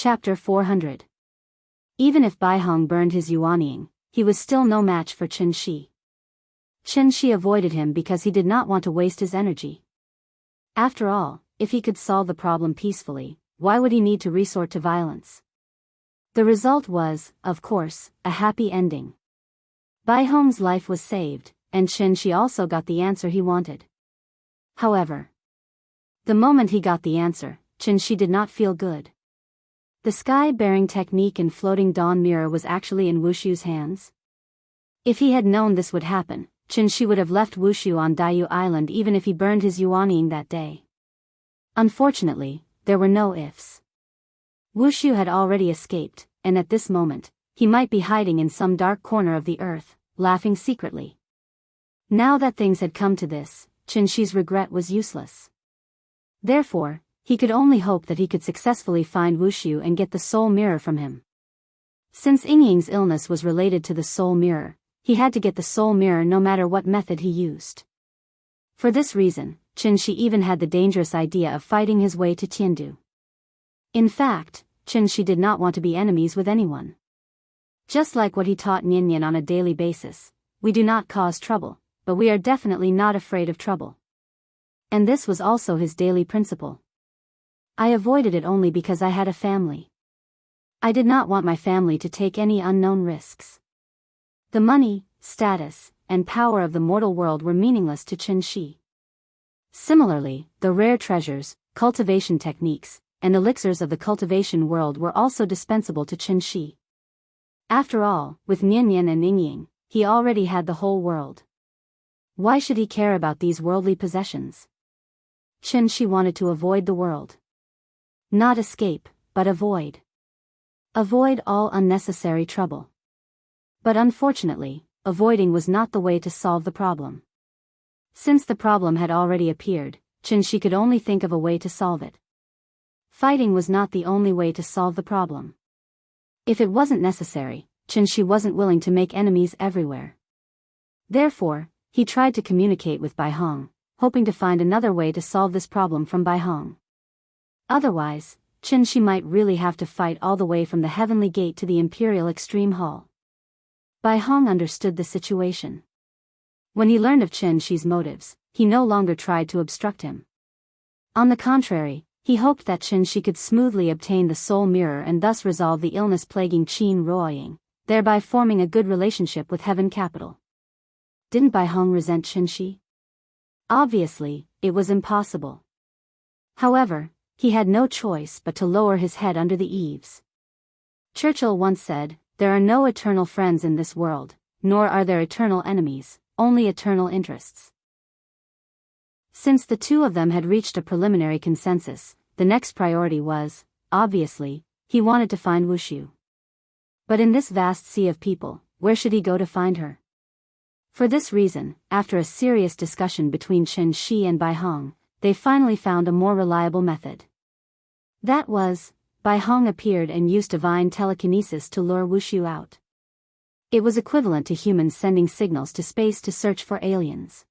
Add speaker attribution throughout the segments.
Speaker 1: Chapter 400. Even if Bai Hong burned his yuanying, he was still no match for Qin Shi. Qin Shi avoided him because he did not want to waste his energy. After all, if he could solve the problem peacefully, why would he need to resort to violence? The result was, of course, a happy ending. Bai Hong's life was saved, and Qin Shi also got the answer he wanted. However, the moment he got the answer, Qin Shi did not feel good. The sky-bearing technique and floating dawn mirror was actually in Wuxiu's hands. If he had known this would happen, Qin Shi would have left Wuxiu on Daiyu Island even if he burned his yuanying that day. Unfortunately, there were no ifs. Wuxiu had already escaped, and at this moment, he might be hiding in some dark corner of the earth, laughing secretly. Now that things had come to this, Qin Shi's regret was useless. Therefore, he could only hope that he could successfully find Wuxiu and get the soul mirror from him. Since Yingying's illness was related to the soul mirror, he had to get the soul mirror no matter what method he used. For this reason, Qin Shi even had the dangerous idea of fighting his way to Tiandu. In fact, Qin Shi did not want to be enemies with anyone. Just like what he taught Nianyan on a daily basis, we do not cause trouble, but we are definitely not afraid of trouble. And this was also his daily principle. I avoided it only because I had a family. I did not want my family to take any unknown risks. The money, status, and power of the mortal world were meaningless to Qin Shi. Similarly, the rare treasures, cultivation techniques, and elixirs of the cultivation world were also dispensable to Qin Shi. After all, with Nianyan and Yingying, he already had the whole world. Why should he care about these worldly possessions? Qin Shi wanted to avoid the world. Not escape, but avoid. Avoid all unnecessary trouble. But unfortunately, avoiding was not the way to solve the problem. Since the problem had already appeared, Qin Shi could only think of a way to solve it. Fighting was not the only way to solve the problem. If it wasn't necessary, Qin Shi wasn't willing to make enemies everywhere. Therefore, he tried to communicate with Bai Hong, hoping to find another way to solve this problem from Bai Hong. Otherwise, Qin Shi might really have to fight all the way from the Heavenly Gate to the Imperial Extreme Hall. Bai Hong understood the situation. When he learned of Qin Shi's motives, he no longer tried to obstruct him. On the contrary, he hoped that Qin Shi could smoothly obtain the soul mirror and thus resolve the illness plaguing Qin Ruoying, thereby forming a good relationship with Heaven Capital. Didn't Bai Hong resent Qin Shi? Obviously, it was impossible. However, he had no choice but to lower his head under the eaves. Churchill once said, "There are no eternal friends in this world, nor are there eternal enemies, only eternal interests." Since the two of them had reached a preliminary consensus, the next priority was, obviously, he wanted to find Wuxiu. But in this vast sea of people, where should he go to find her? For this reason, after a serious discussion between Qin Shi and Bai Hong, they finally found a more reliable method. That was, Bai Hong appeared and used divine telekinesis to lure Wuxiu out. It was equivalent to humans sending signals to space to search for aliens.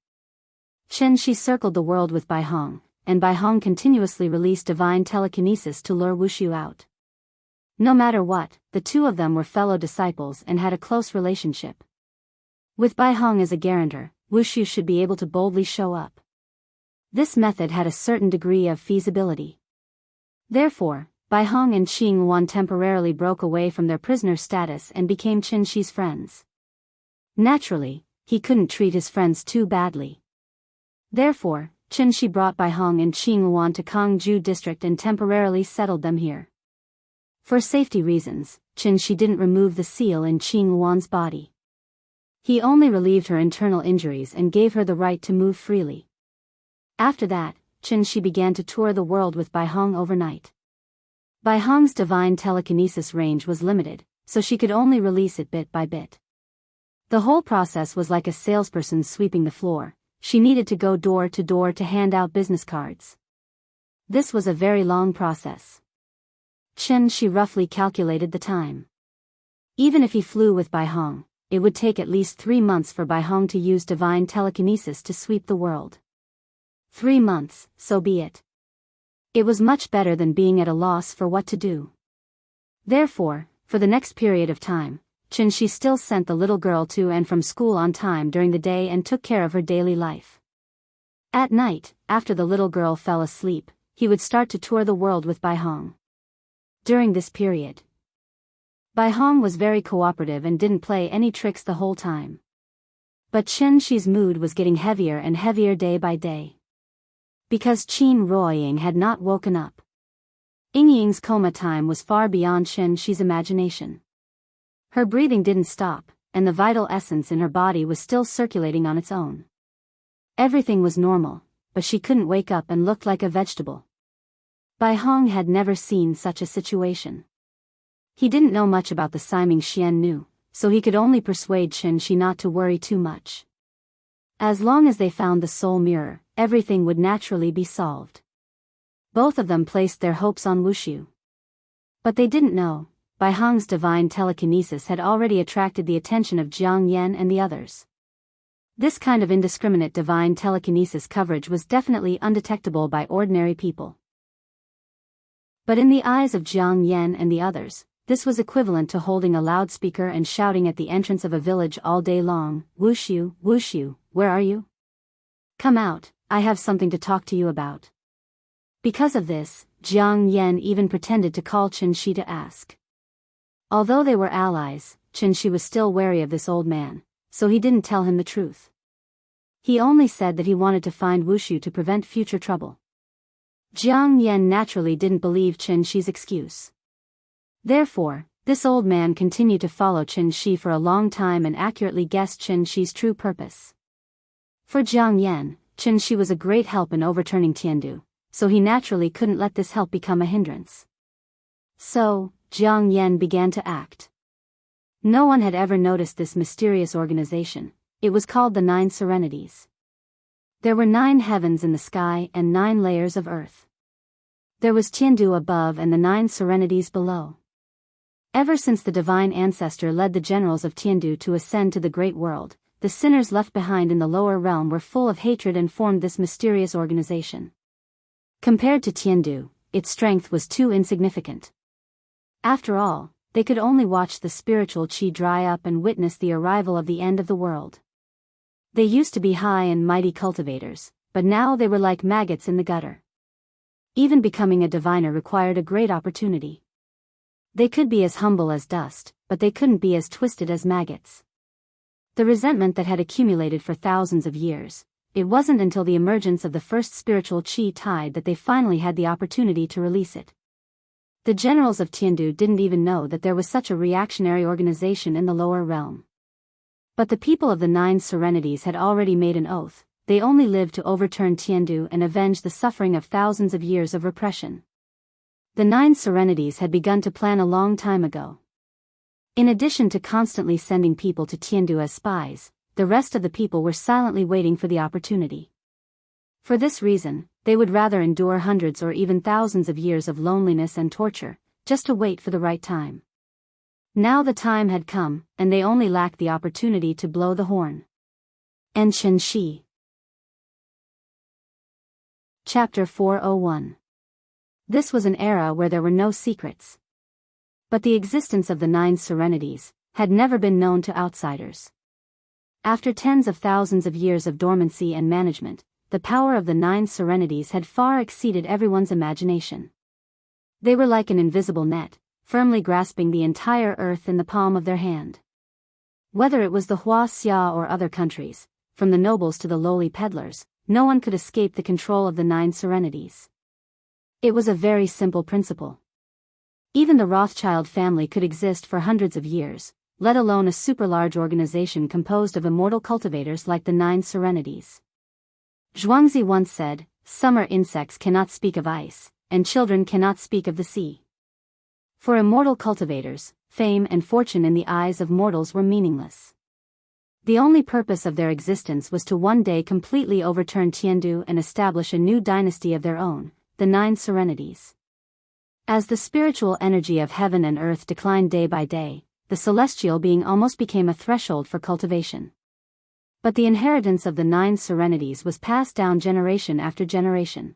Speaker 1: Qin Shi circled the world with Bai Hong, and Bai Hong continuously released divine telekinesis to lure Wuxiu out. No matter what, the two of them were fellow disciples and had a close relationship. With Bai Hong as a guarantor, Wuxiu should be able to boldly show up. This method had a certain degree of feasibility. Therefore, Bai Hong and Qing Wan temporarily broke away from their prisoner status and became Qin Shi's friends. Naturally, he couldn't treat his friends too badly. Therefore, Qin Shi brought Bai Hong and Qing Wan to Kangju district and temporarily settled them here. For safety reasons, Qin Shi didn't remove the seal in Qing Wan's body. He only relieved her internal injuries and gave her the right to move freely. After that, Qin Shi began to tour the world with Bai Hong overnight. Bai Hong's divine telekinesis range was limited, so she could only release it bit by bit. The whole process was like a salesperson sweeping the floor. She needed to go door to door to hand out business cards. This was a very long process. Qin Shi roughly calculated the time. Even if he flew with Bai Hong, it would take at least 3 months for Bai Hong to use divine telekinesis to sweep the world. 3 months, so be it. It was much better than being at a loss for what to do. Therefore, for the next period of time, Xianxia still sent the little girl to and from school on time during the day and took care of her daily life. At night, after the little girl fell asleep, he would start to tour the world with Baihong. During this period, Baihong was very cooperative and didn't play any tricks the whole time. But Xianxia's mood was getting heavier and heavier day by day. Because Qin Ruoying had not woken up. Yingying's coma time was far beyond Xianxia's imagination. Her breathing didn't stop, and the vital essence in her body was still circulating on its own. Everything was normal, but she couldn't wake up and looked like a vegetable. Baihong had never seen such a situation. He didn't know much about the Siming Xian Nu, so he could only persuade Xianxia not to worry too much. As long as they found the soul mirror, everything would naturally be solved. Both of them placed their hopes on Wuxia. But they didn't know, Baihong's divine telekinesis had already attracted the attention of Jiang Yan and the others. This kind of indiscriminate divine telekinesis coverage was definitely undetectable by ordinary people. But in the eyes of Jiang Yan and the others, this was equivalent to holding a loudspeaker and shouting at the entrance of a village all day long, "Wuxia, Wuxia, where are you? Come out, I have something to talk to you about." Because of this, Jiang Yan even pretended to call Xianxia to ask. Although they were allies, Xianxia was still wary of this old man, so he didn't tell him the truth. He only said that he wanted to find Wuxia to prevent future trouble. Jiang Yan naturally didn't believe Xianxia's excuse. Therefore, this old man continued to follow Xianxia for a long time and accurately guessed Xianxia's true purpose. For Jiang Yan, Xianxia was a great help in overturning Tiandu, so he naturally couldn't let this help become a hindrance. So, Jiang Yan began to act. No one had ever noticed this mysterious organization. It was called the 9 Serenities. There were 9 heavens in the sky and 9 layers of earth. There was Tiandu above and the 9 Serenities below. Ever since the divine ancestor led the generals of Tiandu to ascend to the great world, the sinners left behind in the lower realm were full of hatred and formed this mysterious organization. Compared to Tiandu, its strength was too insignificant. After all, they could only watch the spiritual qi dry up and witness the arrival of the end of the world. They used to be high and mighty cultivators, but now they were like maggots in the gutter. Even becoming a diviner required a great opportunity. They could be as humble as dust, but they couldn't be as twisted as maggots. The resentment that had accumulated for thousands of years, it wasn't until the emergence of the first spiritual qi tide that they finally had the opportunity to release it. The generals of Tiandu didn't even know that there was such a reactionary organization in the lower realm. But the people of the 9 Serenities had already made an oath. They only lived to overturn Tiandu and avenge the suffering of thousands of years of repression. The 9 Serenities had begun to plan a long time ago. In addition to constantly sending people to Tiandu as spies, the rest of the people were silently waiting for the opportunity. For this reason, they would rather endure hundreds or even thousands of years of loneliness and torture, just to wait for the right time. Now the time had come, and they only lacked the opportunity to blow the horn. And Xianxia. Chapter 401. This was an era where there were no secrets. But the existence of the 9 Serenities had never been known to outsiders. After tens of thousands of years of dormancy and management, the power of the 9 Serenities had far exceeded everyone's imagination. They were like an invisible net, firmly grasping the entire earth in the palm of their hand. Whether it was the Wuxia or other countries, from the nobles to the lowly peddlers, no one could escape the control of the 9 Serenities. It was a very simple principle. Even the Rothschild family could exist for hundreds of years, let alone a super-large organization composed of immortal cultivators like the 9 Serenities. Zhuangzi once said, "Summer insects cannot speak of ice, and children cannot speak of the sea." For immortal cultivators, fame and fortune in the eyes of mortals were meaningless. The only purpose of their existence was to one day completely overturn Tiandu and establish a new dynasty of their own, the 9 Serenities. As the spiritual energy of heaven and earth declined day by day, the celestial being almost became a threshold for cultivation. But the inheritance of the 9 Serenities was passed down generation after generation.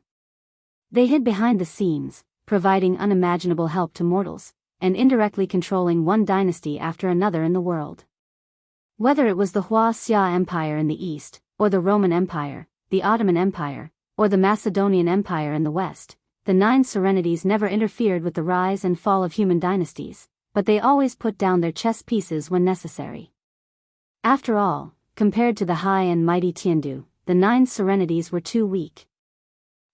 Speaker 1: They hid behind the scenes, providing unimaginable help to mortals, and indirectly controlling one dynasty after another in the world. Whether it was the Wuxia Empire in the east, or the Roman Empire, the Ottoman Empire, or the Macedonian Empire in the west, the Nine Serenities never interfered with the rise and fall of human dynasties, but they always put down their chess pieces when necessary. After all, compared to the high and mighty Tiandu, the Nine Serenities were too weak.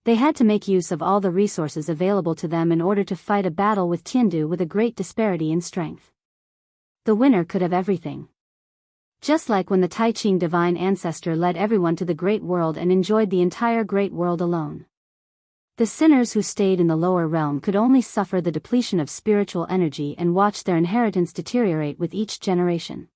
Speaker 1: They had to make use of all the resources available to them in order to fight a battle with Tiandu with a great disparity in strength. The winner could have everything. Just like when the Taiqing divine ancestor led everyone to the great world and enjoyed the entire great world alone. The sinners who stayed in the lower realm could only suffer the depletion of spiritual energy and watch their inheritance deteriorate with each generation.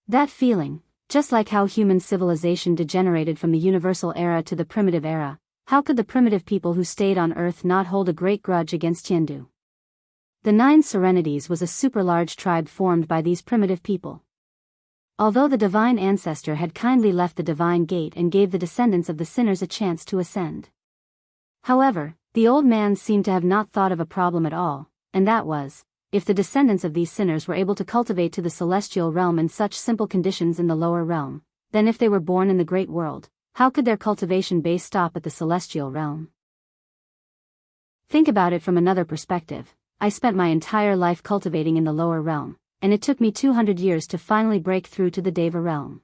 Speaker 1: That feeling, just like how human civilization degenerated from the universal era to the primitive era, how could the primitive people who stayed on Earth not hold a great grudge against Tiandu? The Nine Serenities was a super-large tribe formed by these primitive people. Although the divine ancestor had kindly left the divine gate and gave the descendants of the sinners a chance to ascend. However, the old man seemed to have not thought of a problem at all, and that was, if the descendants of these sinners were able to cultivate to the celestial realm in such simple conditions in the lower realm, then if they were born in the great world, how could their cultivation base stop at the celestial realm? Think about it from another perspective. I spent my entire life cultivating in the lower realm, and it took me 200 years to finally break through to the Deva realm.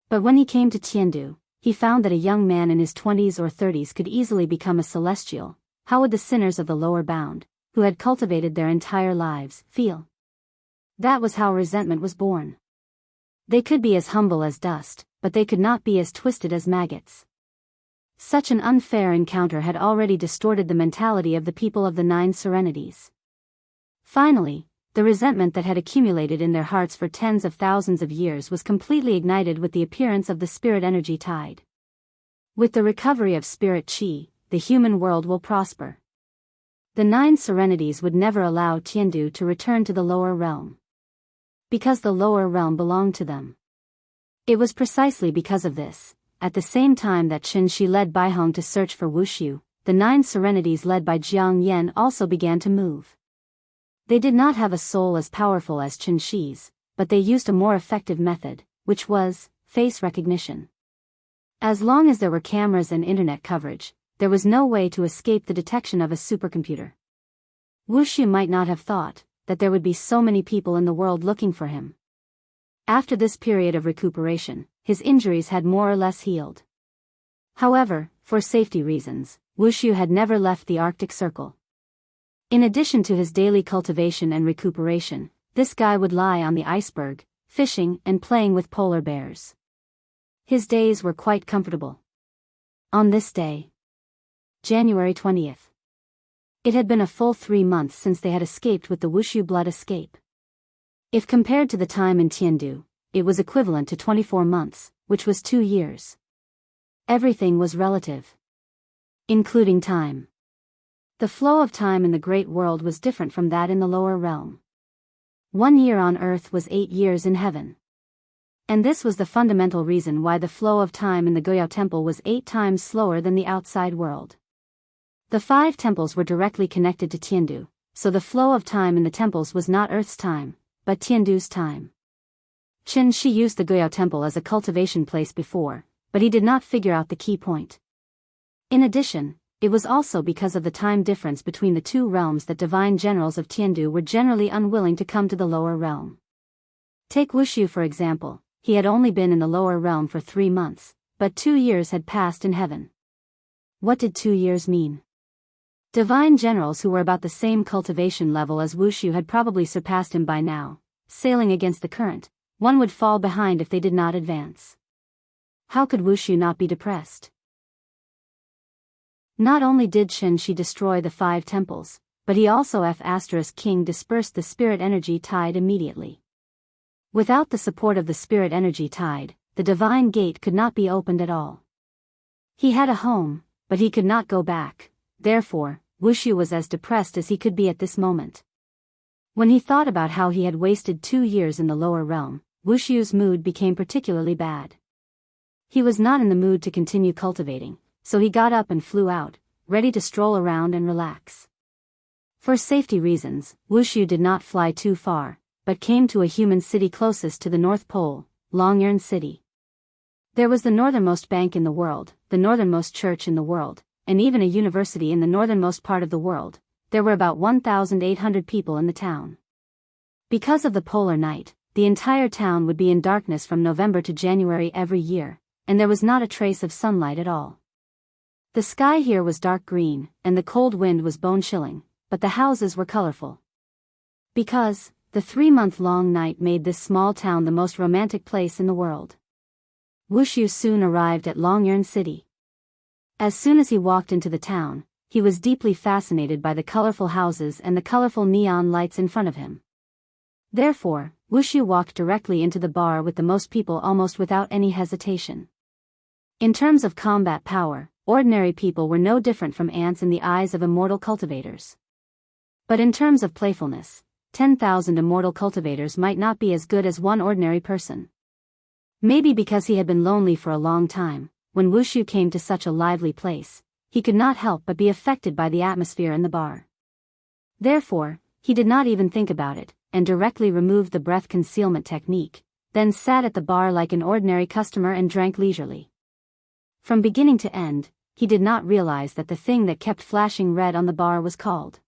Speaker 1: But when he came to Tiandu, he found that a young man in his 20s or 30s could easily become a celestial. How would the sinners of the lower bound, who had cultivated their entire lives, feel? That was how resentment was born. They could be as humble as dust, but they could not be as twisted as maggots. Such an unfair encounter had already distorted the mentality of the people of the Nine Serenities. Finally, the resentment that had accumulated in their hearts for tens of thousands of years was completely ignited with the appearance of the spirit energy tide. With the recovery of spirit qi, the human world will prosper. The Nine Serenities would never allow Tiandu to return to the lower realm, because the lower realm belonged to them. It was precisely because of this, at the same time that Qin Shi led Baihong to search for Wuxia, the Nine Serenities led by Jiang Yan also began to move. They did not have a soul as powerful as Qin Shi's, but they used a more effective method, which was face recognition. As long as there were cameras and internet coverage, there was no way to escape the detection of a supercomputer. Wuxia might not have thought that there would be so many people in the world looking for him. After this period of recuperation, his injuries had more or less healed. However, for safety reasons, Wuxia had never left the Arctic Circle. In addition to his daily cultivation and recuperation, this guy would lie on the iceberg, fishing and playing with polar bears. His days were quite comfortable. On this day, January 20th, it had been a full 3 months since they had escaped with the Wuxia blood escape. If compared to the time in Tiandu, it was equivalent to 24 months, which was 2 years. Everything was relative, including time. The flow of time in the great world was different from that in the lower realm. 1 year on earth was 8 years in heaven. And this was the fundamental reason why the flow of time in the Guiyao Temple was 8 times slower than the outside world. The 5 temples were directly connected to Tiandu, so the flow of time in the temples was not Earth's time, but Tiandu's time. Qin Shi used the Guiyao Temple as a cultivation place before, but he did not figure out the key point. In addition, it was also because of the time difference between the two realms that divine generals of Tiandu were generally unwilling to come to the lower realm. Take Wuxia for example, he had only been in the lower realm for 3 months, but 2 years had passed in heaven. What did 2 years mean? Divine generals who were about the same cultivation level as Wuxia had probably surpassed him by now. Sailing against the current, one would fall behind if they did not advance. How could Wuxia not be depressed? Not only did Qin Shi destroy the 5 temples, but he also King dispersed the spirit energy tide immediately. Without the support of the spirit energy tide, the divine gate could not be opened at all. He had a home, but he could not go back, therefore, Wuxia was as depressed as he could be at this moment. When he thought about how he had wasted 2 years in the lower realm, Wuxia's mood became particularly bad. He was not in the mood to continue cultivating, so he got up and flew out, ready to stroll around and relax. For safety reasons, Wuxia did not fly too far, but came to a human city closest to the North Pole, Longyern City. There was the northernmost bank in the world, the northernmost church in the world, and even a university in the northernmost part of the world. There were about 1,800 people in the town. Because of the polar night, the entire town would be in darkness from November to January every year, and there was not a trace of sunlight at all. The sky here was dark green, and the cold wind was bone-chilling, but the houses were colorful. Because the 3-month-long night made this small town the most romantic place in the world. Wuxia soon arrived at Longyern City. As soon as he walked into the town, he was deeply fascinated by the colorful houses and the colorful neon lights in front of him. Therefore, Wuxia walked directly into the bar with the most people almost without any hesitation. In terms of combat power, ordinary people were no different from ants in the eyes of immortal cultivators. But in terms of playfulness, 10,000 immortal cultivators might not be as good as one ordinary person. Maybe because he had been lonely for a long time, when Wuxia came to such a lively place, he could not help but be affected by the atmosphere in the bar. Therefore, he did not even think about it, and directly removed the breath concealment technique, then sat at the bar like an ordinary customer and drank leisurely. From beginning to end, he did not realize that the thing that kept flashing red on the bar was called.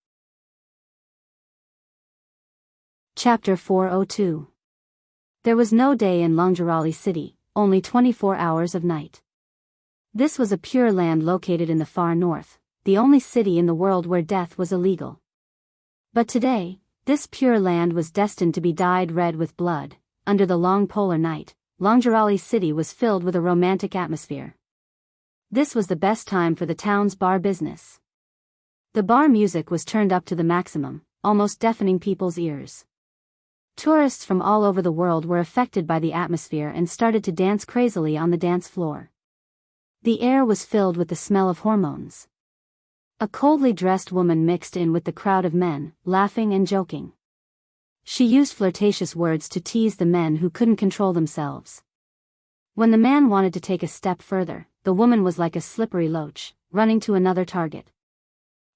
Speaker 1: Chapter 402. There was no day in Longyern City, only 24 hours of night. This was a pure land located in the far north, the only city in the world where death was illegal. But today, this pure land was destined to be dyed red with blood. Under the long polar night, Longyern City was filled with a romantic atmosphere. This was the best time for the town's bar business. The bar music was turned up to the maximum, almost deafening people's ears. Tourists from all over the world were affected by the atmosphere and started to dance crazily on the dance floor. The air was filled with the smell of hormones. A coldly dressed woman mixed in with the crowd of men, laughing and joking. She used flirtatious words to tease the men who couldn't control themselves. When the man wanted to take a step further, the woman was like a slippery loach, running to another target.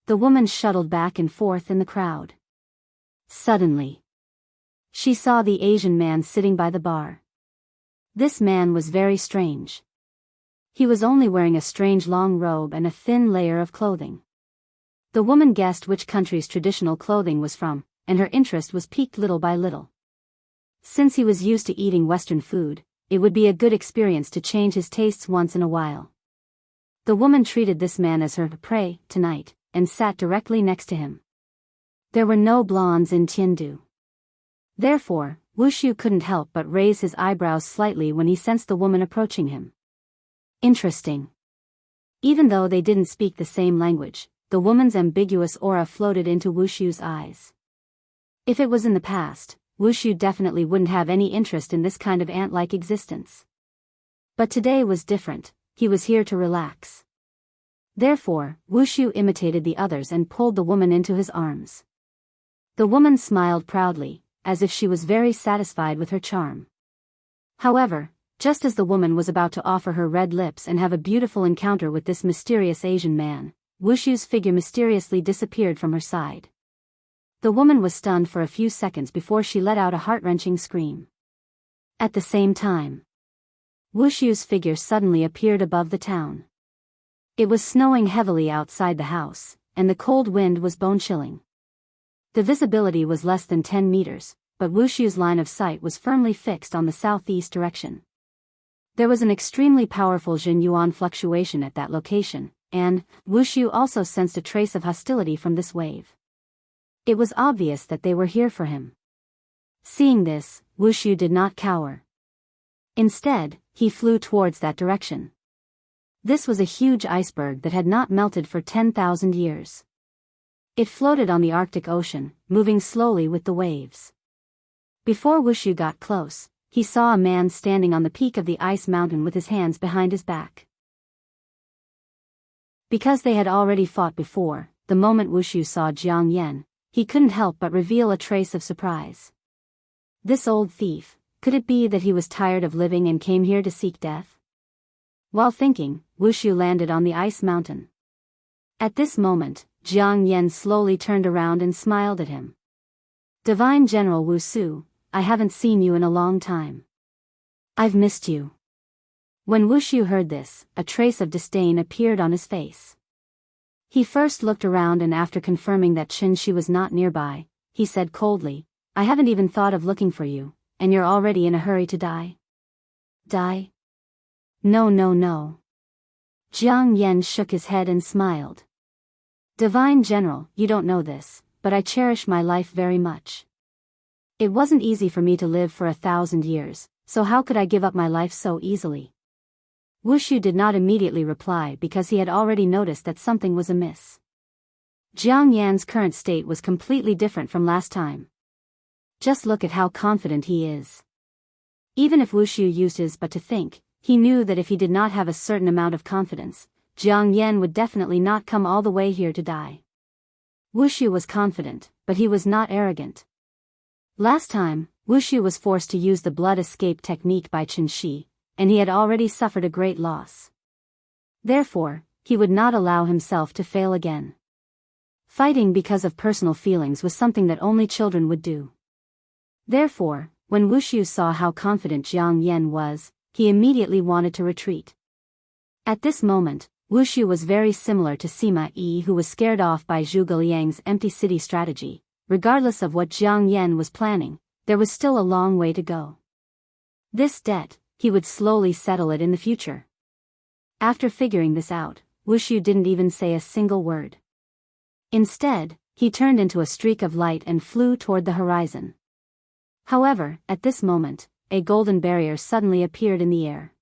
Speaker 1: The woman shuttled back and forth in the crowd. Suddenly, she saw the Asian man sitting by the bar. This man was very strange. He was only wearing a strange long robe and a thin layer of clothing. The woman guessed which country's traditional clothing was from, and her interest was piqued little by little. Since he was used to eating Western food, it would be a good experience to change his tastes once in a while. The woman treated this man as her prey tonight, and sat directly next to him. There were no blondes in Tiandu. Therefore, Wuxia couldn't help but raise his eyebrows slightly when he sensed the woman approaching him. Interesting. Even though they didn't speak the same language, the woman's ambiguous aura floated into Wuxia's eyes. If it was in the past, Wuxia definitely wouldn't have any interest in this kind of ant-like existence. But today was different, he was here to relax. Therefore, Wuxia imitated the others and pulled the woman into his arms. The woman smiled proudly, as if she was very satisfied with her charm. However, just as the woman was about to offer her red lips and have a beautiful encounter with this mysterious Asian man, Wuxia's figure mysteriously disappeared from her side. The woman was stunned for a few seconds before she let out a heart-wrenching scream. At the same time, Wuxia's figure suddenly appeared above the town. It was snowing heavily outside the house, and the cold wind was bone-chilling. The visibility was less than 10 meters, but Wuxia's line of sight was firmly fixed on the southeast direction. There was an extremely powerful Jin Yuan fluctuation at that location, and Wuxia also sensed a trace of hostility from this wave. It was obvious that they were here for him. Seeing this, Wuxia did not cower. Instead, he flew towards that direction. This was a huge iceberg that had not melted for 10,000 years. It floated on the Arctic Ocean, moving slowly with the waves. Before Wuxia got close, he saw a man standing on the peak of the ice mountain with his hands behind his back. Because they had already fought before, the moment Wuxia saw Jiang Yan, he couldn't help but reveal a trace of surprise. This old thief, could it be that he was tired of living and came here to seek death? While thinking, Wuxia landed on the ice mountain. At this moment, Jiang Yan slowly turned around and smiled at him. Divine General Wuxia, I haven't seen you in a long time. I've missed you. When Wuxia heard this, a trace of disdain appeared on his face. He first looked around and after confirming that Xianxia was not nearby, he said coldly, I haven't even thought of looking for you, and you're already in a hurry to die? Die? No no no. Jiang Yan shook his head and smiled. Divine General, you don't know this, but I cherish my life very much. It wasn't easy for me to live for 1,000 years, so how could I give up my life so easily? Wuxia did not immediately reply because he had already noticed that something was amiss. Jiang Yan's current state was completely different from last time. Just look at how confident he is. Even if Wuxia used his but to think, he knew that if he did not have a certain amount of confidence, Jiang Yan would definitely not come all the way here to die. Wuxia was confident, but he was not arrogant. Last time, Wuxia was forced to use the blood escape technique by Xianxia, and he had already suffered a great loss. Therefore, he would not allow himself to fail again. Fighting because of personal feelings was something that only children would do. Therefore, when Wuxia saw how confident Jiang Yan was, he immediately wanted to retreat. At this moment, Wuxia was very similar to Sima Yi, who was scared off by Zhuge Liang's empty city strategy. Regardless of what Jiang Yan was planning, there was still a long way to go. This debt, he would slowly settle it in the future. After figuring this out, Wuxia didn't even say a single word. Instead, he turned into a streak of light and flew toward the horizon. However, at this moment, a golden barrier suddenly appeared in the air.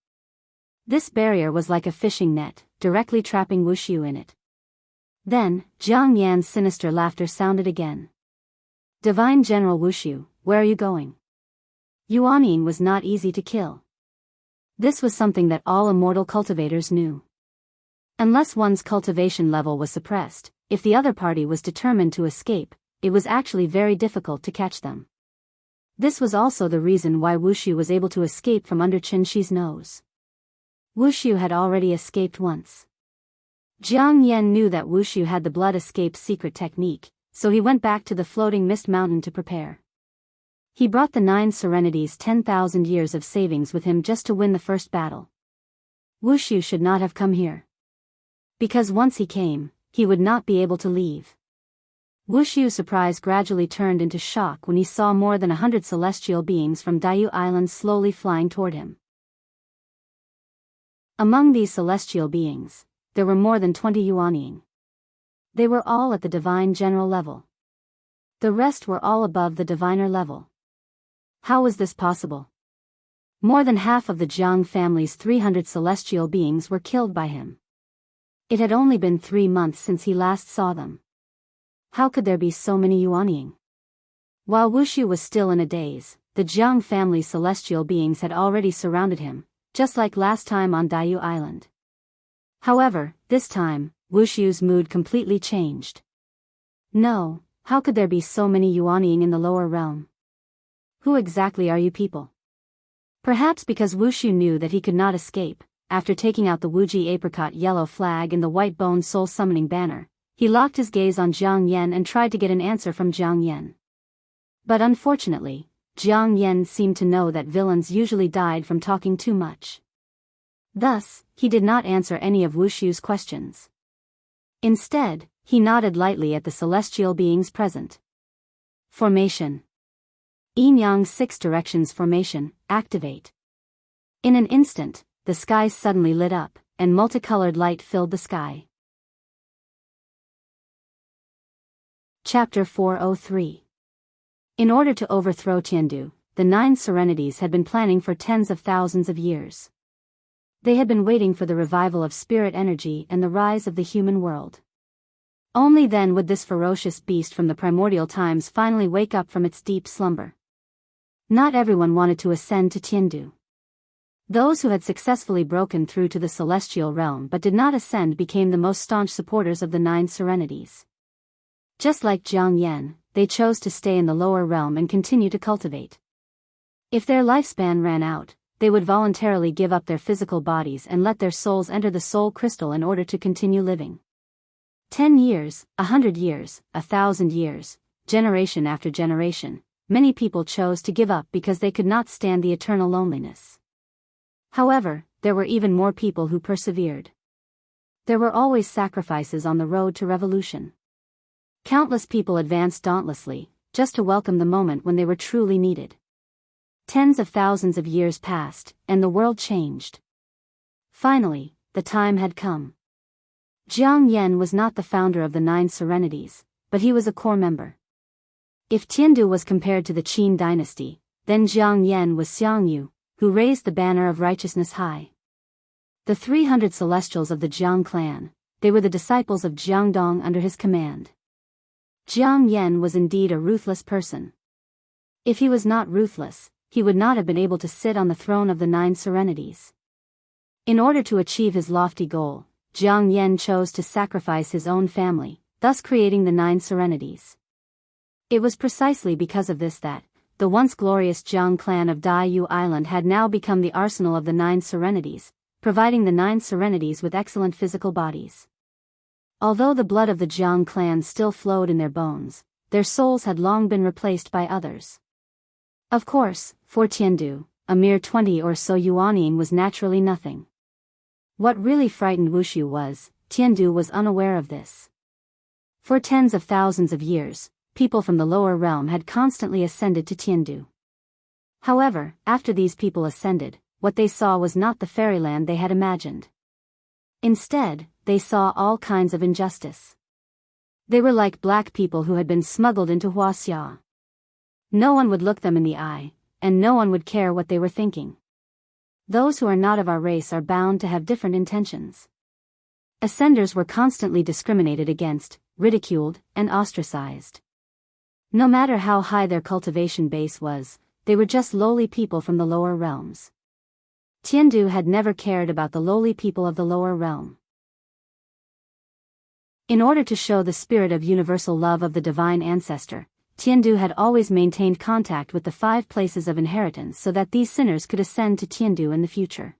Speaker 1: This barrier was like a fishing net, directly trapping Wuxia in it. Then, Jiang Yan's sinister laughter sounded again. Divine General Wuxia, where are you going? Yuanyin was not easy to kill. This was something that all immortal cultivators knew. Unless one's cultivation level was suppressed, if the other party was determined to escape, it was actually very difficult to catch them. This was also the reason why Wuxia was able to escape from under Xianxia's nose. Wuxia had already escaped once. Jiang Yan knew that Wuxia had the blood escape secret technique, so he went back to the floating mist mountain to prepare. He brought the 9 Serenities' 10,000 years of savings with him just to win the first battle. Wuxia should not have come here. Because once he came, he would not be able to leave. Wuxia's surprise gradually turned into shock when he saw more than 100 celestial beings from Daoist Island slowly flying toward him. Among these celestial beings, there were more than 20 Yuanying. They were all at the divine general level. The rest were all above the diviner level. How was this possible? More than half of the Jiang family's 300 celestial beings were killed by him. It had only been 3 months since he last saw them. How could there be so many Yuanying? While Wuxia was still in a daze, the Jiang family's celestial beings had already surrounded him, just like last time on Daoist Island. However, this time, Wuxia's mood completely changed. No, how could there be so many Yuanying in the lower realm? Who exactly are you people? Perhaps because Wuxia knew that he could not escape, after taking out the Wuji apricot yellow flag and the white bone soul summoning banner, he locked his gaze on Jiang Yan and tried to get an answer from Jiang Yan. But unfortunately, Jiang Yan seemed to know that villains usually died from talking too much. Thus, he did not answer any of Wuxia's questions. Instead, he nodded lightly at the celestial beings present. Formation. Yin-Yang 6 Directions Formation, activate. In an instant, the sky suddenly lit up, and multicolored light filled the sky. Chapter 403. In order to overthrow Tiandu, the 9 Serenities had been planning for tens of thousands of years. They had been waiting for the revival of spirit energy and the rise of the human world. Only then would this ferocious beast from the primordial times finally wake up from its deep slumber. Not everyone wanted to ascend to Tiandu. Those who had successfully broken through to the celestial realm but did not ascend became the most staunch supporters of the 9 Serenities. Just like Jiang Yan, they chose to stay in the lower realm and continue to cultivate. If their lifespan ran out, they would voluntarily give up their physical bodies and let their souls enter the soul crystal in order to continue living. 10 years, 100 years, 1,000 years, generation after generation, many people chose to give up because they could not stand the eternal loneliness. However, there were even more people who persevered. There were always sacrifices on the road to revolution. Countless people advanced dauntlessly, just to welcome the moment when they were truly needed. Tens of thousands of years passed, and the world changed. Finally, the time had come. Jiang Yan was not the founder of the 9 Serenities, but he was a core member. If Tiandu was compared to the Qin dynasty, then Jiang Yan was Xiangyu, who raised the banner of righteousness high. The 300 celestials of the Jiang clan, they were the disciples of Jiangdong under his command. Jiang Yan was indeed a ruthless person. If he was not ruthless, he would not have been able to sit on the throne of the 9 Serenities. In order to achieve his lofty goal, Jiang Yan chose to sacrifice his own family, thus creating the 9 Serenities. It was precisely because of this that the once glorious Jiang clan of Daoist Island had now become the arsenal of the 9 Serenities, providing the 9 Serenities with excellent physical bodies. Although the blood of the Jiang clan still flowed in their bones, their souls had long been replaced by others. Of course, for Tiandu, a mere 20 or so yuanying was naturally nothing. What really frightened Wuxia was, Tiandu was unaware of this. For tens of thousands of years, people from the lower realm had constantly ascended to Tiandu. However, after these people ascended, what they saw was not the fairyland they had imagined. Instead, they saw all kinds of injustice. They were like black people who had been smuggled into Wuxia. No one would look them in the eye, and no one would care what they were thinking. Those who are not of our race are bound to have different intentions. Ascenders were constantly discriminated against, ridiculed, and ostracized. No matter how high their cultivation base was, they were just lowly people from the lower realms. Tiandu had never cared about the lowly people of the lower realm. In order to show the spirit of universal love of the divine ancestor, Tiandu had always maintained contact with the 5 places of inheritance so that these sinners could ascend to Tiandu in the future.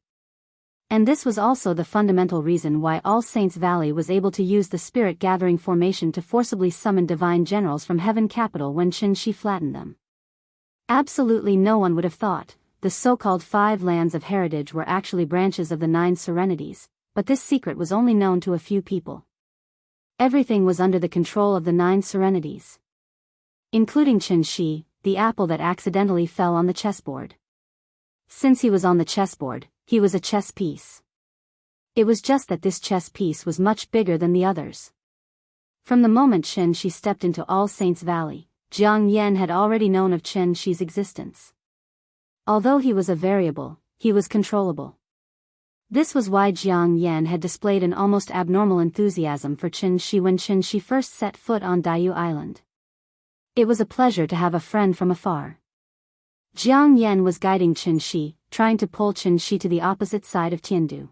Speaker 1: And this was also the fundamental reason why All Saints Valley was able to use the spirit-gathering formation to forcibly summon divine generals from Heaven Capital when Qianxi flattened them. Absolutely no one would have thought the so-called 5 lands of heritage were actually branches of the 9 Serenities, but this secret was only known to a few people. Everything was under the control of the 9 Serenities. Including Qianxi, the apple that accidentally fell on the chessboard. Since he was on the chessboard, he was a chess piece. It was just that this chess piece was much bigger than the others. From the moment Qianxi stepped into All Saints Valley, Jiang Yan had already known of Qianxi's existence. Although he was a variable, he was controllable. This was why Jiang Yan had displayed an almost abnormal enthusiasm for Qianxi when Qianxi first set foot on Daoist Island. It was a pleasure to have a friend from afar. Jiang Yan was guiding Qianxi, trying to pull Qianxi to the opposite side of Tiandu.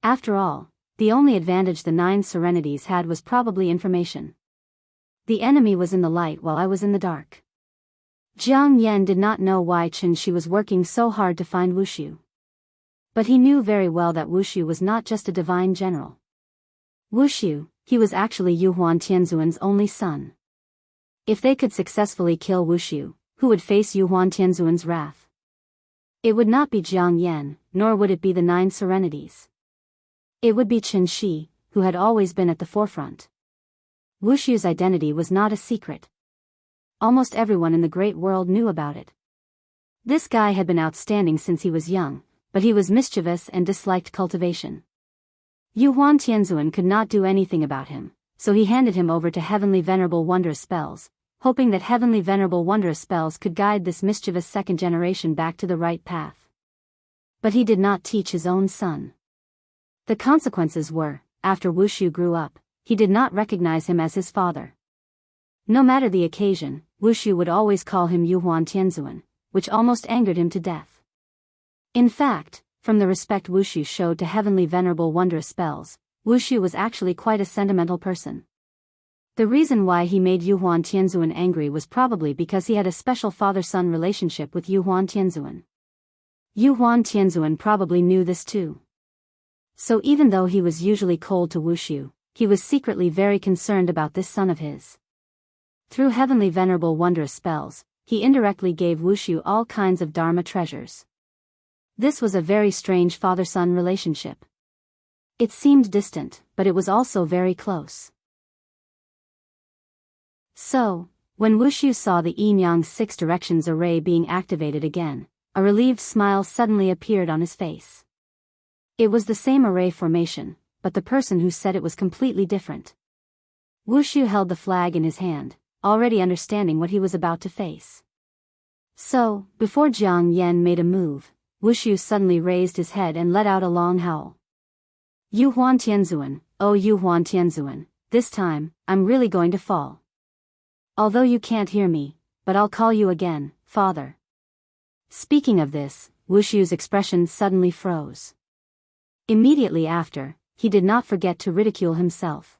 Speaker 1: After all, the only advantage the 9 Serenities had was probably information. The enemy was in the light while I was in the dark. Jiang Yan did not know why Qianxi was working so hard to find Wuxia. But he knew very well that Wuxia was not just a divine general. Wuxia, he was actually Yuhuan Tianzuan's only son. If they could successfully kill Wuxia, who would face Yuhuan Tianzuan's wrath? It would not be Jiang Yan, nor would it be the 9 Serenities. It would be Qianxi, who had always been at the forefront. Wuxia's identity was not a secret. Almost everyone in the great world knew about it. This guy had been outstanding since he was young, but he was mischievous and disliked cultivation. Yuhuan Tianzuan could not do anything about him, so he handed him over to Heavenly Venerable Wondrous Spells, hoping that Heavenly Venerable Wondrous Spells could guide this mischievous second generation back to the right path. But he did not teach his own son. The consequences were, after Wuxia grew up, he did not recognize him as his father. No matter the occasion, Wuxia would always call him Yuhuan Tianzuan, which almost angered him to death. In fact, from the respect Wuxia showed to Heavenly Venerable Wondrous Spells, Wuxia was actually quite a sentimental person. The reason why he made Yuhuan Tianzuan angry was probably because he had a special father-son relationship with Yuhuan Tianzuan. Yuhuan Tianzuan probably knew this too. So even though he was usually cold to Wuxia, he was secretly very concerned about this son of his. Through heavenly venerable wondrous spells, he indirectly gave Wuxia all kinds of dharma treasures. This was a very strange father-son relationship. It seemed distant, but it was also very close. So, when Wuxia saw the yin-yang 6 directions array being activated again, a relieved smile suddenly appeared on his face. It was the same array formation, but the person who said it was completely different. Wuxia held the flag in his hand, already understanding what he was about to face. So, before Jiang Yan made a move, Wuxia suddenly raised his head and let out a long howl. Yu Huan Tianzuan, oh Yu Huan Tianzuan, this time, I'm really going to fall. Although you can't hear me, but I'll call you again, father. Speaking of this, Wuxia's expression suddenly froze. Immediately after, he did not forget to ridicule himself.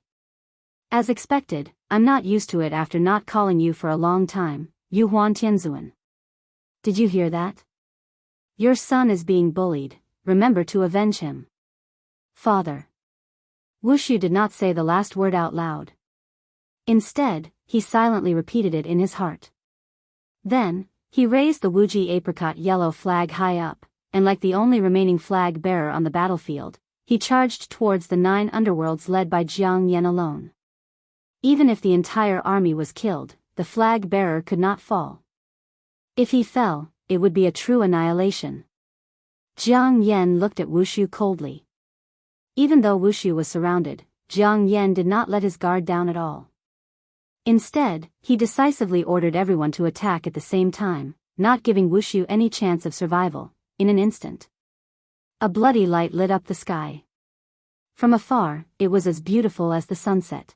Speaker 1: As expected, I'm not used to it after not calling you for a long time, Yu Huan Tianzuan. Did you hear that? Your son is being bullied, remember to avenge him. Father. Wuxia did not say the last word out loud. Instead, he silently repeated it in his heart. Then, he raised the Wuji apricot yellow flag high up, and like the only remaining flag bearer on the battlefield, he charged towards the 9 underworlds led by Jiang Yan alone. Even if the entire army was killed, the flag bearer could not fall. If he fell, it would be a true annihilation. Jiang Yan looked at Wuxia coldly. Even though Wuxia was surrounded, Jiang Yan did not let his guard down at all. Instead, he decisively ordered everyone to attack at the same time, not giving Wuxia any chance of survival. In an instant, a bloody light lit up the sky. From afar, it was as beautiful as the sunset.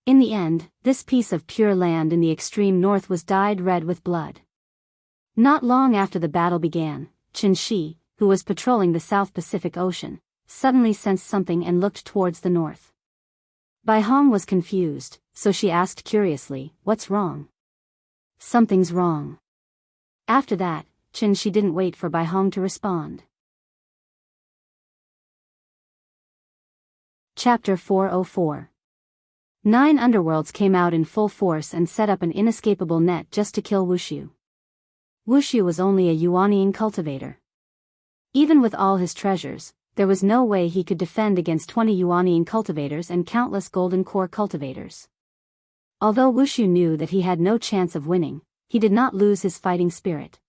Speaker 1: In the end, this piece of pure land in the extreme north was dyed red with blood. Not long after the battle began, Qianxi, who was patrolling the South Pacific Ocean, suddenly sensed something and looked towards the north. Bai Hong was confused, so she asked curiously, "What's wrong?" "Something's wrong." After that, Qianxi didn't wait for Bai Hong to respond. Chapter 404. 9 underworlds came out in full force and set up an inescapable net just to kill Wuxia. Wuxia was only a Yuanying cultivator. Even with all his treasures, there was no way he could defend against 20 Yuanying cultivators and countless golden core cultivators. Although Wuxia knew that he had no chance of winning, he did not lose his fighting spirit.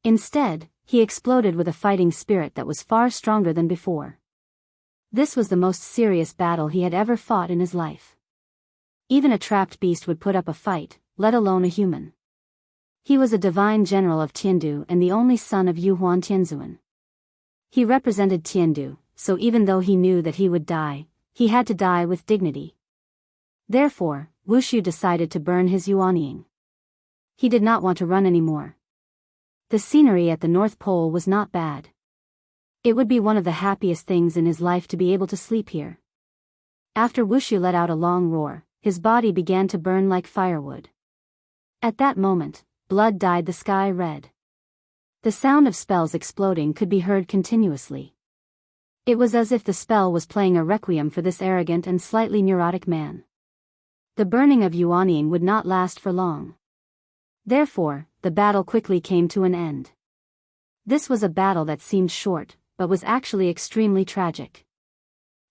Speaker 1: Instead, he exploded with a fighting spirit that was far stronger than before. This was the most serious battle he had ever fought in his life. Even a trapped beast would put up a fight, let alone a human. He was a divine general of Tiandu and the only son of Yu Huan Tianzuan. He represented Tiandu, so even though he knew that he would die, he had to die with dignity. Therefore, Wuxia decided to burn his Yuanying. He did not want to run anymore. The scenery at the North Pole was not bad. It would be one of the happiest things in his life to be able to sleep here. After Wuxia let out a long roar, his body began to burn like firewood. At that moment, blood dyed the sky red. The sound of spells exploding could be heard continuously. It was as if the spell was playing a requiem for this arrogant and slightly neurotic man. The burning of Yuanying would not last for long. Therefore, the battle quickly came to an end. This was a battle that seemed short, but was actually extremely tragic.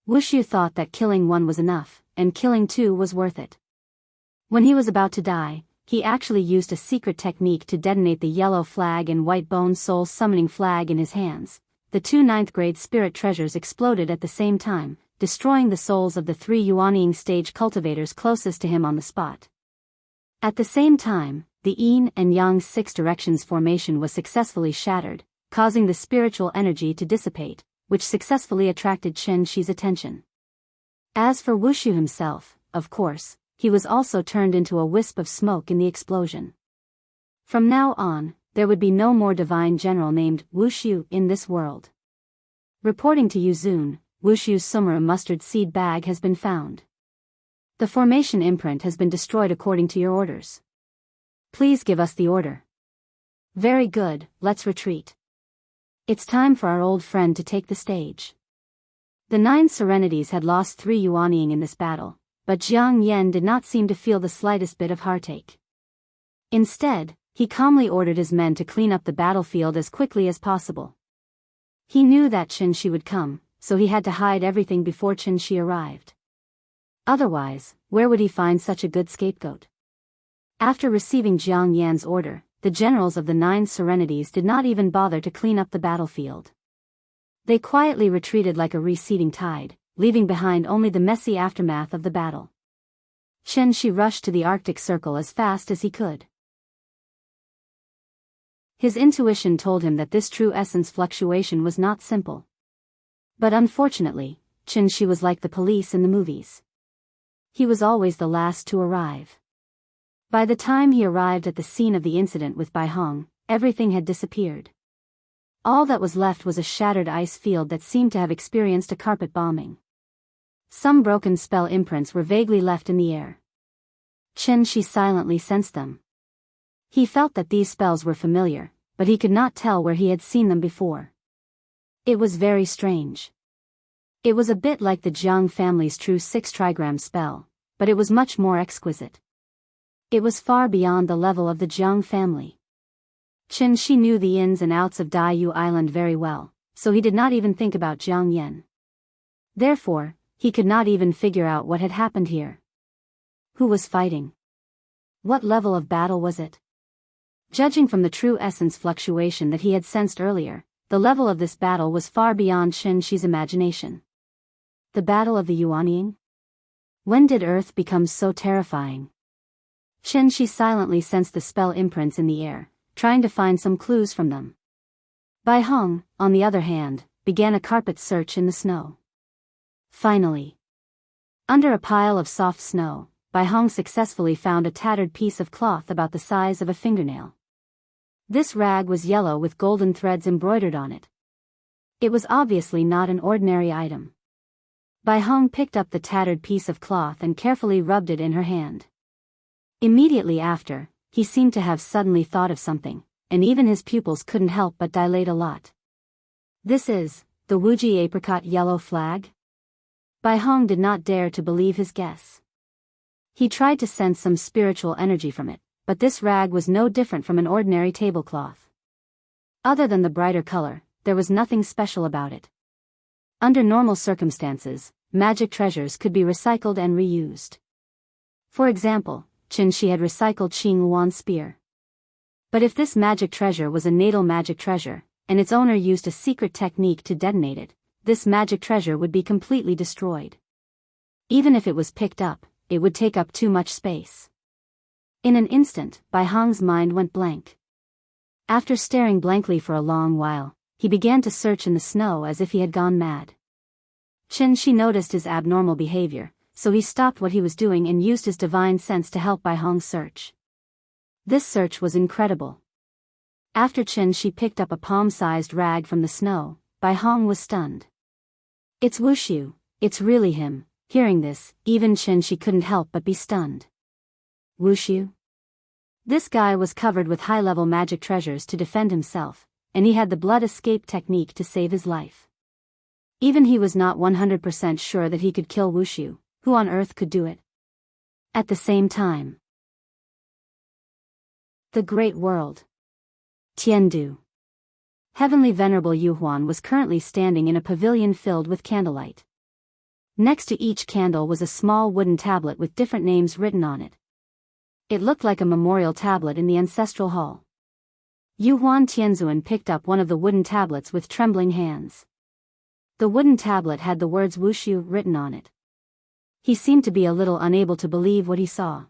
Speaker 1: Wuxia thought that killing one was enough, and killing two was worth it. When he was about to die, he actually used a secret technique to detonate the yellow flag and white bone soul summoning flag in his hands. The 2 9th-grade spirit treasures exploded at the same time, destroying the souls of the 3 Yuanying stage cultivators closest to him on the spot. At the same time, the yin and yang 6 directions formation was successfully shattered, causing the spiritual energy to dissipate, which successfully attracted Qianxi's attention. As for Wuxia himself, of course, he was also turned into a wisp of smoke in the explosion. From now on, there would be no more divine general named Wuxia in this world. Reporting to Yuzun, Wuxia's Sumera mustard seed bag has been found. The formation imprint has been destroyed according to your orders. Please give us the order. Very good, let's retreat. It's time for our old friend to take the stage. The 9 Serenities had lost 3 Yuanying in this battle, but Jiang Yan did not seem to feel the slightest bit of heartache. Instead, he calmly ordered his men to clean up the battlefield as quickly as possible. He knew that Qianxi would come, so he had to hide everything before Qianxi arrived. Otherwise, where would he find such a good scapegoat? After receiving Jiang Yan's order, the generals of the 9 Serenities did not even bother to clean up the battlefield. They quietly retreated like a receding tide, leaving behind only the messy aftermath of the battle. Qianxi rushed to the Arctic Circle as fast as he could. His intuition told him that this true essence fluctuation was not simple. But unfortunately, Qianxi was like the police in the movies. He was always the last to arrive. By the time he arrived at the scene of the incident with Bai Hong, everything had disappeared. All that was left was a shattered ice field that seemed to have experienced a carpet bombing. Some broken spell imprints were vaguely left in the air. Qianxi silently sensed them. He felt that these spells were familiar, but he could not tell where he had seen them before. It was very strange. It was a bit like the Jiang family's true 6 trigram spell, but it was much more exquisite. It was far beyond the level of the Jiang family. Qianxi knew the ins and outs of Daiyu Island very well, so he did not even think about Jiang Yan. Therefore, he could not even figure out what had happened here. Who was fighting? What level of battle was it? Judging from the true essence fluctuation that he had sensed earlier, the level of this battle was far beyond Qianxi's imagination. The Battle of the Yuanying? When did Earth become so terrifying? Qianxi silently sensed the spell imprints in the air, trying to find some clues from them. Bai Hong, on the other hand, began a carpet search in the snow. Finally, under a pile of soft snow, Bai Hong successfully found a tattered piece of cloth about the size of a fingernail. This rag was yellow with golden threads embroidered on it. It was obviously not an ordinary item. Bai Hong picked up the tattered piece of cloth and carefully rubbed it in her hand. Immediately after, he seemed to have suddenly thought of something, and even his pupils couldn't help but dilate a lot. This is the Wuji apricot yellow flag? Bai Hong did not dare to believe his guess. He tried to sense some spiritual energy from it, but this rag was no different from an ordinary tablecloth. Other than the brighter color, there was nothing special about it. Under normal circumstances, magic treasures could be recycled and reused. For example, Qianxi had recycled Qing Luan's spear. But if this magic treasure was a natal magic treasure, and its owner used a secret technique to detonate it, this magic treasure would be completely destroyed. Even if it was picked up, it would take up too much space. In an instant, Bai Hong's mind went blank. After staring blankly for a long while, he began to search in the snow as if he had gone mad. Qianxi noticed his abnormal behavior, so he stopped what he was doing and used his divine sense to help Bai Hong search. This search was incredible. After Qianxi picked up a palm-sized rag from the snow, Bai Hong was stunned. It's Wuxia, it's really him. Hearing this, even Qianxi couldn't help but be stunned. Wuxia? This guy was covered with high-level magic treasures to defend himself, and he had the blood escape technique to save his life. Even he was not 100% sure that he could kill Wuxia. Who on earth could do it? At the same time. The Great World. Tiandu. Heavenly Venerable Yuhuan was currently standing in a pavilion filled with candlelight. Next to each candle was a small wooden tablet with different names written on it. It looked like a memorial tablet in the ancestral hall. Yuhuan Tianzuan picked up one of the wooden tablets with trembling hands. The wooden tablet had the words Wuxia written on it. He seemed to be a little unable to believe what he saw.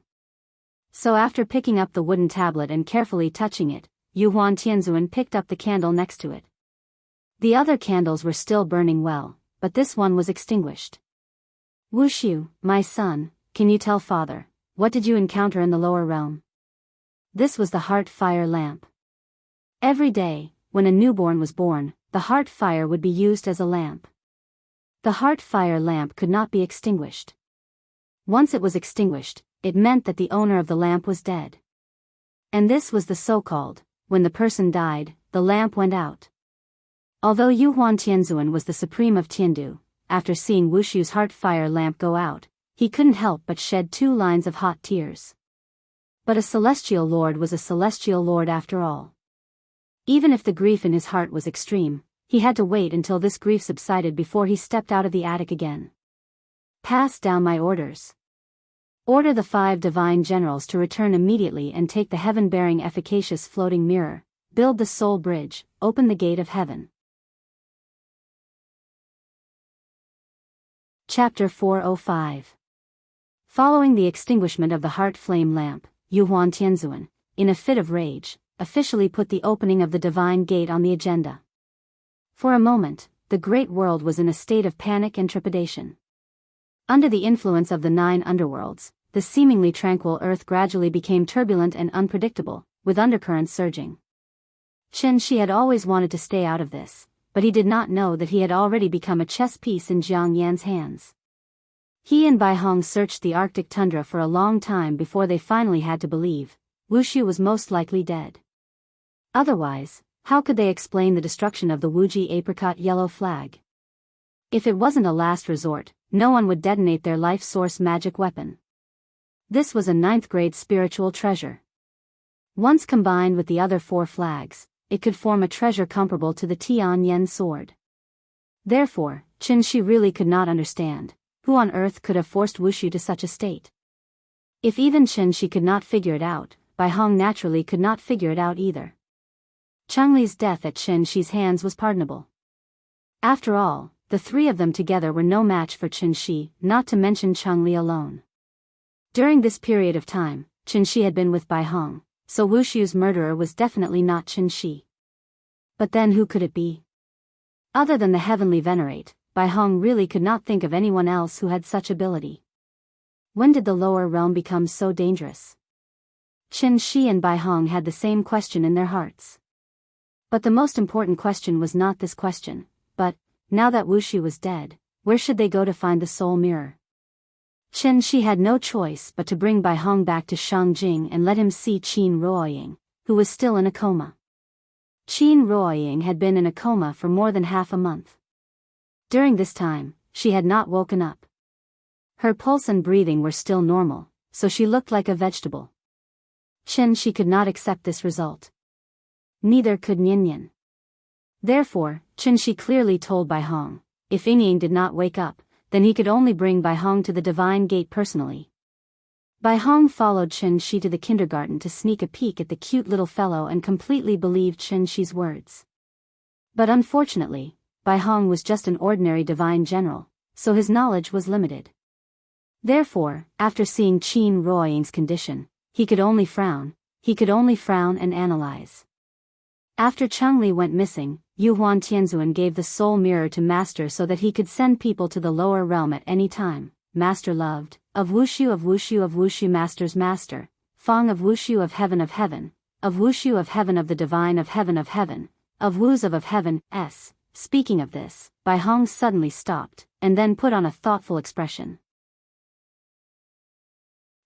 Speaker 1: So after picking up the wooden tablet and carefully touching it, Yuhuan Tianzuan picked up the candle next to it. The other candles were still burning well, but this one was extinguished. Wuxia, my son, can you tell father, what did you encounter in the lower realm? This was the heart fire lamp. Every day, when a newborn was born, the heart fire would be used as a lamp. The heart fire lamp could not be extinguished. Once it was extinguished, it meant that the owner of the lamp was dead. And this was the so-called, when the person died, the lamp went out. Although Yuhuan Tianzuan was the supreme of Tiandu, after seeing Wuxiu's heart fire lamp go out, he couldn't help but shed 2 lines of hot tears. But a celestial lord was a celestial lord after all. Even if the grief in his heart was extreme, he had to wait until this grief subsided before he stepped out of the attic again. Pass down my orders. Order the 5 divine generals to return immediately and take the heaven-bearing efficacious floating mirror, build the soul bridge, open the gate of heaven. Chapter 405. Following the extinguishment of the heart flame lamp, Yuhuan Tianzuan, in a fit of rage, officially put the opening of the divine gate on the agenda. For a moment, the great world was in a state of panic and trepidation. Under the influence of the 9 underworlds, the seemingly tranquil earth gradually became turbulent and unpredictable, with undercurrents surging. Xianxia had always wanted to stay out of this, but he did not know that he had already become a chess piece in Jiang Yan's hands. He and Bai Hong searched the Arctic tundra for a long time before they finally had to believe Wuxiu was most likely dead. Otherwise, how could they explain the destruction of the Wuji apricot yellow flag? If it wasn't a last resort, no one would detonate their life source magic weapon. This was a 9th-grade spiritual treasure. Once combined with the other 4 flags, it could form a treasure comparable to the Tian Yen sword. Therefore, Xianxia really could not understand who on earth could have forced Wuxiu to such a state. If even Xianxia could not figure it out, Bai Hong naturally could not figure it out either. Chengli's death at Xianxi's hands was pardonable. After all, the 3 of them together were no match for Xianxia, not to mention Chengli alone. During this period of time, Xianxia had been with Bai Hong, so Wuxiu's murderer was definitely not Xianxia. But then who could it be? Other than the heavenly venerate, Bai Hong really could not think of anyone else who had such ability. When did the lower realm become so dangerous? Xianxia and Bai Hong had the same question in their hearts. But the most important question was not this question, but, now that Wuxiu was dead, where should they go to find the soul mirror? Xianxia had no choice but to bring Bai Hong back to Shangjing and let him see Qin Ruoying, who was still in a coma. Qin Ruoying had been in a coma for more than half a month. During this time, she had not woken up. Her pulse and breathing were still normal, so she looked like a vegetable. Xianxia could not accept this result. Neither could Ninian. Therefore, Xianxia clearly told Bai Hong, if Yingying did not wake up, then he could only bring Bai Hong to the divine gate personally. Bai Hong followed Xianxia to the kindergarten to sneak a peek at the cute little fellow and completely believed Xianxi's words. But unfortunately, Bai Hong was just an ordinary divine general, so his knowledge was limited. Therefore, after seeing Qin Ruoying's condition, he could only frown and analyze. After Chengli went missing, Yuhuan Tianzuan gave the soul mirror to Master so that he could send people to the lower realm at any time. Master loved, of Wuxiu Master's Master, Fong of Wuxiu of Heaven, of Wuxiu of Heaven of the Divine of Heaven, of Wus of Heaven, S. Speaking of this, Bai Hong suddenly stopped, and then put on a thoughtful expression.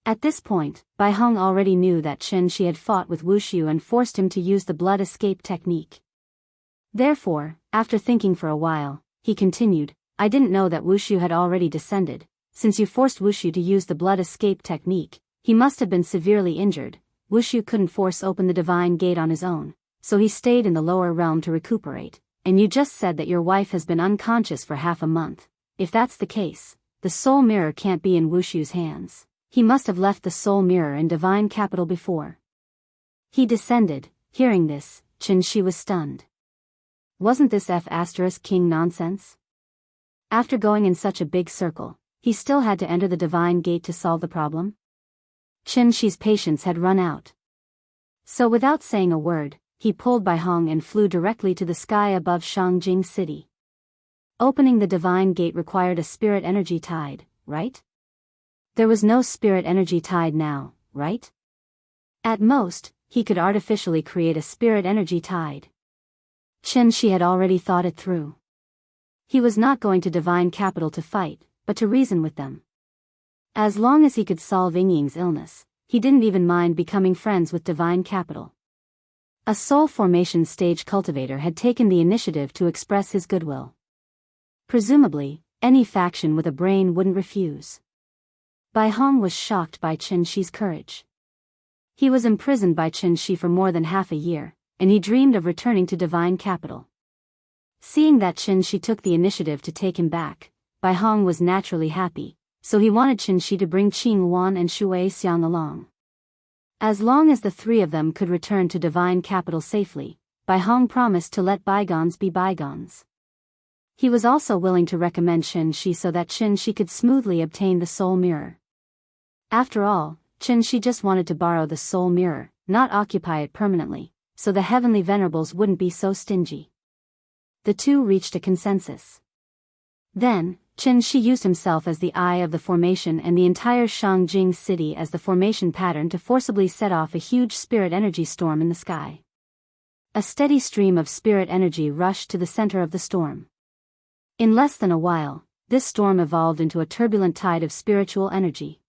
Speaker 1: At this point, Bai Hong already knew that Xianxia had fought with Wuxiu and forced him to use the blood escape technique. Therefore, after thinking for a while, he continued, I didn't know that Wuxiu had already descended. Since you forced Wuxiu to use the blood escape technique, he must have been severely injured. Wuxiu couldn't force open the divine gate on his own, so he stayed in the lower realm to recuperate. And you just said that your wife has been unconscious for half a month. If that's the case, the soul mirror can't be in Wuxiu's hands. He must have left the soul mirror in divine capital before he descended. Hearing this, Xianxia was stunned. Wasn't this F*King nonsense? After going in such a big circle, he still had to enter the divine gate to solve the problem? Xianxi's patience had run out. So without saying a word, he pulled Bai Hong and flew directly to the sky above Shangjing City. Opening the divine gate required a spirit energy tide, right? There was no spirit energy tide now, right? At most, he could artificially create a spirit energy tide. Xianxia had already thought it through. He was not going to divine capital to fight, but to reason with them. As long as he could solve Yingying's illness, he didn't even mind becoming friends with divine capital. A soul formation stage cultivator had taken the initiative to express his goodwill. Presumably, any faction with a brain wouldn't refuse. Bai Hong was shocked by Qin Shi's courage. He was imprisoned by Qin Shi for more than half a year, and he dreamed of returning to divine capital. Seeing that Qin Shi took the initiative to take him back, Bai Hong was naturally happy, so he wanted Qin Shi to bring Qing Wan and Shui Xiang along. As long as the three of them could return to divine capital safely, Bai Hong promised to let bygones be bygones. He was also willing to recommend Qin Shi so that Qin Shi could smoothly obtain the soul mirror. After all, Qin Shi just wanted to borrow the soul mirror, not occupy it permanently, so the heavenly venerables wouldn't be so stingy. The two reached a consensus. Then, Qin Shi used himself as the eye of the formation and the entire Shangjing city as the formation pattern to forcibly set off a huge spirit energy storm in the sky. A steady stream of spirit energy rushed to the center of the storm. In less than a while, this storm evolved into a turbulent tide of spiritual energy.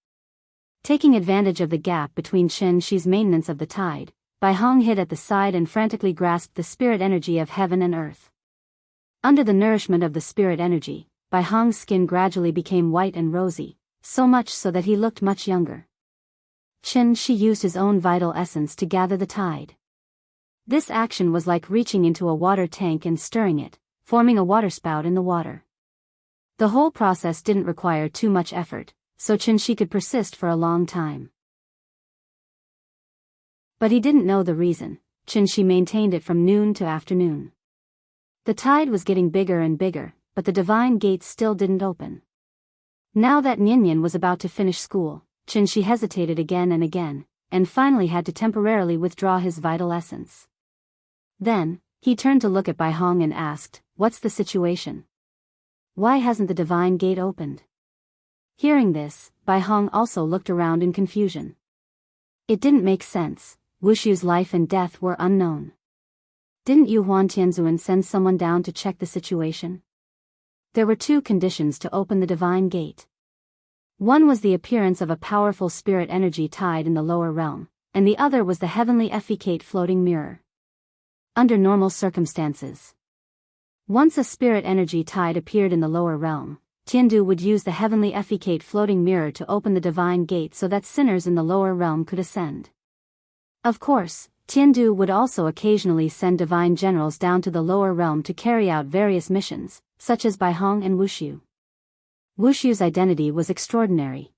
Speaker 1: Taking advantage of the gap between Qin Shi's maintenance of the tide, Bai Hong hid at the side and frantically grasped the spirit energy of heaven and earth. Under the nourishment of the spirit energy, Bai Hong's skin gradually became white and rosy, so much so that he looked much younger. Qin Shi used his own vital essence to gather the tide. This action was like reaching into a water tank and stirring it, forming a waterspout in the water. The whole process didn't require too much effort, so Qin Shi could persist for a long time. But he didn't know the reason. Qin Shi maintained it from noon to afternoon. The tide was getting bigger and bigger, but the divine gates still didn't open. Now that Nian was about to finish school, Qin Shi hesitated again and again, and finally had to temporarily withdraw his vital essence. Then, he turned to look at Bai Hong and asked, "What's the situation? Why hasn't the divine gate opened?" Hearing this, Bai Hong also looked around in confusion. It didn't make sense. Wuxiu's life and death were unknown. Didn't Yuan Tianzuan send someone down to check the situation? There were two conditions to open the divine gate. One was the appearance of a powerful spirit energy tide in the lower realm, and the other was the heavenly effecate floating mirror. Under normal circumstances, once a spirit energy tide appeared in the lower realm, Tiandu would use the heavenly effecate floating mirror to open the divine gate so that sinners in the lower realm could ascend. Of course, Tiandu would also occasionally send divine generals down to the lower realm to carry out various missions, such as Bai Hong and Wuxiu. Wuxiu's identity was extraordinary.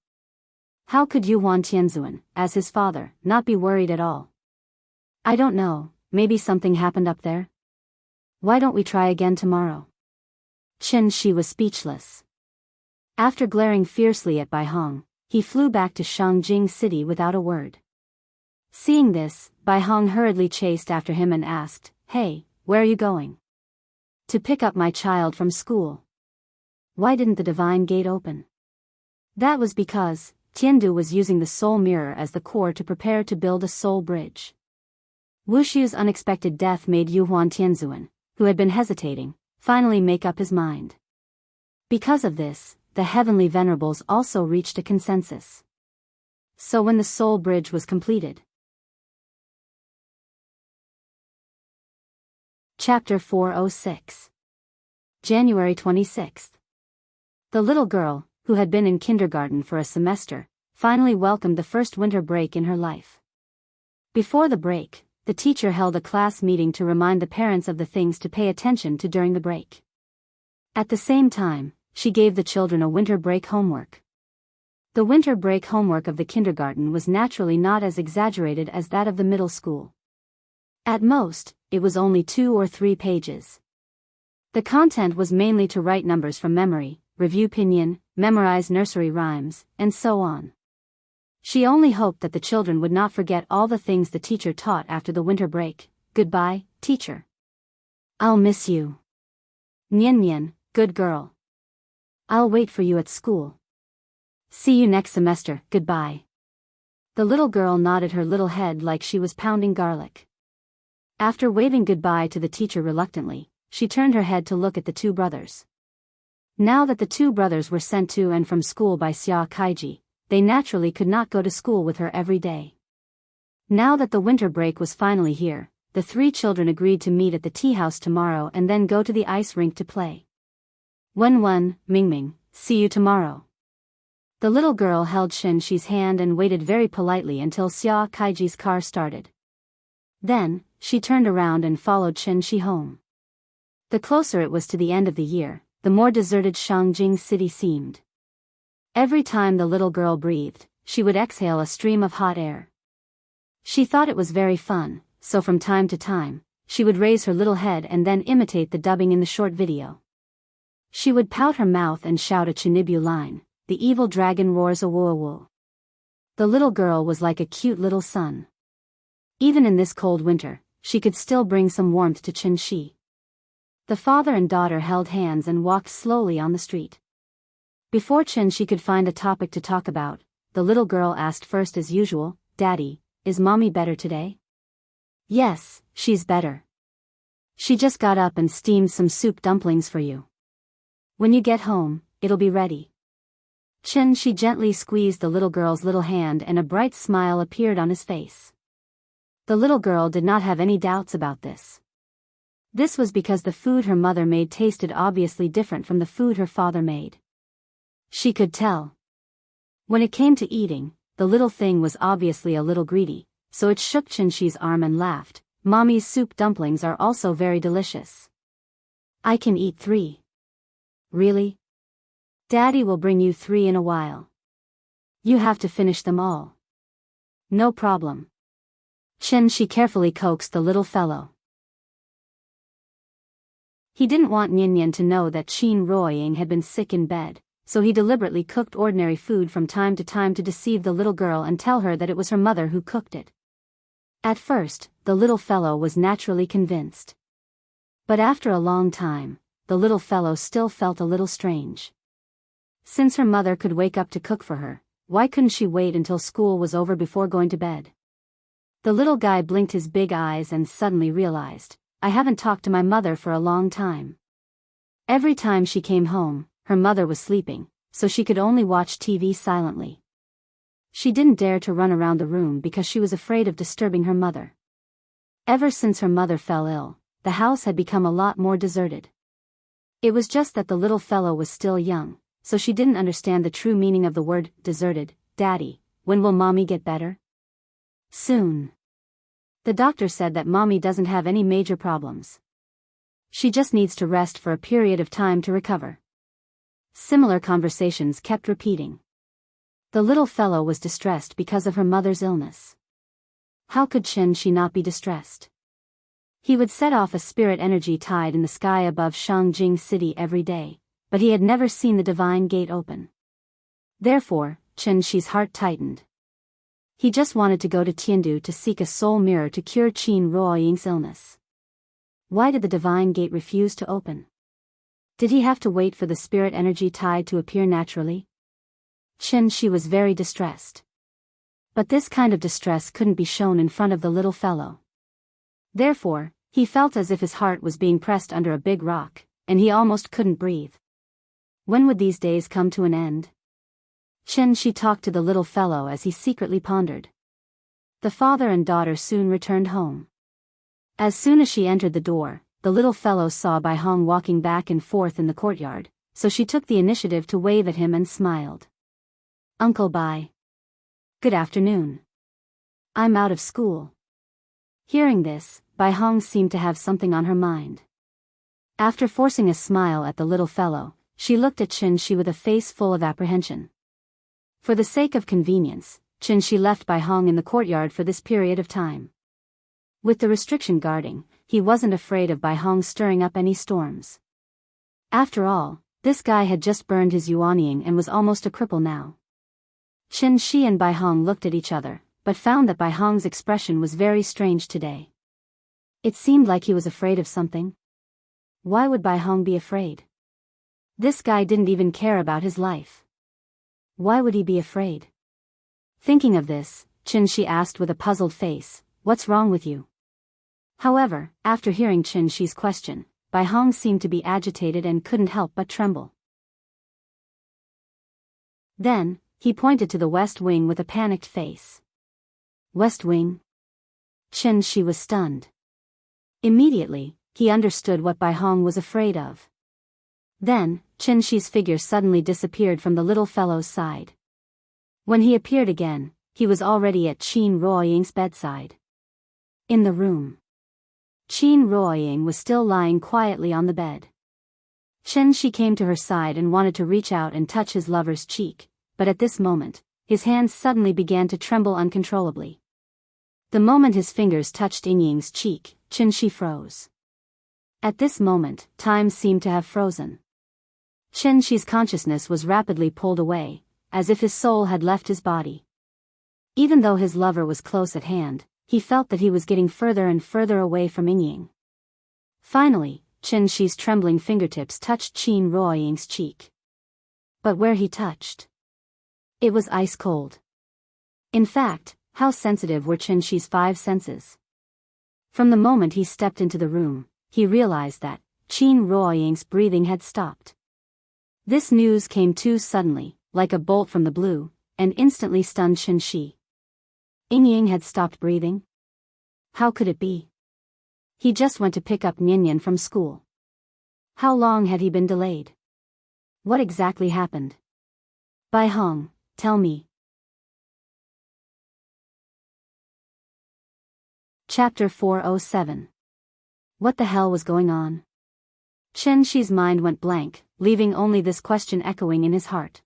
Speaker 1: How could Yuan Tianzuan, as his father, not be worried at all? I don't know, maybe something happened up there? Why don't we try again tomorrow? Qin Shi was speechless. After glaring fiercely at Bai Hong, he flew back to Shangjing city without a word. Seeing this, Bai Hong hurriedly chased after him and asked, "Hey, where are you going?" "To pick up my child from school." "Why didn't the divine gate open?" That was because Tiandu was using the soul mirror as the core to prepare to build a soul bridge. Wuxiu's unexpected death made Yuan Tianzuan, who had been hesitating, finally make up his mind. Because of this, the heavenly venerables also reached a consensus. So when the soul bridge was completed. Chapter 406. January 26th. The little girl, who had been in kindergarten for a semester, finally welcomed the first winter break in her life. Before the break, the teacher held a class meeting to remind the parents of the things to pay attention to during the break. At the same time, she gave the children a winter break homework. The winter break homework of the kindergarten was naturally not as exaggerated as that of the middle school. At most, it was only 2 or 3 pages. The content was mainly to write numbers from memory, review pinyin, memorize nursery rhymes, and so on. She only hoped that the children would not forget all the things the teacher taught after the winter break. "Goodbye, teacher. I'll miss you. Nian, good girl. I'll wait for you at school. See you next semester, goodbye." The little girl nodded her little head like she was pounding garlic. After waving goodbye to the teacher reluctantly, she turned her head to look at the 2 brothers. Now that the 2 brothers were sent to and from school by Xia Kaiji, they naturally could not go to school with her every day. Now that the winter break was finally here, the 3 children agreed to meet at the tea house tomorrow and then go to the ice rink to play. Wen, Mingming, see you tomorrow. The little girl held Xianxi's hand and waited very politely until Xia Kaiji's car started. Then, she turned around and followed Xianxi home. The closer it was to the end of the year, the more deserted Shangjing city seemed. Every time the little girl breathed, she would exhale a stream of hot air. She thought it was very fun, so from time to time, she would raise her little head and then imitate the dubbing in the short video. She would pout her mouth and shout a Chinibyu line, "The evil dragon roars a woo-a-woo." The little girl was like a cute little sun. Even in this cold winter, she could still bring some warmth to Qianxi. The father and daughter held hands and walked slowly on the street. Before Qianxi could find a topic to talk about, the little girl asked first as usual, "Daddy, is Mommy better today?" "Yes, she's better. She just got up and steamed some soup dumplings for you. When you get home, it'll be ready." Qianxi gently squeezed the little girl's little hand and a bright smile appeared on his face. The little girl did not have any doubts about this. This was because the food her mother made tasted obviously different from the food her father made. She could tell. When it came to eating, the little thing was obviously a little greedy, so it shook Qianxi's arm and laughed, "Mommy's soup dumplings are also very delicious. I can eat 3. "Really? Daddy will bring you 3 in a while. You have to finish them all." "No problem." Qianxi carefully coaxed the little fellow. He didn't want Nian to know that Qin Ruoying had been sick in bed, so he deliberately cooked ordinary food from time to time to deceive the little girl and tell her that it was her mother who cooked it. At first, the little fellow was naturally convinced. But after a long time, the little fellow still felt a little strange. Since her mother could wake up to cook for her, why couldn't she wait until school was over before going to bed? The little guy blinked his big eyes and suddenly realized, "I haven't talked to my mother for a long time." Every time she came home, her mother was sleeping, so she could only watch TV silently. She didn't dare to run around the room because she was afraid of disturbing her mother. Ever since her mother fell ill, the house had become a lot more deserted. It was just that the little fellow was still young, so she didn't understand the true meaning of the word deserted. "Daddy, when will Mommy get better?" "Soon. The doctor said that Mommy doesn't have any major problems. She just needs to rest for a period of time to recover." Similar conversations kept repeating. The little fellow was distressed because of her mother's illness. How could Qianxi not be distressed? He would set off a spirit energy tide in the sky above Shangjing City every day, but he had never seen the divine gate open. Therefore, Qianxi's heart tightened. He just wanted to go to Tiandu to seek a soul mirror to cure Qin Ruoying's illness. Why did the divine gate refuse to open? Did he have to wait for the spirit energy tide to appear naturally? Qianxi was very distressed. But this kind of distress couldn't be shown in front of the little fellow. Therefore, he felt as if his heart was being pressed under a big rock, and he almost couldn't breathe. When would these days come to an end? Qianxi talked to the little fellow as he secretly pondered. The father and daughter soon returned home. As soon as she entered the door, the little fellow saw Bai Hong walking back and forth in the courtyard, so she took the initiative to wave at him and smiled. "Uncle Bai. Good afternoon. I'm out of school." Hearing this, Bai Hong seemed to have something on her mind. After forcing a smile at the little fellow, she looked at Qianxi with a face full of apprehension. For the sake of convenience, Qianxi left Bai Hong in the courtyard for this period of time. With the restriction guarding, he wasn't afraid of Bai Hong stirring up any storms. After all, this guy had just burned his yuanying and was almost a cripple now. Qianxi and Bai Hong looked at each other, but found that Bai Hong's expression was very strange today. It seemed like he was afraid of something. Why would Bai Hong be afraid? This guy didn't even care about his life. Why would he be afraid? Thinking of this, Qianxi asked with a puzzled face, "What's wrong with you?" However, after hearing Qianxi's question, Bai Hong seemed to be agitated and couldn't help but tremble. Then, he pointed to the west wing with a panicked face. "West wing?" Qianxi was stunned. Immediately, he understood what Bai Hong was afraid of. Then, Qin Shi's figure suddenly disappeared from the little fellow's side. When he appeared again, he was already at Qin Ruoying's bedside. In the room, Qin Ruoying was still lying quietly on the bed. Qin Shi came to her side and wanted to reach out and touch his lover's cheek, but at this moment, his hands suddenly began to tremble uncontrollably. The moment his fingers touched Yingying's cheek, Qin Shi froze. At this moment, time seemed to have frozen. Qin Shi's consciousness was rapidly pulled away, as if his soul had left his body. Even though his lover was close at hand, he felt that he was getting further and further away from Yingying. Finally, Qin Shi's trembling fingertips touched Qin Ruoying's cheek. But where he touched, it was ice cold. In fact, how sensitive were Qin Shi's 5 senses? From the moment he stepped into the room, he realized that Qin Ruoying's breathing had stopped. This news came too suddenly, like a bolt from the blue, and instantly stunned Qin Shi. Yingying had stopped breathing? How could it be? He just went to pick up Nianyan from school. How long had he been delayed? What exactly happened? Bai Hong, tell me. Chapter 407. What the hell was going on? Qin Shi's mind went blank, leaving only this question echoing in his heart.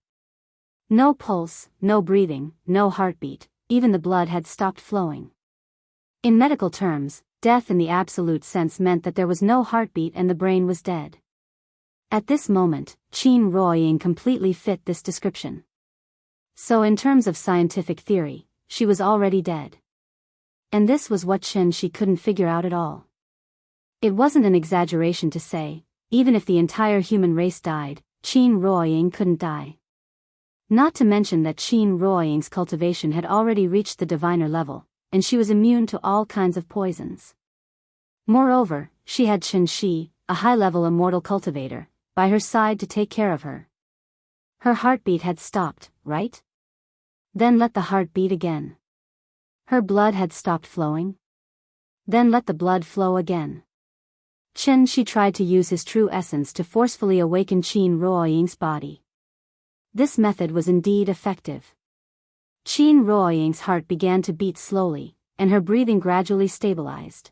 Speaker 1: No pulse, no breathing, no heartbeat, even the blood had stopped flowing. In medical terms, death in the absolute sense meant that there was no heartbeat and the brain was dead. At this moment, Qin Ruoying completely fit this description. So in terms of scientific theory, she was already dead. And this was what Qin Shi couldn't figure out at all. It wasn't an exaggeration to say, even if the entire human race died, Qin Ruoying couldn't die. Not to mention that Qin Ruoying's cultivation had already reached the diviner level, and she was immune to all kinds of poisons. Moreover, she had Qin Shi, a high-level immortal cultivator, by her side to take care of her. Her heartbeat had stopped, right? Then let the heart beat again. Her blood had stopped flowing? Then let the blood flow again. Qin Shi tried to use his true essence to forcefully awaken Qin Ruoying's body. This method was indeed effective. Qin Ruoying's heart began to beat slowly, and her breathing gradually stabilized.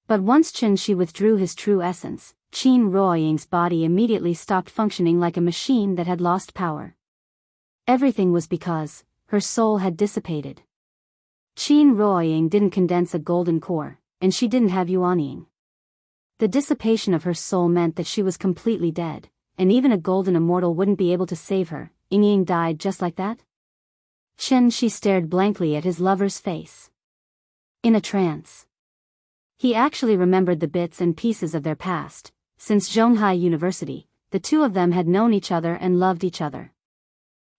Speaker 1: But once Qin Shi withdrew his true essence, Qin Ruoying's body immediately stopped functioning like a machine that had lost power. Everything was because her soul had dissipated. Qin Ruoying didn't condense a golden core, and she didn't have yuanying. The dissipation of her soul meant that she was completely dead, and even a golden immortal wouldn't be able to save her. Yingying died just like that? Qin Shi stared blankly at his lover's face. In a trance. He actually remembered the bits and pieces of their past. Since Zhonghai University, the two of them had known each other and loved each other.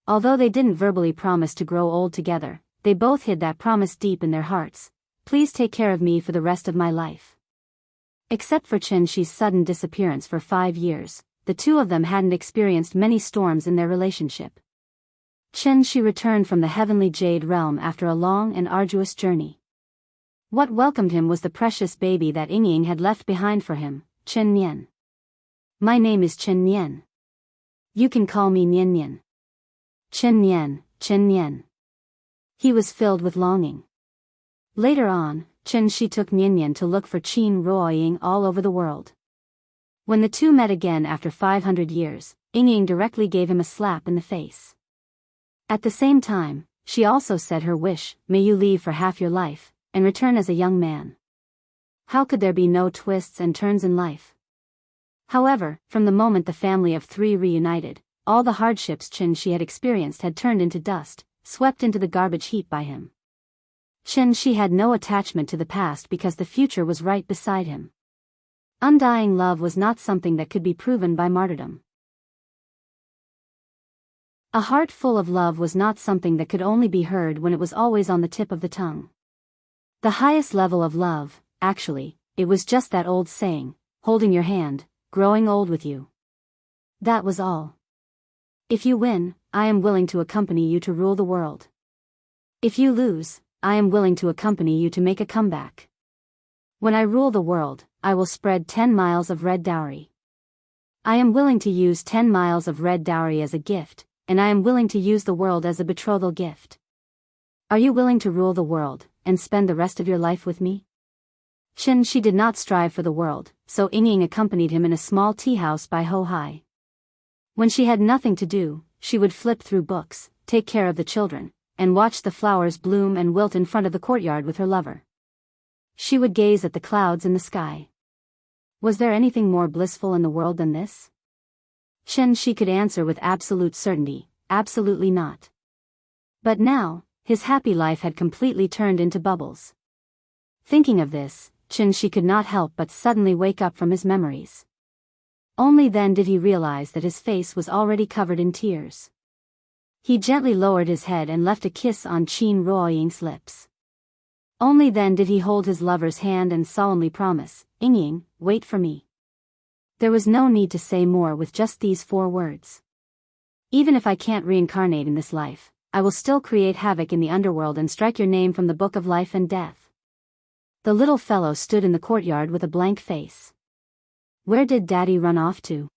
Speaker 1: Although they didn't verbally promise to grow old together, they both hid that promise deep in their hearts. Please take care of me for the rest of my life. Except for Qin Shi's sudden disappearance for 5 years, the two of them hadn't experienced many storms in their relationship. Qin Shi returned from the heavenly jade realm after a long and arduous journey. What welcomed him was the precious baby that Yingying had left behind for him, Qin Nian. My name is Qin Nian. You can call me Nian Nian. Qin Nian, Qin Nian. He was filled with longing. Later on, Qin Shi took Nian Nian to look for Qin Ruoying all over the world. When the two met again after 500 years, Yingying directly gave him a slap in the face. At the same time, she also said her wish, may you leave for half your life, and return as a young man. How could there be no twists and turns in life? However, from the moment the family of 3 reunited, all the hardships Qin Shi had experienced had turned into dust, swept into the garbage heap by him. Qin Shi had no attachment to the past because the future was right beside him. Undying love was not something that could be proven by martyrdom. A heart full of love was not something that could only be heard when it was always on the tip of the tongue. The highest level of love, actually, it was just that old saying, holding your hand, growing old with you. That was all. If you win, I am willing to accompany you to rule the world. If you lose, I am willing to accompany you to make a comeback. When I rule the world, I will spread 10 miles of red dowry. I am willing to use 10 miles of red dowry as a gift, and I am willing to use the world as a betrothal gift. Are you willing to rule the world, and spend the rest of your life with me? Xianxia did not strive for the world, so Ying accompanied him in a small tea house by Ho Hai. When she had nothing to do, she would flip through books, take care of the children, and watch the flowers bloom and wilt in front of the courtyard with her lover. She would gaze at the clouds in the sky. Was there anything more blissful in the world than this? Xianxia could answer with absolute certainty, absolutely not. But now, his happy life had completely turned into bubbles. Thinking of this, Xianxia could not help but suddenly wake up from his memories. Only then did he realize that his face was already covered in tears. He gently lowered his head and left a kiss on Qin Ruoying's lips. Only then did he hold his lover's hand and solemnly promise, "Ying, wait for me." There was no need to say more with just these 4 words. Even if I can't reincarnate in this life, I will still create havoc in the underworld and strike your name from the book of life and death. The little fellow stood in the courtyard with a blank face. Where did Daddy run off to?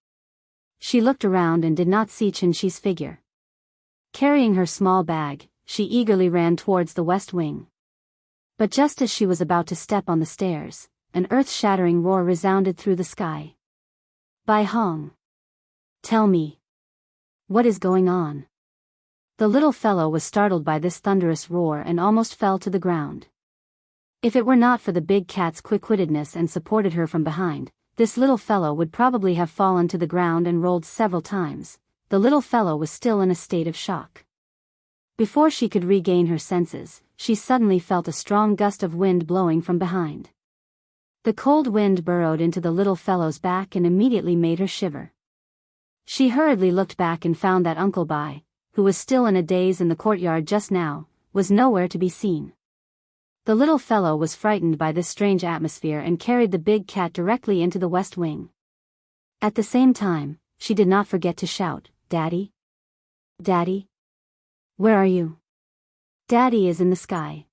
Speaker 1: She looked around and did not see Qianxi's figure. Carrying her small bag, she eagerly ran towards the west wing. But just as she was about to step on the stairs, an earth-shattering roar resounded through the sky. Bai Hong. Tell me. What is going on? The little fellow was startled by this thunderous roar and almost fell to the ground. If it were not for the big cat's quick-wittedness and supported her from behind, this little fellow would probably have fallen to the ground and rolled several times. The little fellow was still in a state of shock. Before she could regain her senses, she suddenly felt a strong gust of wind blowing from behind. The cold wind burrowed into the little fellow's back and immediately made her shiver. She hurriedly looked back and found that Uncle Bai, who was still in a daze in the courtyard just now, was nowhere to be seen. The little fellow was frightened by this strange atmosphere and carried the big cat directly into the west wing. At the same time, she did not forget to shout, "Daddy? Daddy? Where are you?" Daddy is in the sky.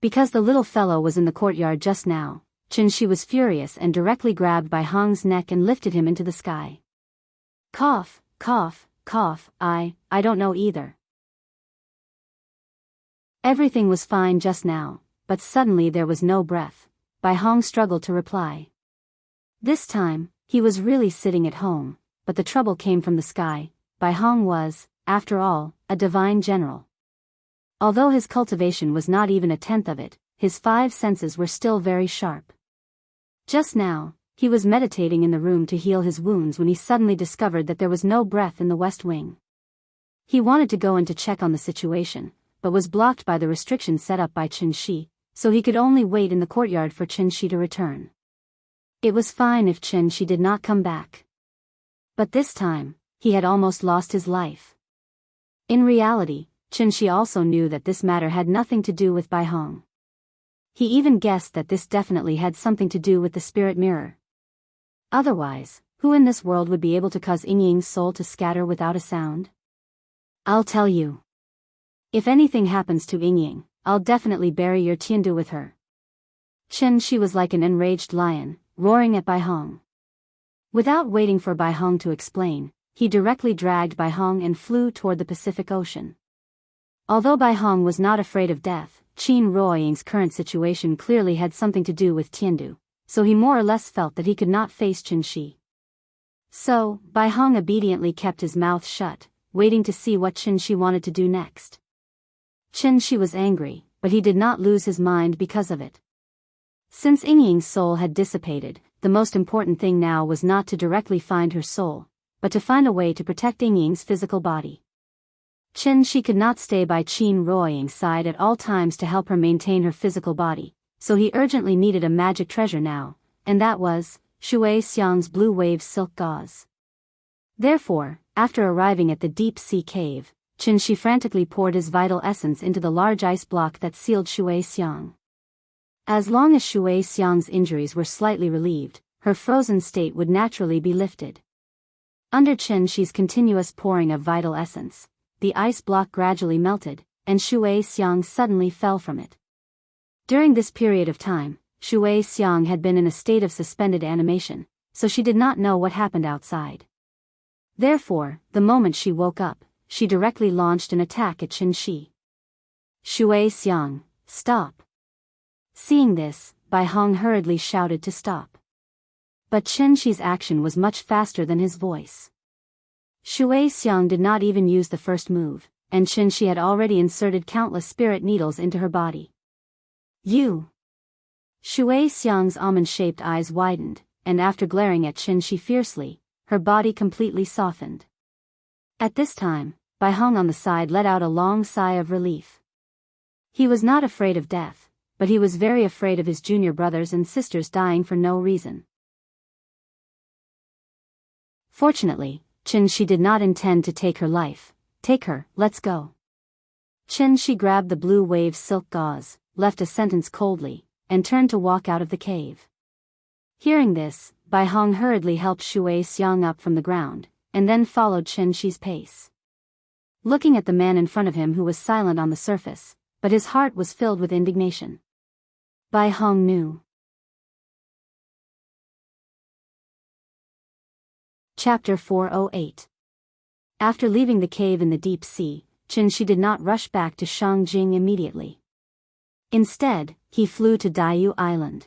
Speaker 1: Because the little fellow was in the courtyard just now, Qianxia was furious and directly grabbed Bai Hong's neck and lifted him into the sky. Cough, cough, cough, I don't know either. Everything was fine just now, but suddenly there was no breath. Bai Hong struggled to reply. This time, he was really sitting at home, but the trouble came from the sky. Bai Hong was, after all, a divine general. Although his cultivation was not even a tenth of it, his 5 senses were still very sharp. Just now, he was meditating in the room to heal his wounds when he suddenly discovered that there was no breath in the west wing. He wanted to go in to check on the situation, but was blocked by the restrictions set up by Qianxia, so he could only wait in the courtyard for Qianxia to return. It was fine if Qianxia did not come back. But this time, he had almost lost his life. In reality, Qianxia also knew that this matter had nothing to do with Bai Hong. He even guessed that this definitely had something to do with the spirit mirror. Otherwise, who in this world would be able to cause Ying's soul to scatter without a sound? I'll tell you. If anything happens to Ying, I'll definitely bury your Tiandu with her. Qianxia was like an enraged lion, roaring at Bai Hong. Without waiting for Bai Hong to explain, he directly dragged Bai Hong and flew toward the Pacific Ocean. Although Bai Hong was not afraid of death, Qin Ruoying's current situation clearly had something to do with Tiandu, so he more or less felt that he could not face Qianxia. So, Bai Hong obediently kept his mouth shut, waiting to see what Qianxia wanted to do next. Qianxia was angry, but he did not lose his mind because of it. Since Ying's soul had dissipated, the most important thing now was not to directly find her soul, but to find a way to protect Ying's physical body. Qianxia could not stay by Qin Ruoying's side at all times to help her maintain her physical body, so he urgently needed a magic treasure now, and that was Wuxia Xianxia's blue wave silk gauze. Therefore, after arriving at the deep-sea cave, Qianxia frantically poured his vital essence into the large ice block that sealed Wuxia Xianxia. As long as Wuxia Xianxia's injuries were slightly relieved, her frozen state would naturally be lifted. Under Qianxia's continuous pouring of vital essence, the ice block gradually melted, and Wuxia Xianxia suddenly fell from it. During this period of time, Wuxia Xianxia had been in a state of suspended animation, so she did not know what happened outside. Therefore, the moment she woke up, she directly launched an attack at Qin Shi. Wuxia Xianxia, stop. Seeing this, Bai Hong hurriedly shouted to stop. But Qin Shi's action was much faster than his voice. Wuxia Xianxia did not even use the first move, and Qin Shi had already inserted countless spirit needles into her body. You! Wuxia Xianxia's almond-shaped eyes widened, and after glaring at Qin Shi fiercely, her body completely softened. At this time, Bai Hong on the side let out a long sigh of relief. He was not afraid of death, but he was very afraid of his junior brothers and sisters dying for no reason. Fortunately, Qin Shi did not intend to take her life. Take her, let's go. Qin Shi grabbed the blue wave's silk gauze, left a sentence coldly, and turned to walk out of the cave. Hearing this, Bai Hong hurriedly helped Wuxia Xianxia up from the ground, and then followed Qin Shi's pace. Looking at the man in front of him who was silent on the surface, but his heart was filled with indignation. Bai Hong knew. Chapter 408. After leaving the cave in the deep sea, Qin Shi did not rush back to Shangjing immediately. Instead, he flew to Daiyu Island.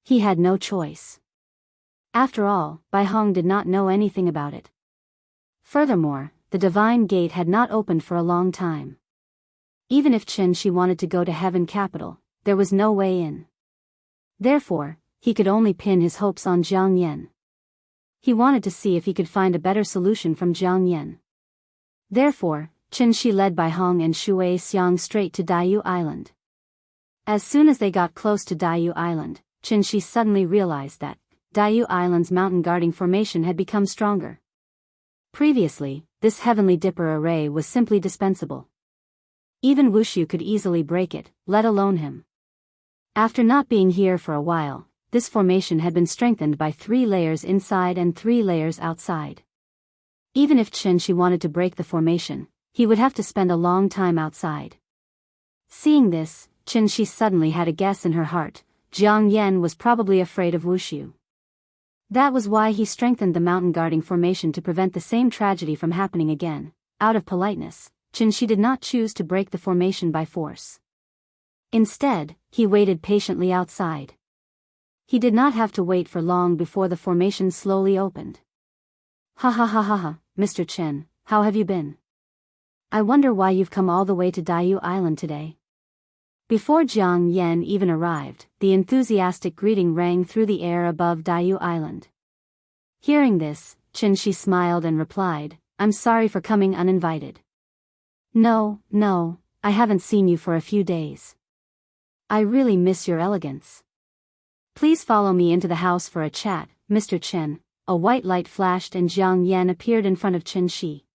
Speaker 1: He had no choice. After all, Bai Hong did not know anything about it. Furthermore, the divine gate had not opened for a long time. Even if Qin Shi wanted to go to Heaven Capital, there was no way in. Therefore, he could only pin his hopes on Jiang Yan. He wanted to see if he could find a better solution from Jiang Yan. Therefore, Qin Shi led Bai Hong and Wuxia Xianxia straight to Daiyu Island. As soon as they got close to Daiyu Island, Qin Shi suddenly realized that Daiyu Island's mountain guarding formation had become stronger. Previously, this heavenly dipper array was simply dispensable. Even Wushu could easily break it, let alone him. After not being here for a while, this formation had been strengthened by 3 layers inside and 3 layers outside. Even if Qin Shi wanted to break the formation, he would have to spend a long time outside. Seeing this, Qin Shi suddenly had a guess in her heart: Jiang Yan was probably afraid of Wushu. That was why he strengthened the mountain guarding formation to prevent the same tragedy from happening again. Out of politeness, Qin Shi did not choose to break the formation by force. Instead, he waited patiently outside. He did not have to wait for long before the formation slowly opened. Ha ha ha ha ha, Mr. Qin, how have you been? I wonder why you've come all the way to Daiyu Island today. Before Jiang Yan even arrived, the enthusiastic greeting rang through the air above Daiyu Island. Hearing this, Qin Shi smiled and replied, I'm sorry for coming uninvited. No, I haven't seen you for a few days. I really miss your elegance. Please follow me into the house for a chat, Mr. Qin. A white light flashed and Jiang Yan appeared in front of Qin Shi.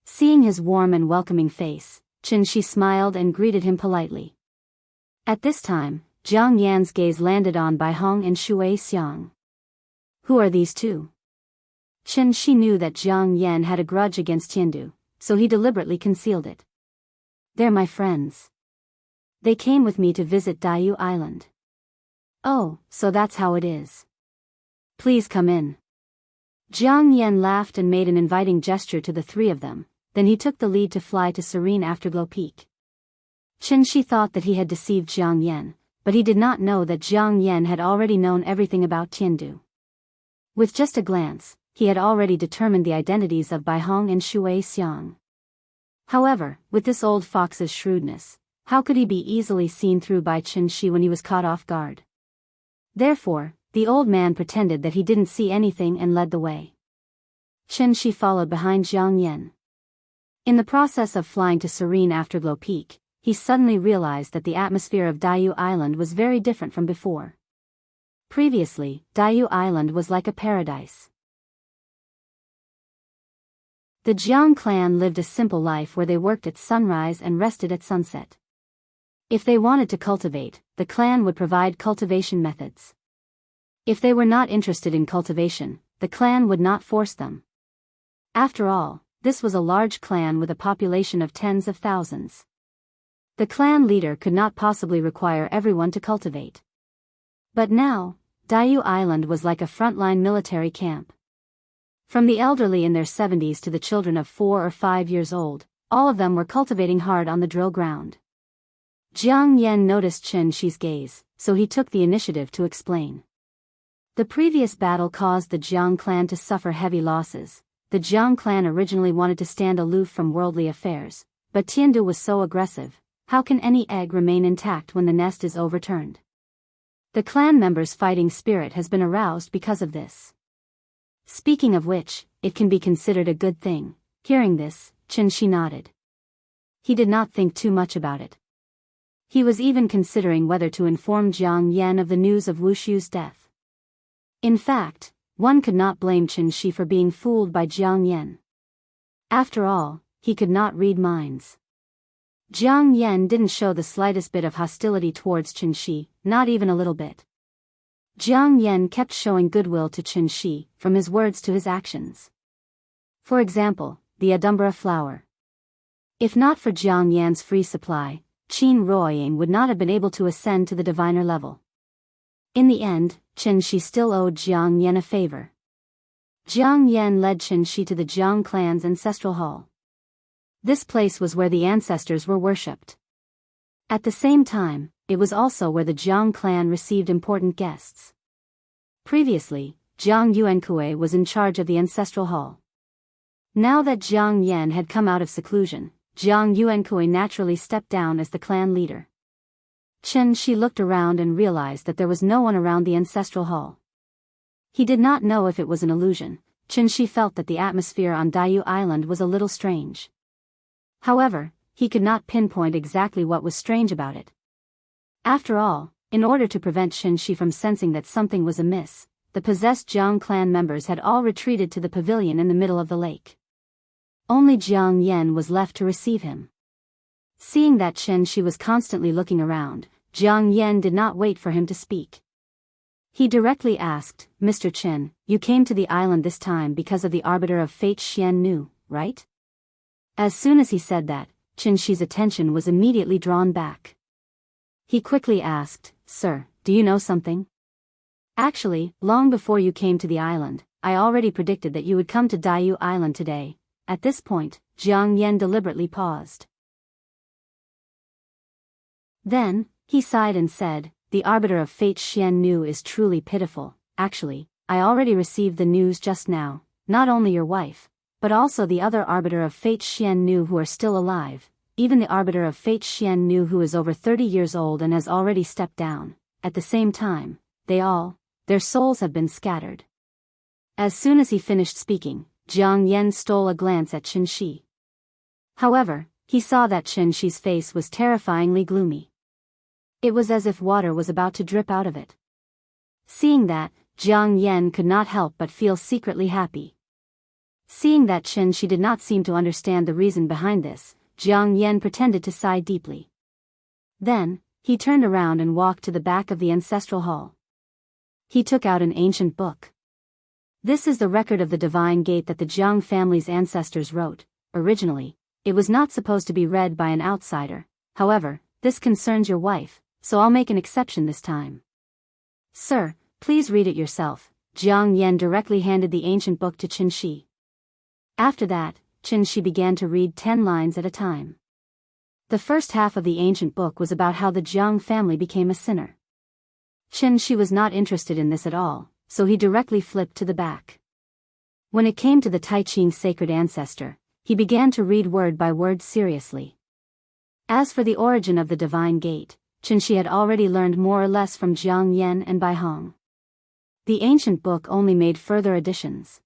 Speaker 1: Seeing his warm and welcoming face, Qin Shi smiled and greeted him politely. At this time, Jiang Yan's gaze landed on Bai Hong and Wuxia Xianxia. Who are these two? Qin Shi knew that Jiang Yan had a grudge against Tiandu, so he deliberately concealed it. They're my friends. They came with me to visit Daiyu Island. Oh, so that's how it is. Please come in. Jiang Yan laughed and made an inviting gesture to the 3 of them, then he took the lead to fly to Serene Afterglow Peak. Qin Shi thought that he had deceived Jiang Yan, but he did not know that Jiang Yan had already known everything about Tiandu. With just a glance, he had already determined the identities of Bai Hong and Wuxia Xianxia. However, with this old fox's shrewdness, how could he be easily seen through by Qin Shi when he was caught off guard? Therefore, the old man pretended that he didn't see anything and led the way. Qin Shi followed behind Jiang Yan. In the process of flying to Serene Afterglow Peak, he suddenly realized that the atmosphere of Daiyu Island was very different from before. Previously, Daiyu Island was like a paradise. The Jiang clan lived a simple life where they worked at sunrise and rested at sunset. If they wanted to cultivate, the clan would provide cultivation methods. If they were not interested in cultivation, the clan would not force them. After all, this was a large clan with a population of tens of thousands. The clan leader could not possibly require everyone to cultivate. But now, Diaoist Island was like a frontline military camp. From the elderly in their 70s to the children of 4 or 5 years old, all of them were cultivating hard on the drill ground. Jiang Yan noticed Chen Shi's gaze, so he took the initiative to explain. The previous battle caused the Jiang clan to suffer heavy losses. The Jiang clan originally wanted to stand aloof from worldly affairs, but Tiandu was so aggressive. How can any egg remain intact when the nest is overturned? The clan members' fighting spirit has been aroused because of this. Speaking of which, it can be considered a good thing. Hearing this, Chen Shi nodded. He did not think too much about it. He was even considering whether to inform Jiang Yan of the news of Wu Shu's death. In fact, one could not blame Chen Shi for being fooled by Jiang Yan. After all, he could not read minds. Jiang Yan didn't show the slightest bit of hostility towards Chen Shi, not even a little bit. Jiang Yan kept showing goodwill to Chen Shi, from his words to his actions. For example, the Adumbra flower. If not for Jiang Yan's free supply, Qin Ruoying would not have been able to ascend to the diviner level. In the end, Chen Shi still owed Jiang Yan a favor. Jiang Yan led Chen Shi to the Jiang clan's ancestral hall. This place was where the ancestors were worshipped. At the same time, it was also where the Jiang clan received important guests. Previously, Jiang Yuankui was in charge of the ancestral hall. Now that Jiang Yan had come out of seclusion, Jiang Yuankui naturally stepped down as the clan leader. Chen Shi looked around and realized that there was no one around the ancestral hall. He did not know if it was an illusion. Chen Shi felt that the atmosphere on Diaoist Island was a little strange. However, he could not pinpoint exactly what was strange about it. After all, in order to prevent Chen Shi from sensing that something was amiss, the possessed Jiang clan members had all retreated to the pavilion in the middle of the lake. Only Jiang Yan was left to receive him. Seeing that Chen Shi was constantly looking around, Jiang Yan did not wait for him to speak. He directly asked, "Mr. Chen, you came to the island this time because of the Arbiter of Fate Xianxia, right?" As soon as he said that, Chen Shi's attention was immediately drawn back. He quickly asked, "Sir, do you know something?" "Actually, long before you came to the island, I already predicted that you would come to Diaoist Island today." At this point, Jiang Yan deliberately paused. Then, he sighed and said, "The Arbiter of Fate Xianxia is truly pitiful. Actually, I already received the news just now. Not only your wife, but also the other Arbiter of Fate Xianxia who are still alive, even the Arbiter of Fate Xianxia who is over 30 years old and has already stepped down. At the same time, their souls have been scattered." As soon as he finished speaking, Jiang Yan stole a glance at Chen Shi. However, he saw that Chen Shi's face was terrifyingly gloomy. It was as if water was about to drip out of it. Seeing that, Jiang Yan could not help but feel secretly happy. Seeing that Chen Shi did not seem to understand the reason behind this, Jiang Yan pretended to sigh deeply. Then, he turned around and walked to the back of the ancestral hall. He took out an ancient book. This is the record of the divine gate that the Jiang family's ancestors wrote. Originally, it was not supposed to be read by an outsider. However, this concerns your wife, so I'll make an exception this time. "Sir, please read it yourself." Jiang Yan directly handed the ancient book to Chen Shi. After that, Chen Shi began to read 10 lines at a time. The first half of the ancient book was about how the Jiang family became a sinner. Chen Shi was not interested in this at all, so he directly flipped to the back. When it came to the Tai Ching sacred ancestor, he began to read word by word seriously. As for the origin of the divine gate, Chen Shi had already learned more or less from Jiang Yan and Bai Hong. The ancient book only made further additions.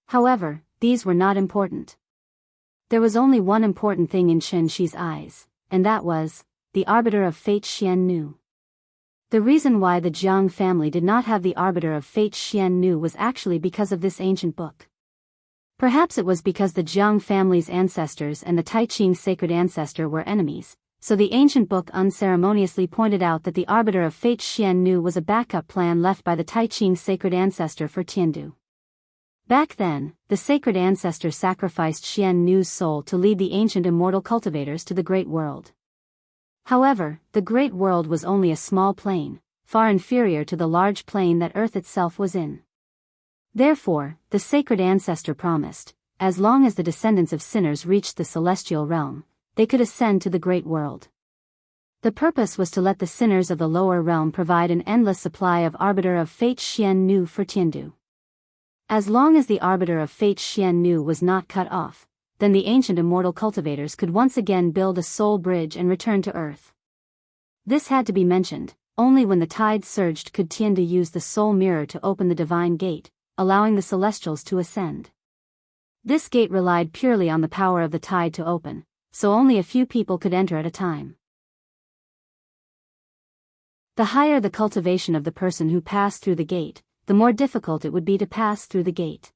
Speaker 1: However, these were not important. There was only one important thing in Chen Shi's eyes, and that was, the Arbiter of Fate Xianxia. The reason why the Jiang family did not have the Arbiter of Fate Xianxia was actually because of this ancient book. Perhaps it was because the Jiang family's ancestors and the Tai Ching sacred ancestor were enemies, so the ancient book unceremoniously pointed out that the Arbiter of Fate Xianxia was a backup plan left by the Tai Ching sacred ancestor for Tiandu. Back then, the sacred ancestor sacrificed Xianxu's soul to lead the ancient immortal cultivators to the Great World. However, the Great World was only a small plane, far inferior to the large plane that Earth itself was in. Therefore, the sacred ancestor promised, as long as the descendants of sinners reached the celestial realm, they could ascend to the great world. The purpose was to let the sinners of the lower realm provide an endless supply of Arbiter of Fate Xian for Tiandu. As long as the Arbiter of Fate Xian was not cut off, then the ancient immortal cultivators could once again build a soul bridge and return to Earth. This had to be mentioned. Only when the tide surged could Tiandu use the soul mirror to open the divine gate, allowing the celestials to ascend. This gate relied purely on the power of the tide to open, so only a few people could enter at a time. The higher the cultivation of the person who passed through the gate, the more difficult it would be to pass through the gate.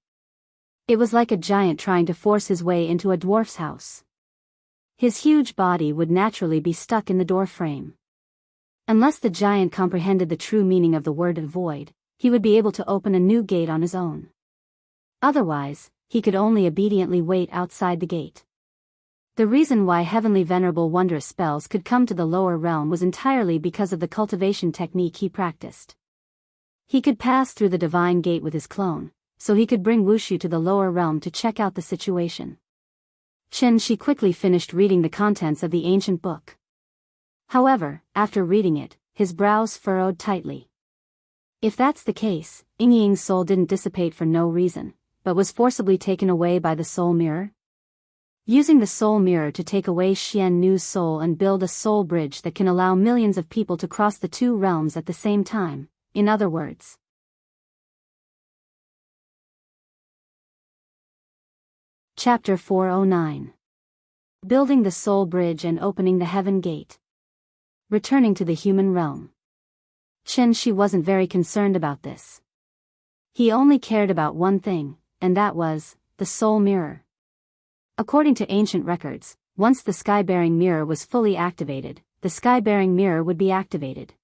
Speaker 1: It was like a giant trying to force his way into a dwarf's house. His huge body would naturally be stuck in the door frame. Unless the giant comprehended the true meaning of the word void, he would be able to open a new gate on his own. Otherwise, he could only obediently wait outside the gate. The reason why heavenly venerable wondrous spells could come to the lower realm was entirely because of the cultivation technique he practiced. He could pass through the divine gate with his clone, so he could bring Wuxia to the lower realm to check out the situation. Xianxia quickly finished reading the contents of the ancient book. However, after reading it, his brows furrowed tightly. If that's the case, Yingying's soul didn't dissipate for no reason, but was forcibly taken away by the soul mirror? Using the soul mirror to take away Xian's soul and build a soul bridge that can allow millions of people to cross the two realms at the same time, in other words. Chapter 409. Building the soul bridge and opening the heaven gate. Returning to the human realm. Xianxia wasn't very concerned about this. He only cared about one thing, and that was the soul mirror. According to ancient records, once the sky-bearing mirror was fully activated, the sky-bearing mirror would be activated.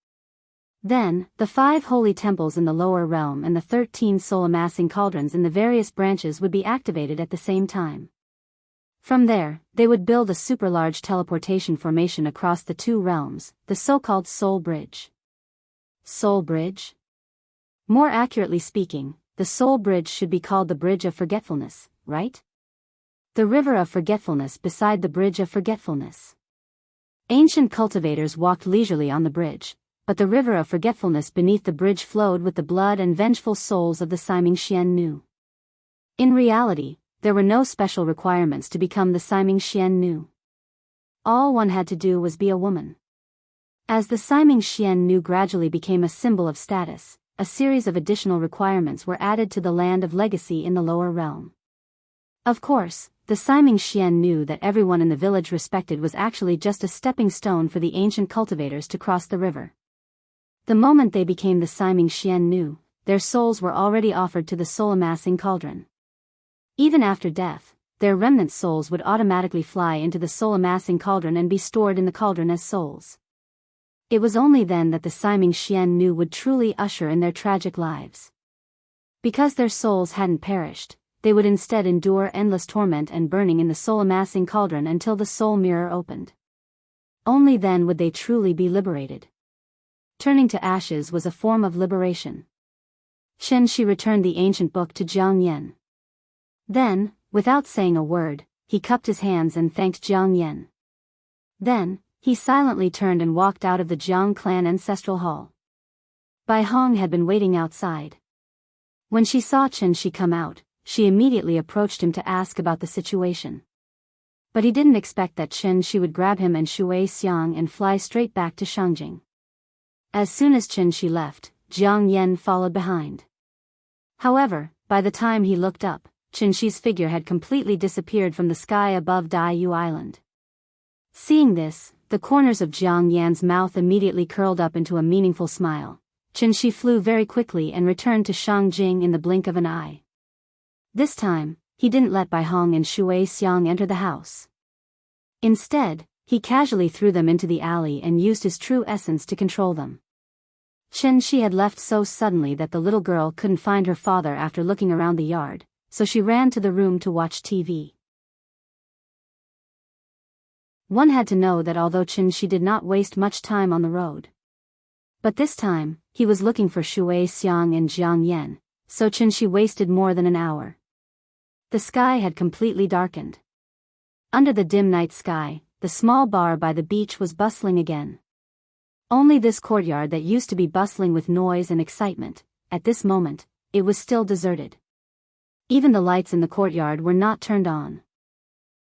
Speaker 1: Then, the 5 holy temples in the lower realm and the 13 soul-amassing cauldrons in the various branches would be activated at the same time. From there, they would build a super-large teleportation formation across the two realms, the so-called Soul Bridge. Soul Bridge? More accurately speaking, the Soul Bridge should be called the Bridge of Forgetfulness, right? The river of forgetfulness beside the Bridge of Forgetfulness. Ancient cultivators walked leisurely on the bridge, but the river of forgetfulness beneath the bridge flowed with the blood and vengeful souls of the Siming Xian. In reality, there were no special requirements to become the Siming Xian. All one had to do was be a woman. As the Siming Xian gradually became a symbol of status, a series of additional requirements were added to the land of legacy in the lower realm. Of course, the Siming Xian knew that everyone in the village respected was actually just a stepping stone for the ancient cultivators to cross the river. The moment they became the Siming Xian, their souls were already offered to the soul-amassing cauldron. Even after death, their remnant souls would automatically fly into the soul-amassing cauldron and be stored in the cauldron as souls. It was only then that the Siming Xian would truly usher in their tragic lives. Because their souls hadn't perished, they would instead endure endless torment and burning in the soul-amassing cauldron until the soul mirror opened. Only then would they truly be liberated. Turning to ashes was a form of liberation. Xianxia returned the ancient book to Jianghu. Then, without saying a word, he cupped his hands and thanked Jianghu. Then, he silently turned and walked out of the Jiang clan ancestral hall. Bai Hong had been waiting outside. When she saw Xianxia come out, she immediately approached him to ask about the situation. But he didn't expect that Xianxia would grab him and Wuxia Xianxia and fly straight back to Shangjing. As soon as Xianxia left, Jiang followed behind. However, by the time he looked up, Xianxia's figure had completely disappeared from the sky above Daoist Island. Seeing this, the corners of Jiang mouth immediately curled up into a meaningful smile. Xianxia flew very quickly and returned to Shangjing in the blink of an eye. This time, he didn't let Bai Hong and Wuxia Xianxia enter the house. Instead, he casually threw them into the alley and used his true essence to control them. Xianxia had left so suddenly that the little girl couldn't find her father after looking around the yard, so she ran to the room to watch TV. One had to know that although Xianxia did not waste much time on the road. But this time, he was looking for Shui Xiang and Jiang Yan, so Qinshi wasted more than an hour. The sky had completely darkened. Under the dim night sky, the small bar by the beach was bustling again. Only this courtyard that used to be bustling with noise and excitement, at this moment, it was still deserted. Even the lights in the courtyard were not turned on.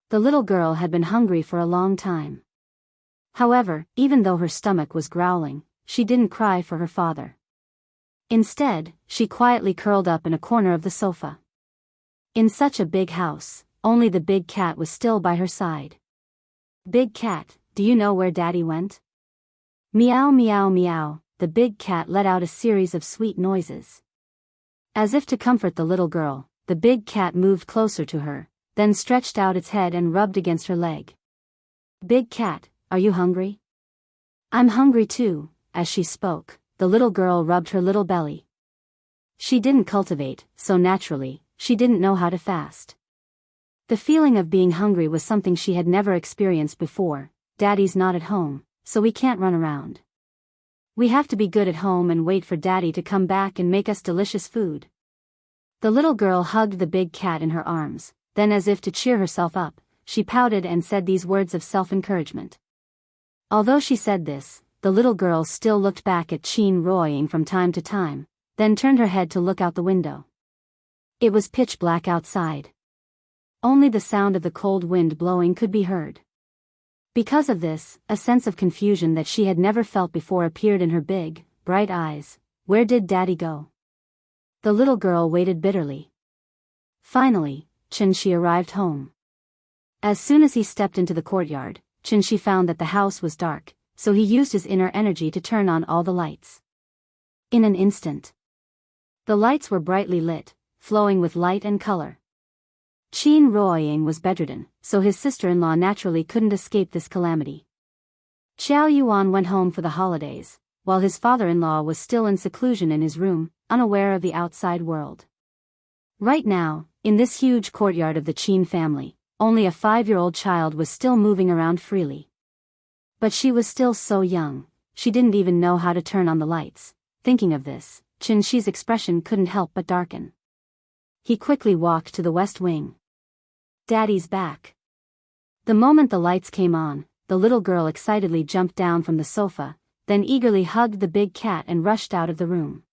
Speaker 1: The little girl had been hungry for a long time. However, even though her stomach was growling, she didn't cry for her father. Instead, she quietly curled up in a corner of the sofa. In such a big house, only the big cat was still by her side. "Big cat, do you know where Daddy went?" Meow meow meow, the big cat let out a series of sweet noises. As if to comfort the little girl, the big cat moved closer to her, then stretched out its head and rubbed against her leg. "Big cat, are you hungry?" "I'm hungry too." As she spoke, the little girl rubbed her little belly. She didn't cultivate, so naturally, she didn't know how to fast. The feeling of being hungry was something she had never experienced before. "Daddy's not at home, so we can't run around. We have to be good at home and wait for Daddy to come back and make us delicious food." The little girl hugged the big cat in her arms, then as if to cheer herself up, she pouted and said these words of self-encouragement. Although she said this, the little girl still looked back at Qin Ruoying from time to time, then turned her head to look out the window. It was pitch black outside. Only the sound of the cold wind blowing could be heard. Because of this, a sense of confusion that she had never felt before appeared in her big, bright eyes. Where did Daddy go? The little girl waited bitterly. Finally, Qianxia arrived home. As soon as he stepped into the courtyard, Qianxia found that the house was dark, so he used his inner energy to turn on all the lights. In an instant, the lights were brightly lit, flowing with light and color. Qin Ruoying was bedridden, so his sister-in-law naturally couldn't escape this calamity. Xiao Yuan went home for the holidays, while his father-in-law was still in seclusion in his room, unaware of the outside world. Right now, in this huge courtyard of the Qin family, only a 5-year-old child was still moving around freely. But she was still so young, she didn't even know how to turn on the lights. Thinking of this, Qianxi's expression couldn't help but darken. He quickly walked to the west wing. "Daddy's back." The moment the lights came on, the little girl excitedly jumped down from the sofa, then eagerly hugged the big cat and rushed out of the room.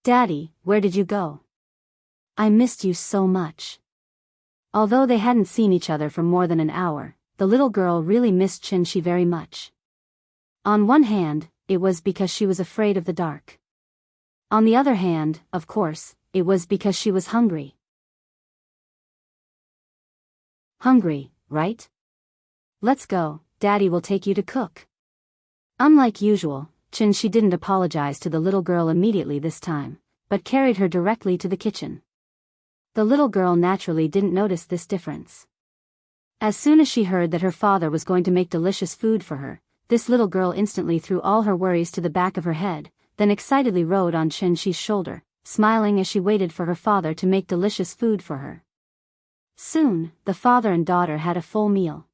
Speaker 1: "Daddy, where did you go? I missed you so much." Although they hadn't seen each other for more than an hour, the little girl really missed Qianxi very much. On one hand, it was because she was afraid of the dark. On the other hand, of course, it was because she was hungry. "Hungry, right? Let's go, Daddy will take you to cook." Unlike usual, Qianxi didn't apologize to the little girl immediately this time, but carried her directly to the kitchen. The little girl naturally didn't notice this difference. As soon as she heard that her father was going to make delicious food for her, this little girl instantly threw all her worries to the back of her head, then excitedly rode on Qianxi's shoulder, smiling as she waited for her father to make delicious food for her. Soon, the father and daughter had a full meal.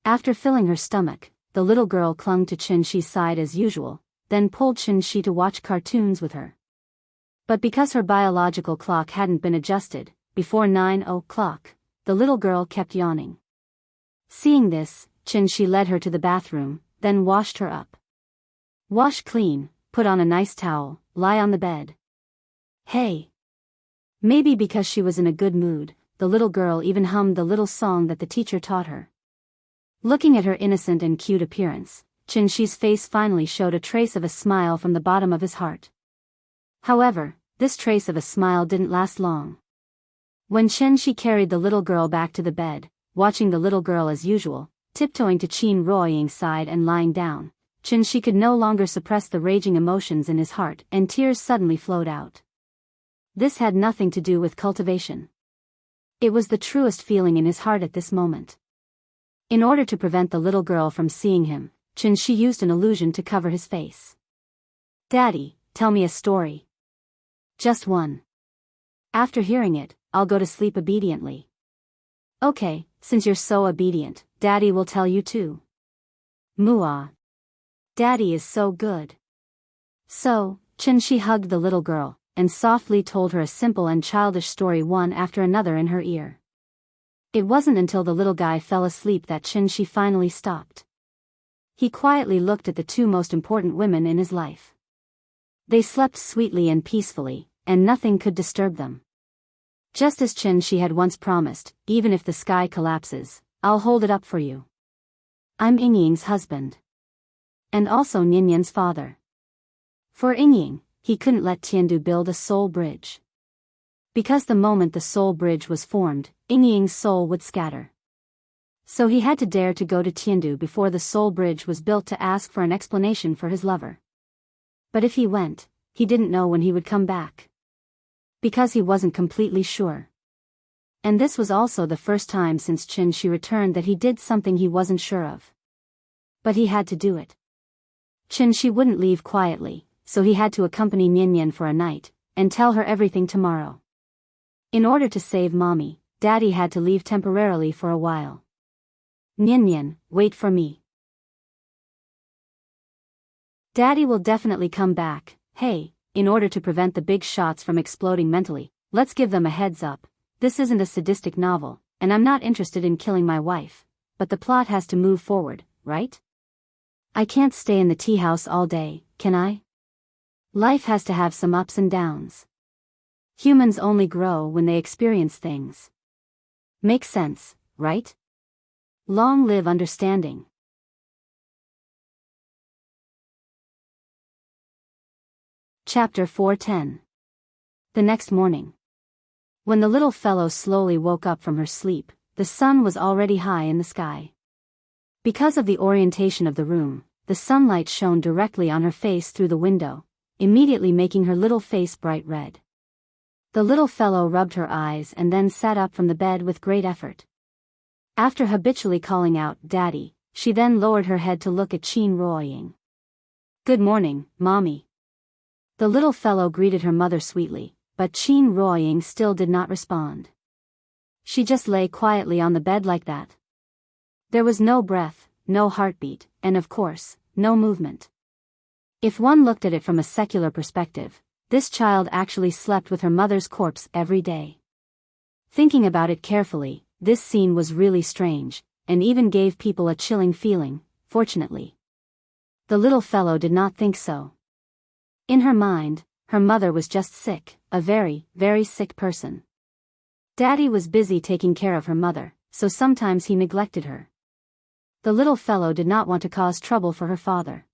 Speaker 1: After filling her stomach, the little girl clung to Qianxi's side as usual, then pulled Qianxi to watch cartoons with her. But because her biological clock hadn't been adjusted, before 9 o'clock, the little girl kept yawning. Seeing this, Qianxi led her to the bathroom, then washed her up. "Wash clean, put on a nice towel, lie on the bed." "Hey." Maybe because she was in a good mood, the little girl even hummed the little song that the teacher taught her. Looking at her innocent and cute appearance, Qianxi's face finally showed a trace of a smile from the bottom of his heart. However, this trace of a smile didn't last long. When Qianxi carried the little girl back to the bed, watching the little girl as usual, tiptoeing to Qin Ruoying's side and lying down, Qianxi could no longer suppress the raging emotions in his heart and tears suddenly flowed out. This had nothing to do with cultivation. It was the truest feeling in his heart at this moment. In order to prevent the little girl from seeing him, Qianxi used an illusion to cover his face. "Daddy, tell me a story. Just one. After hearing it, I'll go to sleep obediently." "Okay, since you're so obedient, Daddy will tell you too." "Muah. Daddy is so good." So, Qianxi hugged the little girl, and softly told her a simple and childish story one after another in her ear. It wasn't until the little guy fell asleep that Qianxi finally stopped. He quietly looked at the two most important women in his life. They slept sweetly and peacefully, and nothing could disturb them. Just as Qianxi had once promised, even if the sky collapses, I'll hold it up for you. I'm Yingying's husband. And also Nianyin's father. For Yingying, he couldn't let Tiandu build a soul bridge. Because the moment the soul bridge was formed, Yingying's soul would scatter. So he had to dare to go to Tiandu before the soul bridge was built to ask for an explanation for his lover. But if he went, he didn't know when he would come back. Because he wasn't completely sure. And this was also the first time since Qianxi returned that he did something he wasn't sure of. But he had to do it. Qianxi wouldn't leave quietly, so he had to accompany Nianyin for a night, and tell her everything tomorrow. In order to save Mommy, Daddy had to leave temporarily for a while. Nianyin, wait for me. Daddy will definitely come back. Hey, in order to prevent the big shots from exploding mentally, let's give them a heads up. This isn't a sadistic novel, and I'm not interested in killing my wife. But the plot has to move forward, right? I can't stay in the tea house all day, can I? Life has to have some ups and downs. Humans only grow when they experience things. Makes sense, right? Long live understanding. Chapter 410. The next morning. When the little fellow slowly woke up from her sleep, the sun was already high in the sky. Because of the orientation of the room, the sunlight shone directly on her face through the window, immediately making her little face bright red. The little fellow rubbed her eyes and then sat up from the bed with great effort. After habitually calling out, Daddy, she then lowered her head to look at Qin Ruoying. Good morning, Mommy. The little fellow greeted her mother sweetly, but Qin Ruoying still did not respond. She just lay quietly on the bed like that. There was no breath, no heartbeat, and of course, no movement. If one looked at it from a secular perspective, this child actually slept with her mother's corpse every day. Thinking about it carefully, this scene was really strange, and even gave people a chilling feeling, fortunately. The little fellow did not think so. In her mind, her mother was just sick, a very, very sick person. Daddy was busy taking care of her mother, so sometimes he neglected her. The little fellow did not want to cause trouble for her father.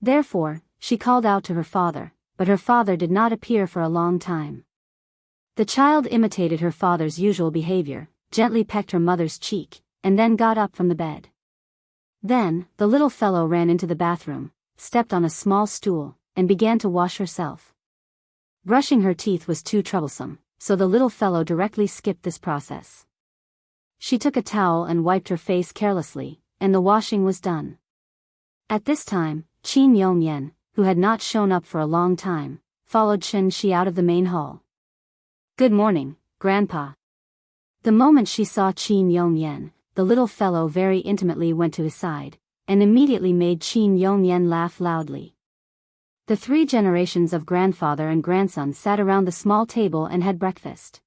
Speaker 1: Therefore, she called out to her father, but her father did not appear for a long time. The child imitated her father's usual behavior, gently pecked her mother's cheek, and then got up from the bed. Then, the little fellow ran into the bathroom, stepped on a small stool, and began to wash herself. Brushing her teeth was too troublesome, so the little fellow directly skipped this process. She took a towel and wiped her face carelessly, and the washing was done. At this time, Qin Yongyan, who had not shown up for a long time, followed Qianxi out of the main hall. Good morning, Grandpa. The moment she saw Qin Yongyan, the little fellow very intimately went to his side, and immediately made Qin Yongyan laugh loudly. The 3 generations of grandfather and grandson sat around the small table and had breakfast.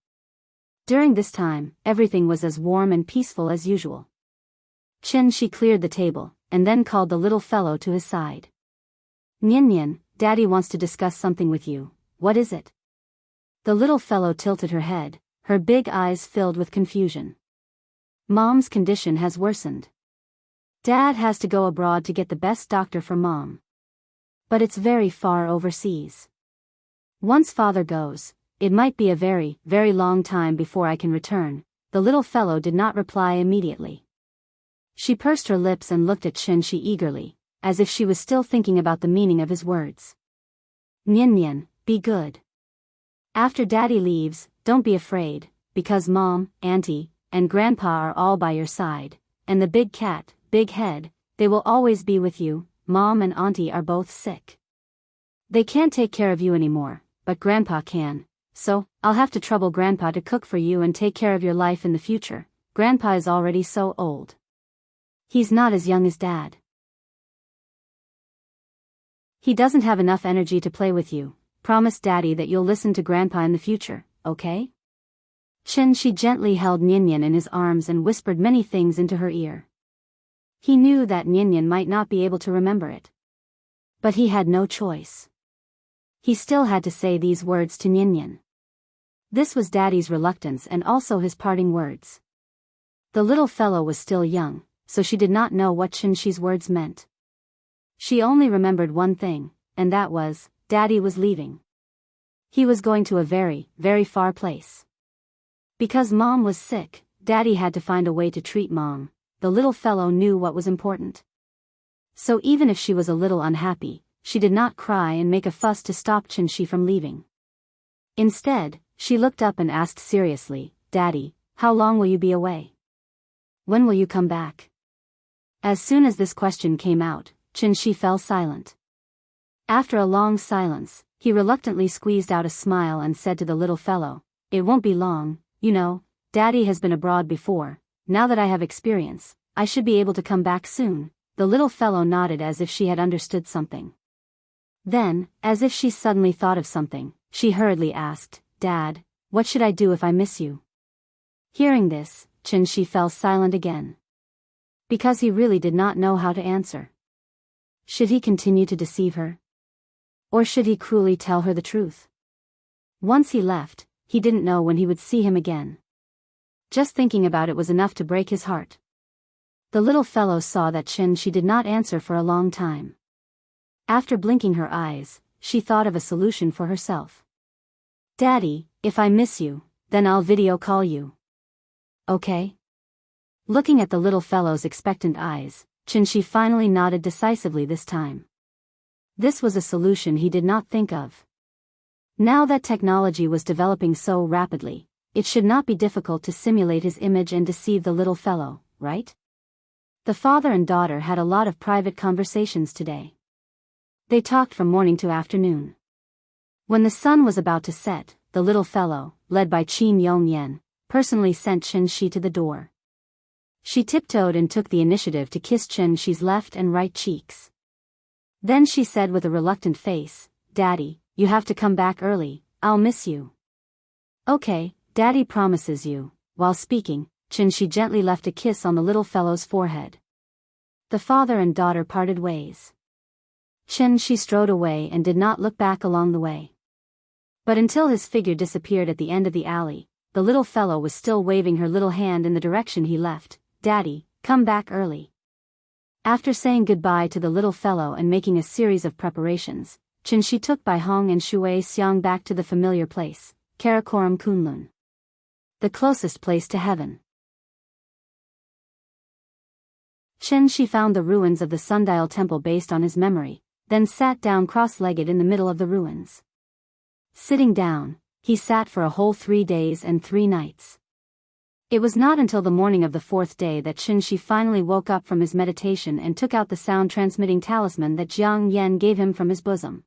Speaker 1: During this time, everything was as warm and peaceful as usual. Qianxi cleared the table, and then called the little fellow to his side. Nianyin, Daddy wants to discuss something with you. What is it? The little fellow tilted her head, her big eyes filled with confusion. Mom's condition has worsened. Dad has to go abroad to get the best doctor for Mom. But it's very far overseas. Once Father goes, it might be a very, very long time before I can return. The little fellow did not reply immediately. She pursed her lips and looked at Qianxi eagerly, as if she was still thinking about the meaning of his words. Nianyin, be good. After Daddy leaves, don't be afraid, because Mom, Auntie, and Grandpa are all by your side, and the big cat, Big Head, they will always be with you. Mom and Auntie are both sick. They can't take care of you anymore, but Grandpa can, so I'll have to trouble Grandpa to cook for you and take care of your life in the future. Grandpa is already so old. He's not as young as Dad. He doesn't have enough energy to play with you. Promise Daddy that you'll listen to Grandpa in the future, okay? Xianxia gently held Nianyan in his arms and whispered many things into her ear. He knew that Nianyan might not be able to remember it. But he had no choice. He still had to say these words to Nianyan. This was Daddy's reluctance and also his parting words. The little fellow was still young, so she did not know what Xianxia's words meant. She only remembered one thing, and that was, Daddy was leaving. He was going to a very, very far place. Because Mom was sick, Daddy had to find a way to treat Mom. The little fellow knew what was important. So even if she was a little unhappy, she did not cry and make a fuss to stop Xianxia from leaving. Instead, she looked up and asked seriously, Daddy, how long will you be away? When will you come back? As soon as this question came out, Xianxia fell silent. After a long silence, he reluctantly squeezed out a smile and said to the little fellow, It won't be long, you know, Daddy has been abroad before. Now that I have experience, I should be able to come back soon. The little fellow nodded as if she had understood something. Then, as if she suddenly thought of something, she hurriedly asked, Dad, what should I do if I miss you? Hearing this, Xianxia fell silent again. Because he really did not know how to answer. Should he continue to deceive her? Or should he cruelly tell her the truth? Once he left, he didn't know when he would see him again. Just thinking about it was enough to break his heart. The little fellow saw that Xianxia did not answer for a long time. After blinking her eyes, she thought of a solution for herself. Daddy, if I miss you, then I'll video call you. Okay? Looking at the little fellow's expectant eyes, Xianxia finally nodded decisively this time. This was a solution he did not think of. Now that technology was developing so rapidly, it should not be difficult to simulate his image and deceive the little fellow, right? The father and daughter had a lot of private conversations today. They talked from morning to afternoon. When the sun was about to set, the little fellow, led by Qin Yongyan, personally sent Xianxia to the door. She tiptoed and took the initiative to kiss Xianxia's left and right cheeks. Then she said with a reluctant face, Daddy, you have to come back early, I'll miss you. Okay, Daddy promises you. While speaking, Xianxia gently left a kiss on the little fellow's forehead. The father and daughter parted ways. Xianxia strode away and did not look back along the way. But until his figure disappeared at the end of the alley, the little fellow was still waving her little hand in the direction he left. Daddy, come back early. After saying goodbye to the little fellow and making a series of preparations, Xianxia took Baihong and Wuxia Xianxia back to the familiar place, Karakoram Kunlun. The closest place to heaven. Xianxia found the ruins of the sundial temple based on his memory, then sat down cross-legged in the middle of the ruins. Sitting down, he sat for a whole 3 days and 3 nights. It was not until the morning of the 4th day that Xianxia finally woke up from his meditation and took out the sound-transmitting talisman that Jiang Yan gave him from his bosom.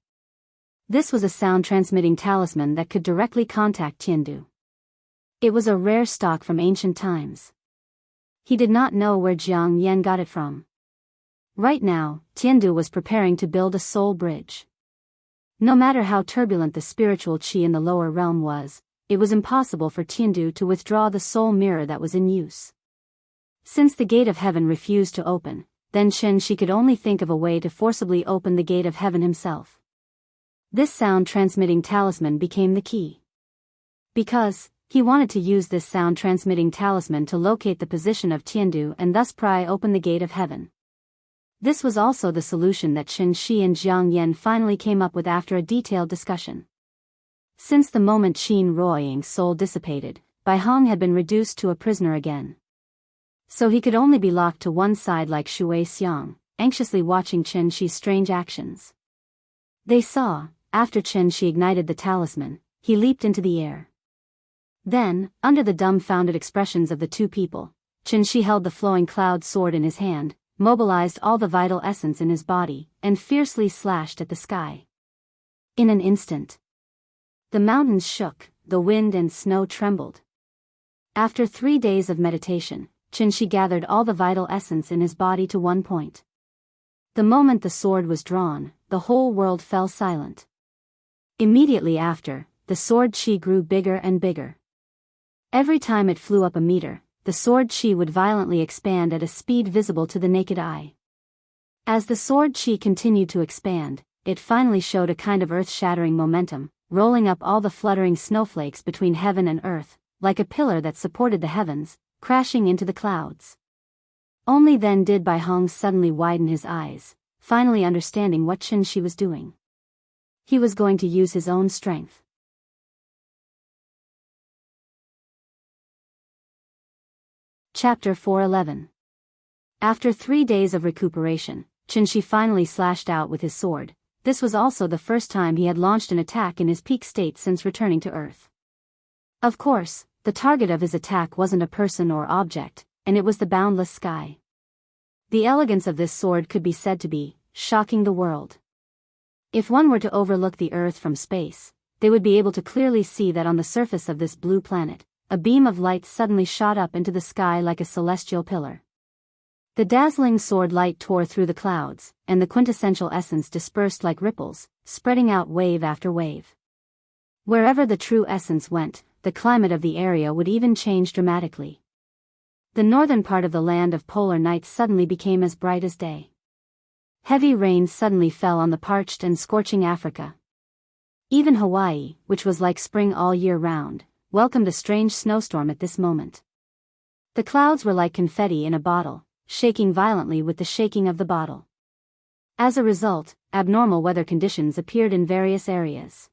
Speaker 1: This was a sound-transmitting talisman that could directly contact Tiandu. It was a rare stock from ancient times. He did not know where Jiang Yan got it from. Right now, Tiandu was preparing to build a soul bridge. No matter how turbulent the spiritual qi in the lower realm was, it was impossible for Tiandu to withdraw the soul mirror that was in use. Since the gate of heaven refused to open, then Xianxia could only think of a way to forcibly open the gate of heaven himself. This sound-transmitting talisman became the key. Because he wanted to use this sound-transmitting talisman to locate the position of Tiandu and thus pry open the gate of heaven. This was also the solution that Xianxia and Jiang Yan finally came up with after a detailed discussion. Since the moment Qin Ruoying's soul dissipated, Baihong had been reduced to a prisoner again. So he could only be locked to one side like Wuxia Xianxia, anxiously watching Xianxia's strange actions. They saw, after Xianxia ignited the talisman, he leaped into the air. Then, under the dumbfounded expressions of the two people, Xianxia held the flowing cloud sword in his hand, mobilized all the vital essence in his body, and fiercely slashed at the sky. In an instant, the mountains shook, the wind and snow trembled. After 3 days of meditation, Xianxia gathered all the vital essence in his body to one point. The moment the sword was drawn, the whole world fell silent. Immediately after, the sword chi grew bigger and bigger. Every time it flew up a meter, the sword chi would violently expand at a speed visible to the naked eye. As the sword chi continued to expand, it finally showed a kind of earth-shattering momentum, rolling up all the fluttering snowflakes between heaven and earth, like a pillar that supported the heavens, crashing into the clouds. Only then did Bai Hong suddenly widen his eyes, finally understanding what Qianxi was doing. He was going to use his own strength. Chapter 411. After 3 days of recuperation, Qianxi finally slashed out with his sword. This was also the first time he had launched an attack in his peak state since returning to Earth. Of course, the target of his attack wasn't a person or object, and it was the boundless sky. The elegance of this sword could be said to be shocking the world. If one were to overlook the Earth from space, they would be able to clearly see that on the surface of this blue planet, a beam of light suddenly shot up into the sky like a celestial pillar. The dazzling sword light tore through the clouds, and the quintessential essence dispersed like ripples, spreading out wave after wave. Wherever the true essence went, the climate of the area would even change dramatically. The northern part of the land of polar nights suddenly became as bright as day. Heavy rains suddenly fell on the parched and scorching Africa. Even Hawaii, which was like spring all year round, welcomed a strange snowstorm at this moment. The clouds were like confetti in a bottle, shaking violently with the shaking of the bottle. As a result, abnormal weather conditions appeared in various areas.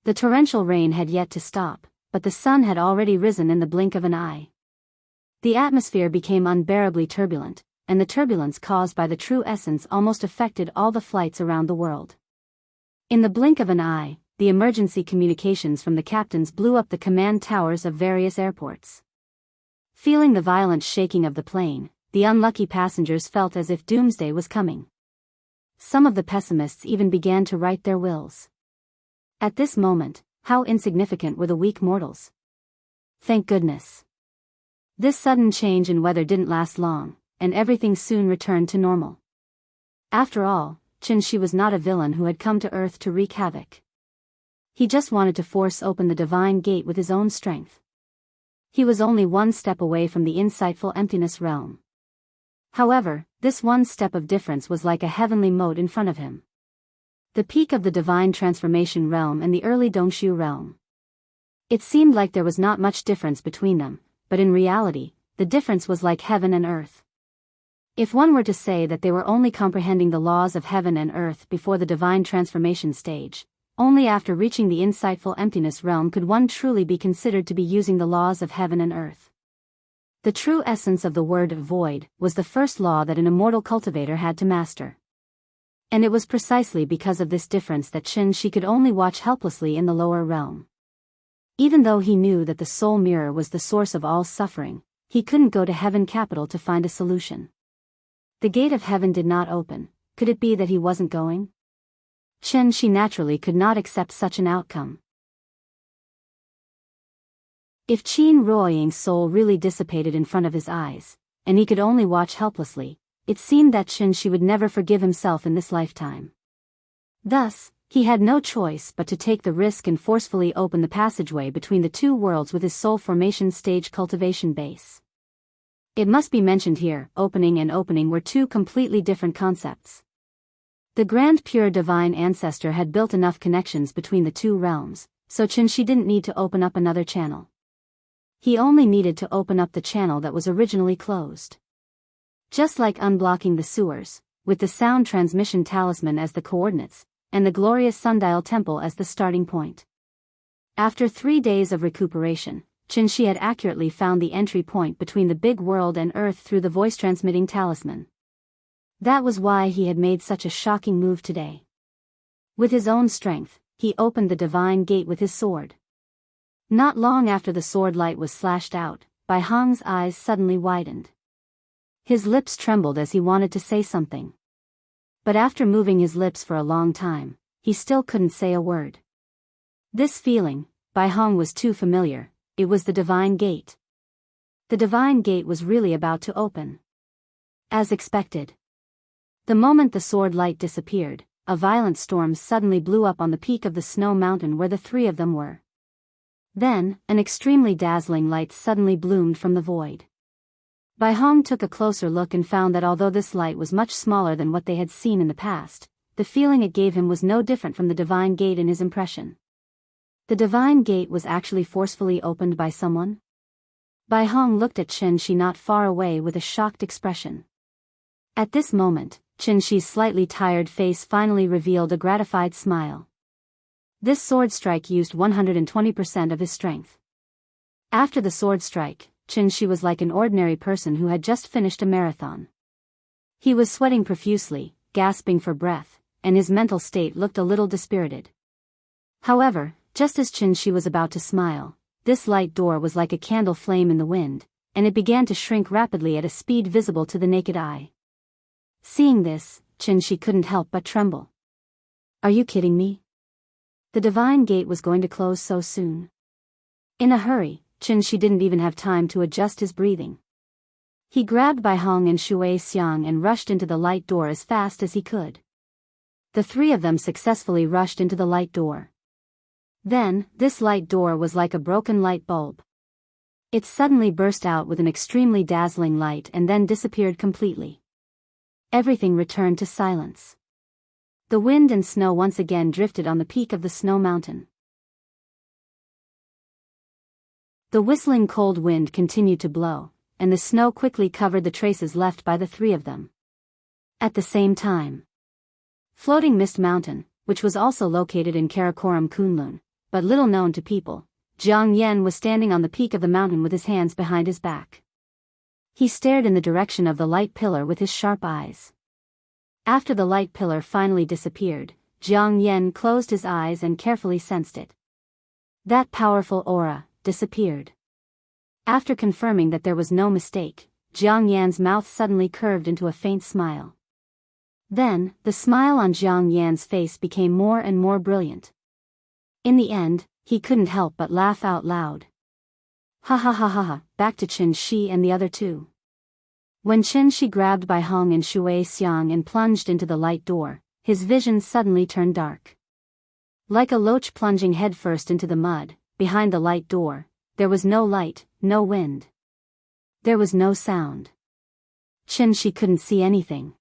Speaker 1: The torrential rain had yet to stop, but the sun had already risen in the blink of an eye. The atmosphere became unbearably turbulent, and the turbulence caused by the true essence almost affected all the flights around the world. In the blink of an eye, the emergency communications from the captains blew up the command towers of various airports. Feeling the violent shaking of the plane, the unlucky passengers felt as if doomsday was coming. Some of the pessimists even began to write their wills. At this moment, how insignificant were the weak mortals. Thank goodness. This sudden change in weather didn't last long, and everything soon returned to normal. After all, Qianxi was not a villain who had come to Earth to wreak havoc. He just wanted to force open the divine gate with his own strength. He was only one step away from the insightful emptiness realm. However, this one step of difference was like a heavenly moat in front of him. The peak of the divine transformation realm and the early Dongshu realm. It seemed like there was not much difference between them, but in reality, the difference was like heaven and earth. If one were to say that they were only comprehending the laws of heaven and earth before the divine transformation stage, only after reaching the insightful emptiness realm could one truly be considered to be using the laws of heaven and earth. The true essence of the word void was the first law that an immortal cultivator had to master. And it was precisely because of this difference that Qianxi could only watch helplessly in the lower realm. Even though he knew that the soul mirror was the source of all suffering, he couldn't go to heaven capital to find a solution. The gate of heaven did not open. Could it be that he wasn't going? Qianxi naturally could not accept such an outcome. If Qin Ruoying's soul really dissipated in front of his eyes, and he could only watch helplessly, it seemed that Qianxi would never forgive himself in this lifetime. Thus, he had no choice but to take the risk and forcefully open the passageway between the two worlds with his soul formation stage cultivation base. It must be mentioned here, opening and opening were two completely different concepts. The grand pure divine ancestor had built enough connections between the two realms, so Qianxi didn't need to open up another channel. He only needed to open up the channel that was originally closed. Just like unblocking the sewers, with the sound transmission talisman as the coordinates, and the glorious sundial temple as the starting point. After 3 days of recuperation, Qianxi had accurately found the entry point between the big world and Earth through the voice-transmitting talisman. That was why he had made such a shocking move today. With his own strength, he opened the divine gate with his sword. Not long after the sword light was slashed out, Bai Hong's eyes suddenly widened. His lips trembled as he wanted to say something. But after moving his lips for a long time, he still couldn't say a word. This feeling, Bai Hong was too familiar. It was the divine gate. The divine gate was really about to open. As expected. The moment the sword light disappeared, a violent storm suddenly blew up on the peak of the snow mountain where the three of them were. Then, an extremely dazzling light suddenly bloomed from the void. Bai Hong took a closer look and found that although this light was much smaller than what they had seen in the past, the feeling it gave him was no different from the divine gate in his impression. The divine gate was actually forcefully opened by someone? Bai Hong looked at Xianxia not far away with a shocked expression. At this moment, Xianxia's slightly tired face finally revealed a gratified smile. This sword strike used 120% of his strength. After the sword strike, Xianxia was like an ordinary person who had just finished a marathon. He was sweating profusely, gasping for breath, and his mental state looked a little dispirited. However, just as Xianxia was about to smile, this light door was like a candle flame in the wind, and it began to shrink rapidly at a speed visible to the naked eye. Seeing this, Xianxia couldn't help but tremble. Are you kidding me? The divine gate was going to close so soon. In a hurry, Xianxia didn't even have time to adjust his breathing. He grabbed Bai Hong and Wuxia Xianxia and rushed into the light door as fast as he could. The three of them successfully rushed into the light door. Then, this light door was like a broken light bulb. It suddenly burst out with an extremely dazzling light and then disappeared completely. Everything returned to silence. The wind and snow once again drifted on the peak of the snow mountain. The whistling cold wind continued to blow, and the snow quickly covered the traces left by the three of them. At the same time, Floating Mist Mountain, which was also located in Karakoram Kunlun, but little known to people, Jiang Yan was standing on the peak of the mountain with his hands behind his back. He stared in the direction of the light pillar with his sharp eyes. After the light pillar finally disappeared, Jiang Yan closed his eyes and carefully sensed it. That powerful aura disappeared. After confirming that there was no mistake, Jiang Yan's mouth suddenly curved into a faint smile. Then, the smile on Jiang Yan's face became more and more brilliant. In the end, he couldn't help but laugh out loud. Ha ha ha ha ha, back to Xianxia and the other two. When Xianxia grabbed Bai Hong and Wuxia Xianxia and plunged into the light door, his vision suddenly turned dark. Like a loach plunging headfirst into the mud, behind the light door, there was no light, no wind. There was no sound. Xianxia couldn't see anything.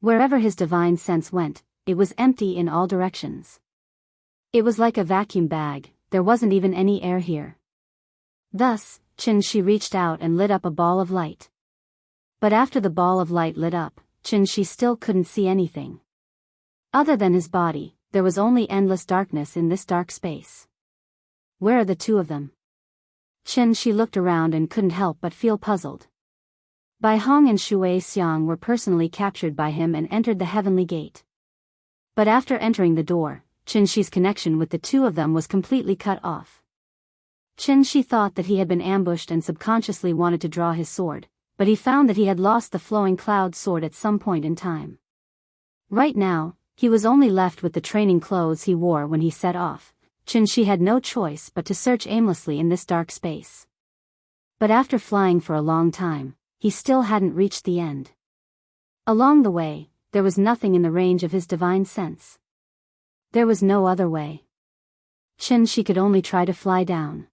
Speaker 1: Wherever his divine sense went, it was empty in all directions. It was like a vacuum bag, there wasn't even any air here. Thus, Xianxia reached out and lit up a ball of light. But after the ball of light lit up, Xianxia still couldn't see anything. Other than his body, there was only endless darkness in this dark space. Where are the two of them? Xianxia looked around and couldn't help but feel puzzled. Bai Hong and Wuxia Xianxia were personally captured by him and entered the heavenly gate. But after entering the door, Xianxia's connection with the two of them was completely cut off. Xianxia thought that he had been ambushed and subconsciously wanted to draw his sword, but he found that he had lost the flowing cloud sword at some point in time. Right now, he was only left with the training clothes he wore when he set off. Xianxia had no choice but to search aimlessly in this dark space. But after flying for a long time, he still hadn't reached the end. Along the way, there was nothing in the range of his divine sense. There was no other way. Xianxia could only try to fly down.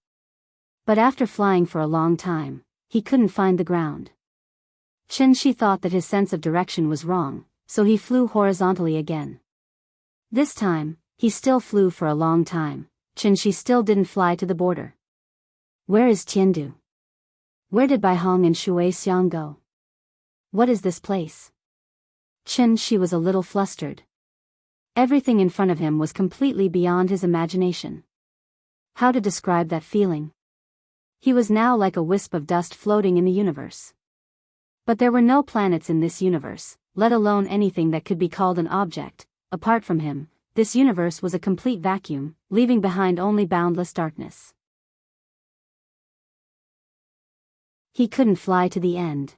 Speaker 1: But after flying for a long time, he couldn't find the ground. Xianxia thought that his sense of direction was wrong, so he flew horizontally again. This time, he still flew for a long time. Xianxia still didn't fly to the border. Where is Tiandu? Where did Bai Hong and Wuxia Xianxia go? What is this place? Xianxia was a little flustered. Everything in front of him was completely beyond his imagination. How to describe that feeling? He was now like a wisp of dust floating in the universe. But there were no planets in this universe, let alone anything that could be called an object. Apart from him, this universe was a complete vacuum, leaving behind only boundless darkness. He couldn't fly to the end.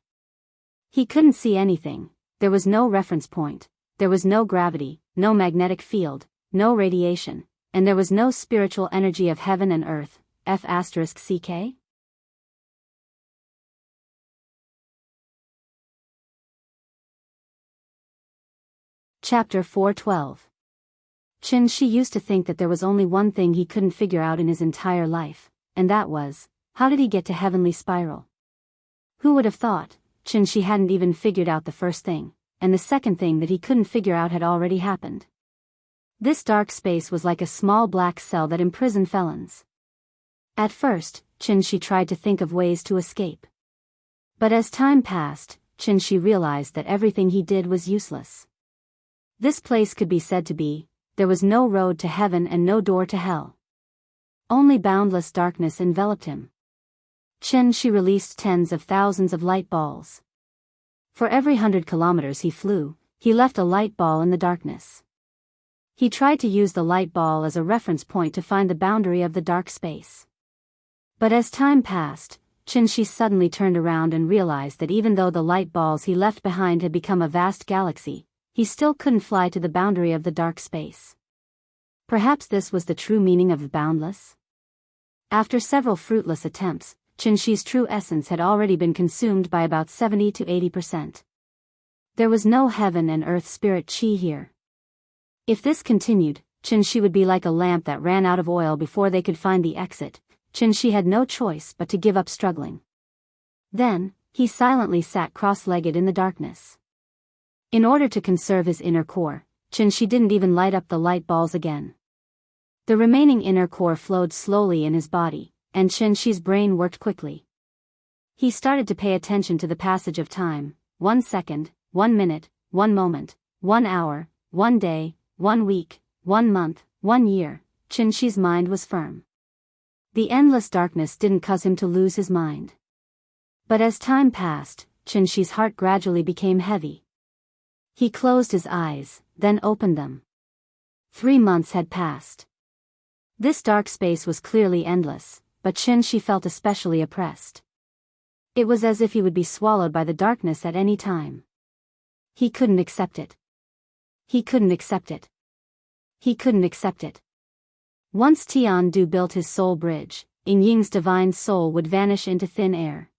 Speaker 1: He couldn't see anything, there was no reference point, there was no gravity, no magnetic field, no radiation, and there was no spiritual energy of heaven and earth, F***CK? Chapter 412. Qianxi used to think that there was only one thing he couldn't figure out in his entire life, and that was, how did he get to Heavenly Spiral? Who would have thought? Qianxi hadn't even figured out the first thing, and the second thing that he couldn't figure out had already happened. This dark space was like a small black cell that imprisoned felons. At first, Qianxi tried to think of ways to escape. But as time passed, Qianxi realized that everything he did was useless. This place could be said to be, there was no road to heaven and no door to hell. Only boundless darkness enveloped him. Qianxi released tens of thousands of light balls. For every 100 kilometers he flew, he left a light ball in the darkness. He tried to use the light ball as a reference point to find the boundary of the dark space. But as time passed, Qianxi suddenly turned around and realized that even though the light balls he left behind had become a vast galaxy, he still couldn't fly to the boundary of the dark space. Perhaps this was the true meaning of boundless? After several fruitless attempts, Qianxi's true essence had already been consumed by about 70 to 80%. There was no heaven and earth spirit qi here. If this continued, Qianxi would be like a lamp that ran out of oil before they could find the exit. Qianxi had no choice but to give up struggling. Then, he silently sat cross-legged in the darkness. In order to conserve his inner core, Qianxi didn't even light up the light balls again. The remaining inner core flowed slowly in his body, and Qianxi's brain worked quickly. He started to pay attention to the passage of time: 1 second, 1 minute, 1 moment, 1 hour, 1 day, 1 week, 1 month, 1 year. Qianxi's mind was firm. The endless darkness didn't cause him to lose his mind. But as time passed, Qianxi's heart gradually became heavy. He closed his eyes, then opened them. 3 months had passed. This dark space was clearly endless, but Qianxi felt especially oppressed. It was as if he would be swallowed by the darkness at any time. He couldn't accept it. He couldn't accept it. He couldn't accept it. Once Tiandu built his soul bridge, Yingying's divine soul would vanish into thin air.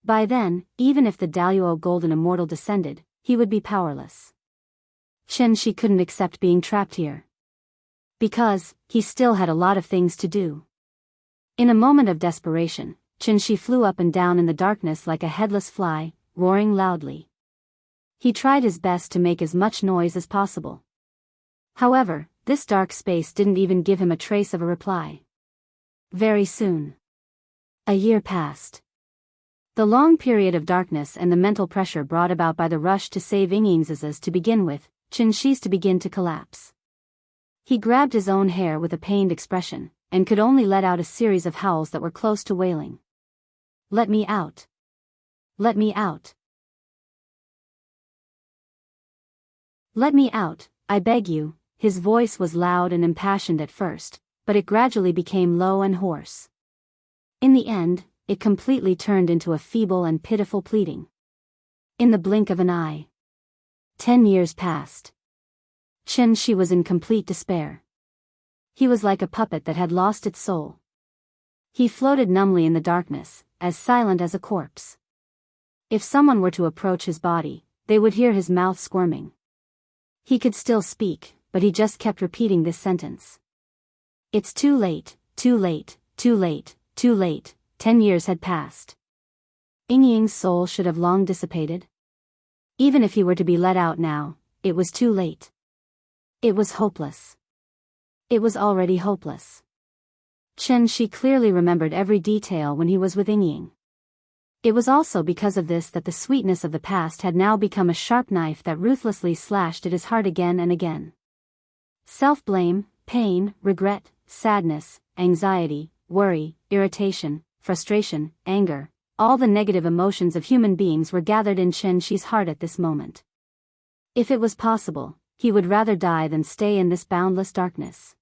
Speaker 1: By then, even if the Daoist golden immortal descended, he would be powerless. Qianxi couldn't accept being trapped here. Because, he still had a lot of things to do. In a moment of desperation, Qianxi flew up and down in the darkness like a headless fly, roaring loudly. He tried his best to make as much noise as possible. However, this dark space didn't even give him a trace of a reply. Very soon. A year passed. The long period of darkness and the mental pressure brought about by the rush to save Yingying's to begin with, Qianxi's to begin to collapse. He grabbed his own hair with a pained expression, and could only let out a series of howls that were close to wailing. Let me out. Let me out. Let me out, I beg you. His voice was loud and impassioned at first, but it gradually became low and hoarse. In the end, it completely turned into a feeble and pitiful pleading. In the blink of an eye. 10 years passed. Qianxi was in complete despair. He was like a puppet that had lost its soul. He floated numbly in the darkness, as silent as a corpse. If someone were to approach his body, they would hear his mouth squirming. He could still speak, but he just kept repeating this sentence. It's too late, too late, too late, too late. 10 years had passed. Yingying's soul should have long dissipated. Even if he were to be let out now, it was too late. It was hopeless. It was already hopeless. Qianxi clearly remembered every detail when he was with Yingying. It was also because of this that the sweetness of the past had now become a sharp knife that ruthlessly slashed at his heart again and again. Self-blame, pain, regret, sadness, anxiety, worry, irritation, frustration, anger, all the negative emotions of human beings were gathered in Qianxi's heart at this moment. If it was possible, he would rather die than stay in this boundless darkness.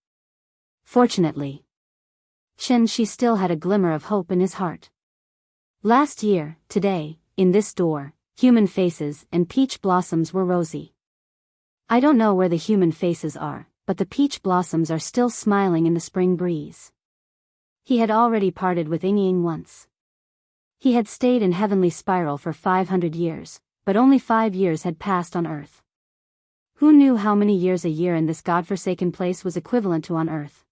Speaker 1: Fortunately, Qianxi still had a glimmer of hope in his heart. Last year, today, in this door, human faces and peach blossoms were rosy. I don't know where the human faces are, but the peach blossoms are still smiling in the spring breeze. He had already parted with Yingying once. He had stayed in Heavenly Spiral for 500 years, but only 5 years had passed on Earth. Who knew how many years a year in this godforsaken place was equivalent to on Earth?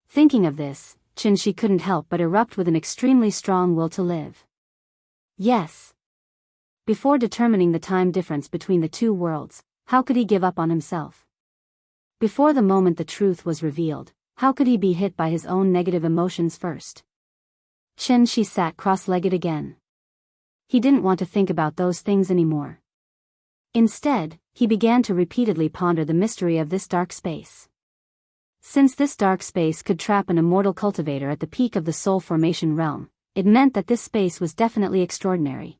Speaker 1: Thinking of this, Qianxi couldn't help but erupt with an extremely strong will to live. Yes. Before determining the time difference between the two worlds, how could he give up on himself? Before the moment the truth was revealed, how could he be hit by his own negative emotions first? Qianxi sat cross-legged again. He didn't want to think about those things anymore. Instead, he began to repeatedly ponder the mystery of this dark space. Since this dark space could trap an immortal cultivator at the peak of the soul formation realm, it meant that this space was definitely extraordinary.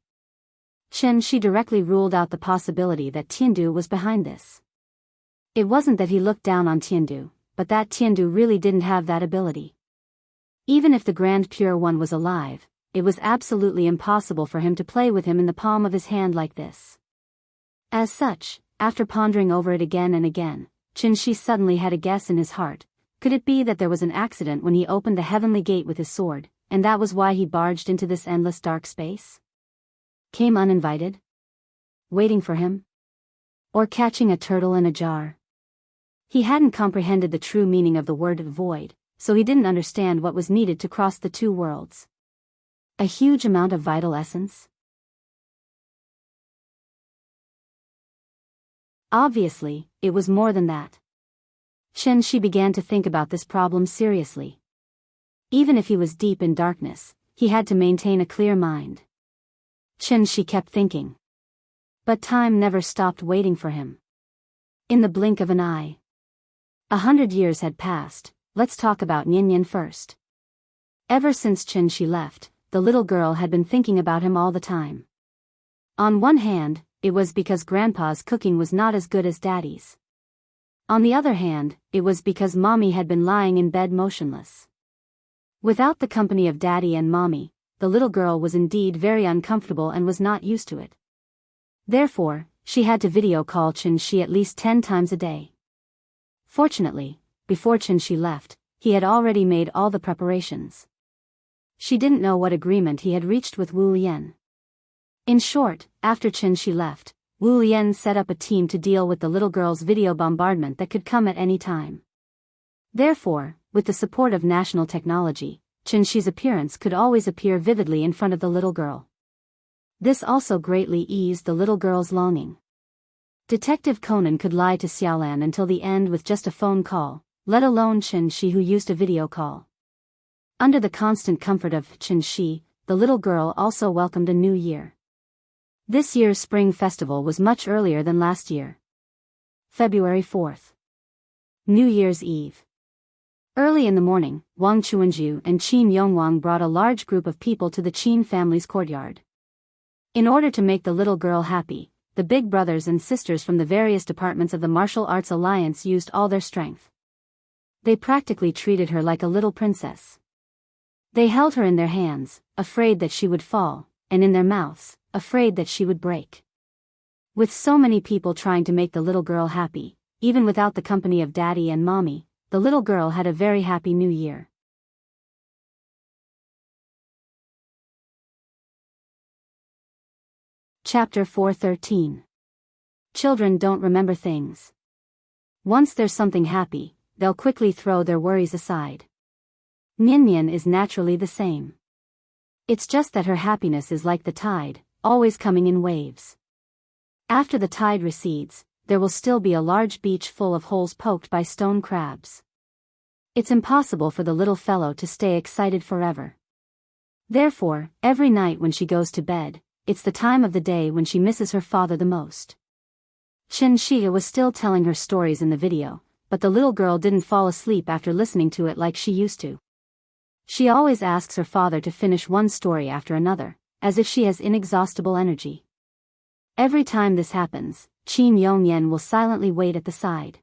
Speaker 1: Qianxi directly ruled out the possibility that Tiandu was behind this. It wasn't that he looked down on Tiandu, but that Tiandu really didn't have that ability. Even if the Grand Pure One was alive, it was absolutely impossible for him to play with him in the palm of his hand like this. As such, after pondering over it again and again, Qianxi suddenly had a guess in his heart. Could it be that there was an accident when he opened the heavenly gate with his sword, and that was why he barged into this endless dark space? Came uninvited? Waiting for him? Or catching a turtle in a jar? He hadn't comprehended the true meaning of the word void, so he didn't understand what was needed to cross the two worlds. A huge amount of vital essence? Obviously, it was more than that. Qianxi began to think about this problem seriously. Even if he was deep in darkness, he had to maintain a clear mind. Qianxi kept thinking. But time never stopped waiting for him. In the blink of an eye. 100 years had passed. Let's talk about Nian first. Ever since Qianxi left, the little girl had been thinking about him all the time. On one hand, it was because Grandpa's cooking was not as good as Daddy's. On the other hand, it was because Mommy had been lying in bed motionless. Without the company of Daddy and Mommy, the little girl was indeed very uncomfortable and was not used to it. Therefore, she had to video call Qianxi at least 10 times a day. Fortunately, before Qianxi left, he had already made all the preparations. She didn't know what agreement he had reached with Wu Lian. In short, after Qianxi left, Wu Lian set up a team to deal with the little girl's video bombardment that could come at any time. Therefore, with the support of national technology, Qianxi's appearance could always appear vividly in front of the little girl. This also greatly eased the little girl's longing. Detective Conan could lie to Xiaolan until the end with just a phone call, let alone Qianxi who used a video call. Under the constant comfort of Qianxi, the little girl also welcomed a new year. This year's spring festival was much earlier than last year. February 4th. New Year's Eve. Early in the morning, Wang Chuanju and Qin Yongwang brought a large group of people to the Qin family's courtyard. In order to make the little girl happy, the big brothers and sisters from the various departments of the Martial Arts Alliance used all their strength. They practically treated her like a little princess. They held her in their hands, afraid that she would fall, and in their mouths, afraid that she would break. With so many people trying to make the little girl happy, even without the company of Daddy and Mommy, the little girl had a very happy new year. Chapter 413. Children don't remember things. Once there's something happy, they'll quickly throw their worries aside. Nian is naturally the same. It's just that her happiness is like the tide, always coming in waves. After the tide recedes, there will still be a large beach full of holes poked by stone crabs. It's impossible for the little fellow to stay excited forever. Therefore, every night when she goes to bed, it's the time of the day when she misses her father the most. Qianxi was still telling her stories in the video, but the little girl didn't fall asleep after listening to it like she used to. She always asks her father to finish one story after another, as if she has inexhaustible energy. Every time this happens, Qin Yongyan will silently wait at the side.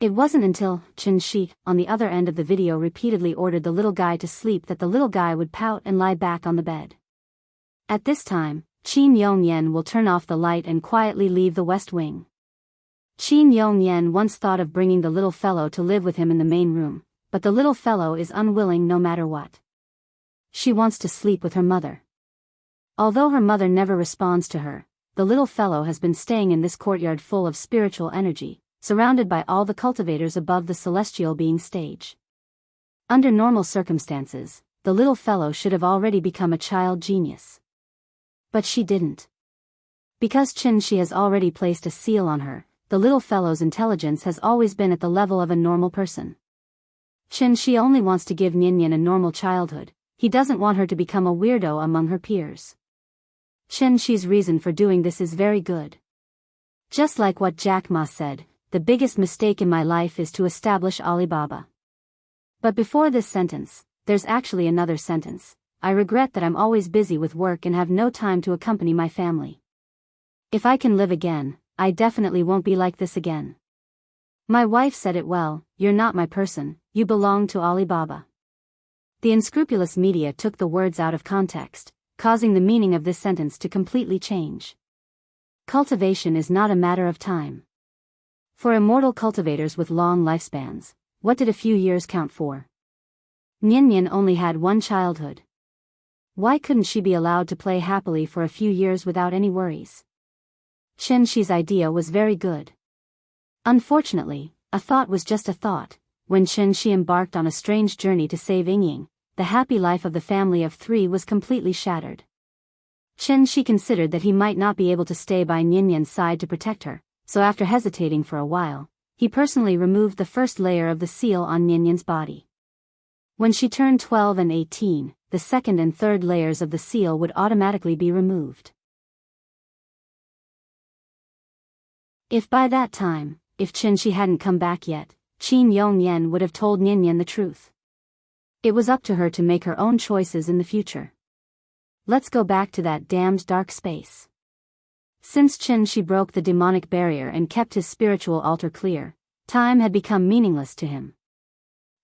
Speaker 1: It wasn't until Qianxi, on the other end of the video, repeatedly ordered the little guy to sleep that the little guy would pout and lie back on the bed. At this time, Qin Yongyan will turn off the light and quietly leave the west wing. Qin Yongyan once thought of bringing the little fellow to live with him in the main room, but the little fellow is unwilling no matter what. She wants to sleep with her mother. Although her mother never responds to her, the little fellow has been staying in this courtyard full of spiritual energy, surrounded by all the cultivators above the celestial being stage. Under normal circumstances, the little fellow should have already become a child genius. But she didn't. Because Qianxi has already placed a seal on her, the little fellow's intelligence has always been at the level of a normal person. Qianxi only wants to give Niannian a normal childhood, he doesn't want her to become a weirdo among her peers. Qianxi's reason for doing this is very good. Just like what Jack Ma said, the biggest mistake in my life is to establish Alibaba. But before this sentence, there's actually another sentence. I regret that I'm always busy with work and have no time to accompany my family. If I can live again, I definitely won't be like this again. My wife said it well, you're not my person, you belong to Alibaba. The unscrupulous media took the words out of context, causing the meaning of this sentence to completely change. Cultivation is not a matter of time. For immortal cultivators with long lifespans, what did a few years count for? Niannian only had one childhood. Why couldn't she be allowed to play happily for a few years without any worries? Qianxi's idea was very good. Unfortunately, a thought was just a thought. When Qianxi embarked on a strange journey to save Yingying, the happy life of the family of three was completely shattered. Qianxi considered that he might not be able to stay by Niannian's side to protect her, so after hesitating for a while, he personally removed the first layer of the seal on Niannian's body. When she turned 12 and 18, the second and third layers of the seal would automatically be removed. If by that time, if Qianxi hadn't come back yet, Qin Yongyan would have told Niannian the truth. It was up to her to make her own choices in the future. Let's go back to that damned dark space. Since Qianxi broke the demonic barrier and kept his spiritual altar clear, time had become meaningless to him.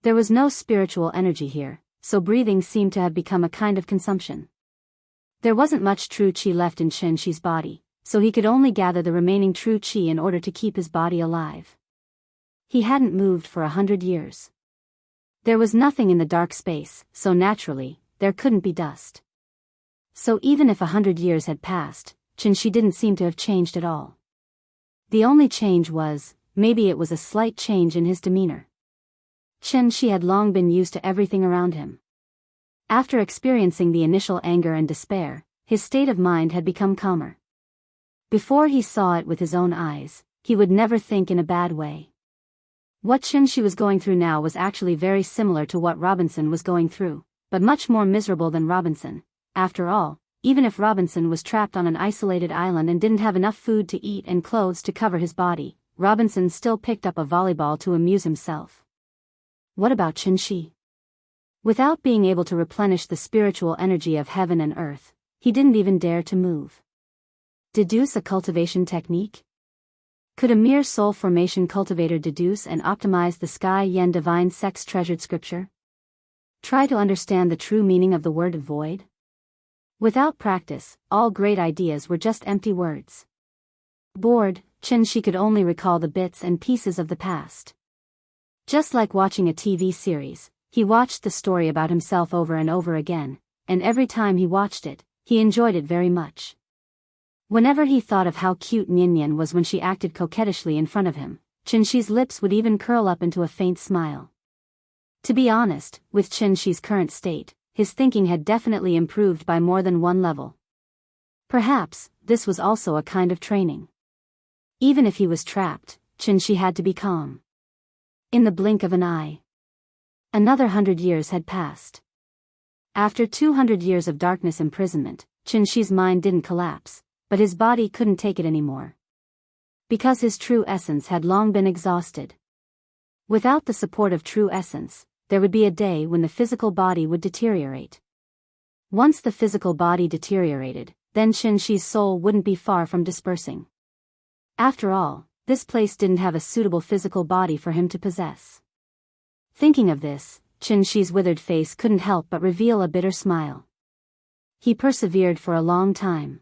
Speaker 1: There was no spiritual energy here, so breathing seemed to have become a kind of consumption. There wasn't much true qi left in Qianxi's body, so he could only gather the remaining true qi in order to keep his body alive. He hadn't moved for 100 years. There was nothing in the dark space, so naturally, there couldn't be dust. So even if 100 years had passed, Qianxi didn't seem to have changed at all. The only change was, maybe it was a slight change in his demeanor. Qianxi had long been used to everything around him. After experiencing the initial anger and despair, his state of mind had become calmer. Before he saw it with his own eyes, he would never think in a bad way. What Qianxi was going through now was actually very similar to what Robinson was going through, but much more miserable than Robinson. After all, even if Robinson was trapped on an isolated island and didn't have enough food to eat and clothes to cover his body, Robinson still picked up a volleyball to amuse himself. What about Qianxi? Without being able to replenish the spiritual energy of heaven and earth, he didn't even dare to move. Deduce a cultivation technique? Could a mere soul formation cultivator deduce and optimize the sky yen divine sex treasured scripture? Try to understand the true meaning of the word void? Without practice, all great ideas were just empty words. Bored, Qianxi could only recall the bits and pieces of the past. Just like watching a TV series, he watched the story about himself over and over again, and every time he watched it, he enjoyed it very much. Whenever he thought of how cute Niannian was when she acted coquettishly in front of him, Qianxi's lips would even curl up into a faint smile. To be honest, with Qianxi's current state, his thinking had definitely improved by more than one level. Perhaps, this was also a kind of training. Even if he was trapped, Qianxi had to be calm. In the blink of an eye, another 100 years had passed. After 200 years of darkness imprisonment, Qianxi's mind didn't collapse, but his body couldn't take it anymore. Because his true essence had long been exhausted. Without the support of true essence, there would be a day when the physical body would deteriorate. Once the physical body deteriorated, then Qianxi's soul wouldn't be far from dispersing. After all, this place didn't have a suitable physical body for him to possess. Thinking of this, Qianxi's withered face couldn't help but reveal a bitter smile. He persevered for a long time.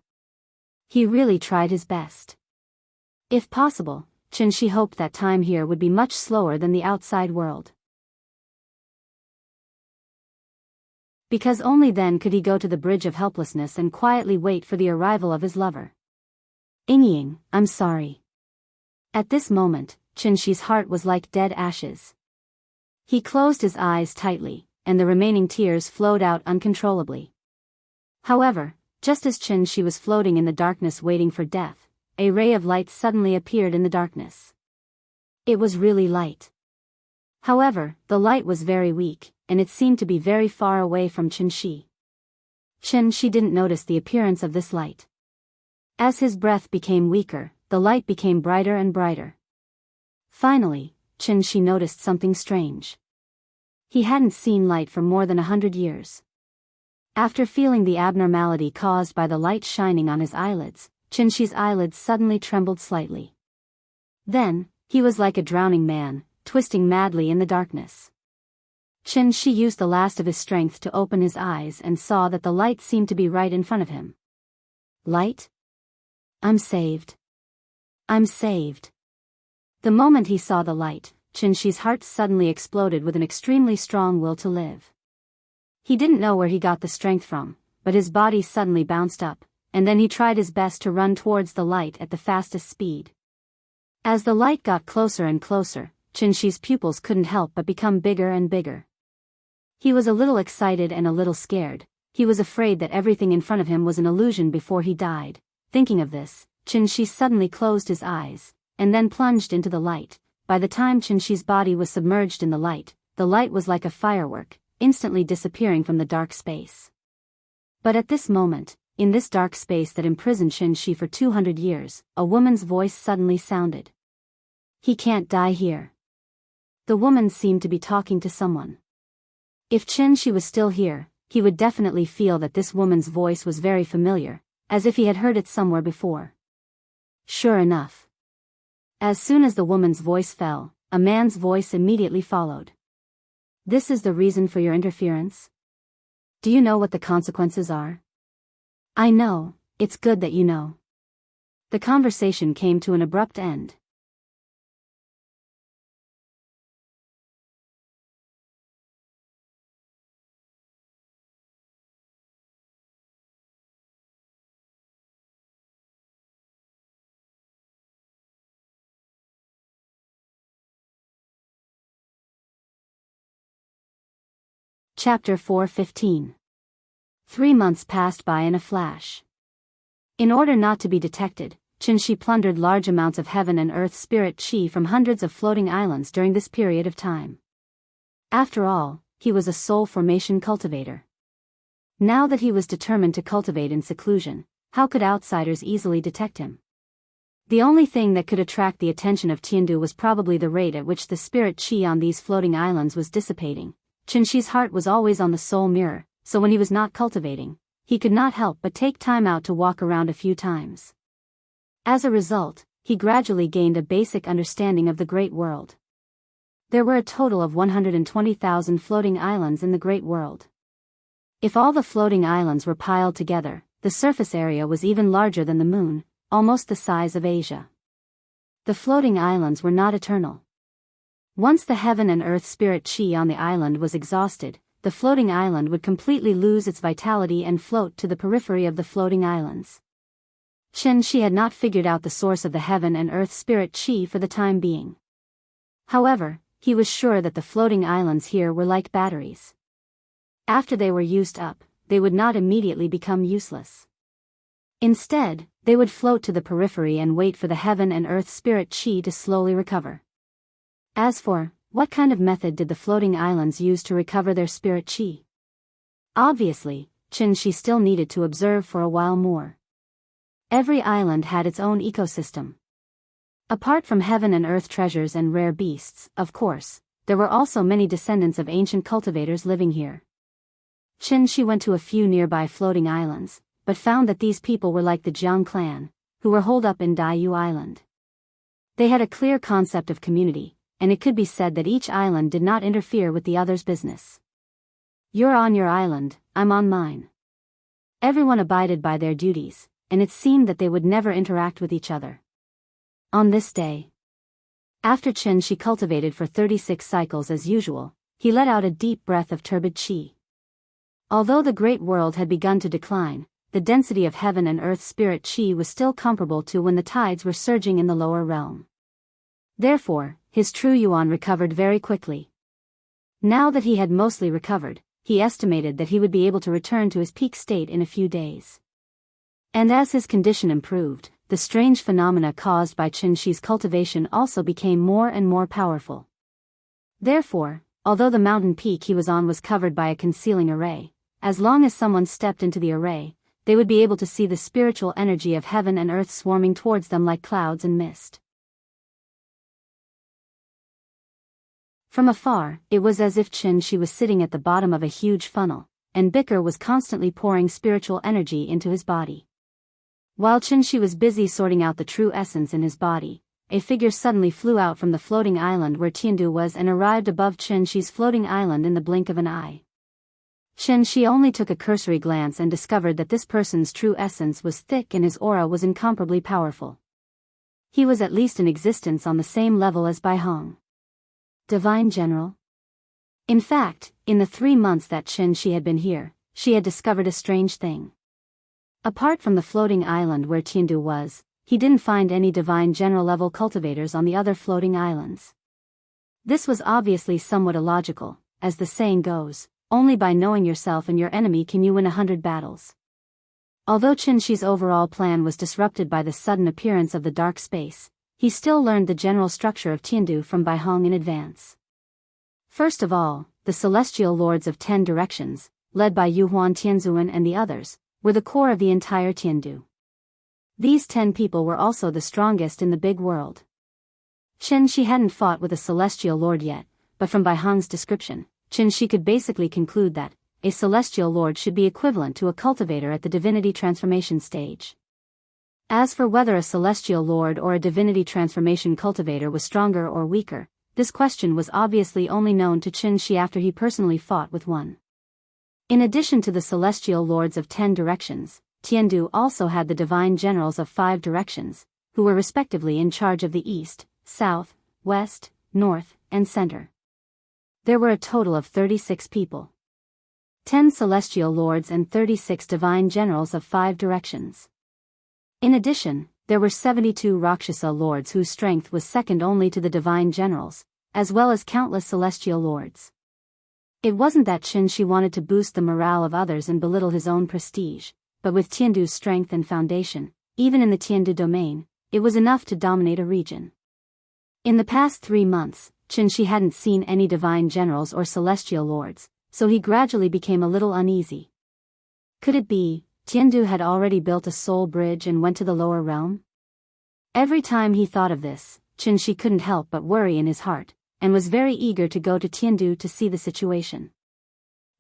Speaker 1: He really tried his best. If possible, Qianxi hoped that time here would be much slower than the outside world. Because only then could he go to the bridge of helplessness and quietly wait for the arrival of his lover. Ying, I'm sorry. At this moment, Qinshi's heart was like dead ashes. He closed his eyes tightly, and the remaining tears flowed out uncontrollably. However, just as Qianxi was floating in the darkness waiting for death, a ray of light suddenly appeared in the darkness. It was really light. However, the light was very weak, and it seemed to be very far away from Qianxi. Qianxi didn't notice the appearance of this light. As his breath became weaker, the light became brighter and brighter. Finally, Qianxi noticed something strange. He hadn't seen light for more than 100 years. After feeling the abnormality caused by the light shining on his eyelids, Qianxi's eyelids suddenly trembled slightly. Then, he was like a drowning man, twisting madly in the darkness. Qianxi used the last of his strength to open his eyes and saw that the light seemed to be right in front of him. Light? I'm saved. I'm saved. The moment he saw the light, Qianxi's heart suddenly exploded with an extremely strong will to live. He didn't know where he got the strength from, but his body suddenly bounced up, and then he tried his best to run towards the light at the fastest speed. As the light got closer and closer, Qianxi's pupils couldn't help but become bigger and bigger. He was a little excited and a little scared. He was afraid that everything in front of him was an illusion before he died. Thinking of this, Qianxi suddenly closed his eyes, and then plunged into the light. By the time Qianxi's body was submerged in the light was like a firework, instantly disappearing from the dark space. But at this moment, in this dark space that imprisoned Qianxi for 200 years, a woman's voice suddenly sounded. He can't die here. The woman seemed to be talking to someone. If Qianxi was still here, he would definitely feel that this woman's voice was very familiar, as if he had heard it somewhere before. Sure enough. As soon as the woman's voice fell, a man's voice immediately followed. This is the reason for your interference? Do you know what the consequences are? I know, it's good that you know. The conversation came to an abrupt end. Chapter 4:15. 3 months passed by in a flash. In order not to be detected, Qianxi plundered large amounts of heaven and earth spirit qi from hundreds of floating islands during this period of time. After all, he was a soul formation cultivator. Now that he was determined to cultivate in seclusion, how could outsiders easily detect him? The only thing that could attract the attention of Tiandu was probably the rate at which the spirit qi on these floating islands was dissipating. Qianxi's heart was always on the soul mirror, so when he was not cultivating, he could not help but take time out to walk around a few times. As a result, he gradually gained a basic understanding of the great world. There were a total of 120,000 floating islands in the great world. If all the floating islands were piled together, the surface area was even larger than the moon, almost the size of Asia. The floating islands were not eternal. Once the heaven and earth spirit qi on the island was exhausted, the floating island would completely lose its vitality and float to the periphery of the floating islands. Qianxi had not figured out the source of the heaven and earth spirit qi for the time being. However, he was sure that the floating islands here were like batteries. After they were used up, they would not immediately become useless. Instead, they would float to the periphery and wait for the heaven and earth spirit qi to slowly recover. As for, what kind of method did the floating islands use to recover their spirit qi? Obviously, Qianxi still needed to observe for a while more. Every island had its own ecosystem. Apart from heaven and earth treasures and rare beasts, of course, there were also many descendants of ancient cultivators living here. Qianxi went to a few nearby floating islands, but found that these people were like the Jiang clan, who were holed up in Daoist Island. They had a clear concept of community, and it could be said that each island did not interfere with the other's business. You're on your island, I'm on mine. Everyone abided by their duties, and it seemed that they would never interact with each other. On this day, after Qianxi cultivated for 36 cycles as usual, he let out a deep breath of turbid qi. Although the great world had begun to decline, the density of heaven and earth spirit chi was still comparable to when the tides were surging in the lower realm. Therefore, his true yuan recovered very quickly. Now that he had mostly recovered, he estimated that he would be able to return to his peak state in a few days. And as his condition improved, the strange phenomena caused by Qin Shi's cultivation also became more and more powerful. Therefore, although the mountain peak he was on was covered by a concealing array, as long as someone stepped into the array, they would be able to see the spiritual energy of heaven and earth swarming towards them like clouds and mist. From afar, it was as if Qin Shi was sitting at the bottom of a huge funnel, and Bicker was constantly pouring spiritual energy into his body. While Qin Shi was busy sorting out the true essence in his body, a figure suddenly flew out from the floating island where Tiandu was and arrived above Qin Shi's floating island in the blink of an eye. Qin Shi only took a cursory glance and discovered that this person's true essence was thick and his aura was incomparably powerful. He was at least in existence on the same level as Bai Hong. Divine General? In fact, in the 3 months that Qin Shi had been here, she had discovered a strange thing. Apart from the floating island where Tiandu was, he didn't find any Divine General level cultivators on the other floating islands. This was obviously somewhat illogical, as the saying goes, only by knowing yourself and your enemy can you win 100 battles. Although Qin Shi's overall plan was disrupted by the sudden appearance of the dark space, he still learned the general structure of Tiandu from Bai Hong in advance. First of all, the celestial lords of 10 directions, led by Yuhuan Tianzuan and the others, were the core of the entire Tiandu. These 10 people were also the strongest in the big world. Qin Shi hadn't fought with a celestial lord yet, but from Bai Hong's description, Qin Shi could basically conclude that a celestial lord should be equivalent to a cultivator at the divinity transformation stage. As for whether a celestial lord or a divinity transformation cultivator was stronger or weaker, this question was obviously only known to Qin Shi after he personally fought with one. In addition to the celestial lords of 10 directions, Tiandu also had the divine generals of 5 directions, who were respectively in charge of the east, south, west, north, and center. There were a total of 36 people. 10 celestial lords and 36 divine generals of 5 directions. In addition, there were 72 Rakshasa lords whose strength was second only to the divine generals, as well as countless celestial lords. It wasn't that Qin Shi wanted to boost the morale of others and belittle his own prestige, but with Tiandu's strength and foundation, even in the Tiandu domain, it was enough to dominate a region. In the past 3 months, Qin Shi hadn't seen any divine generals or celestial lords, so he gradually became a little uneasy. Could it be Tiandu had already built a soul bridge and went to the lower realm? Every time he thought of this, Qin Shi couldn't help but worry in his heart, and was very eager to go to Tiandu to see the situation.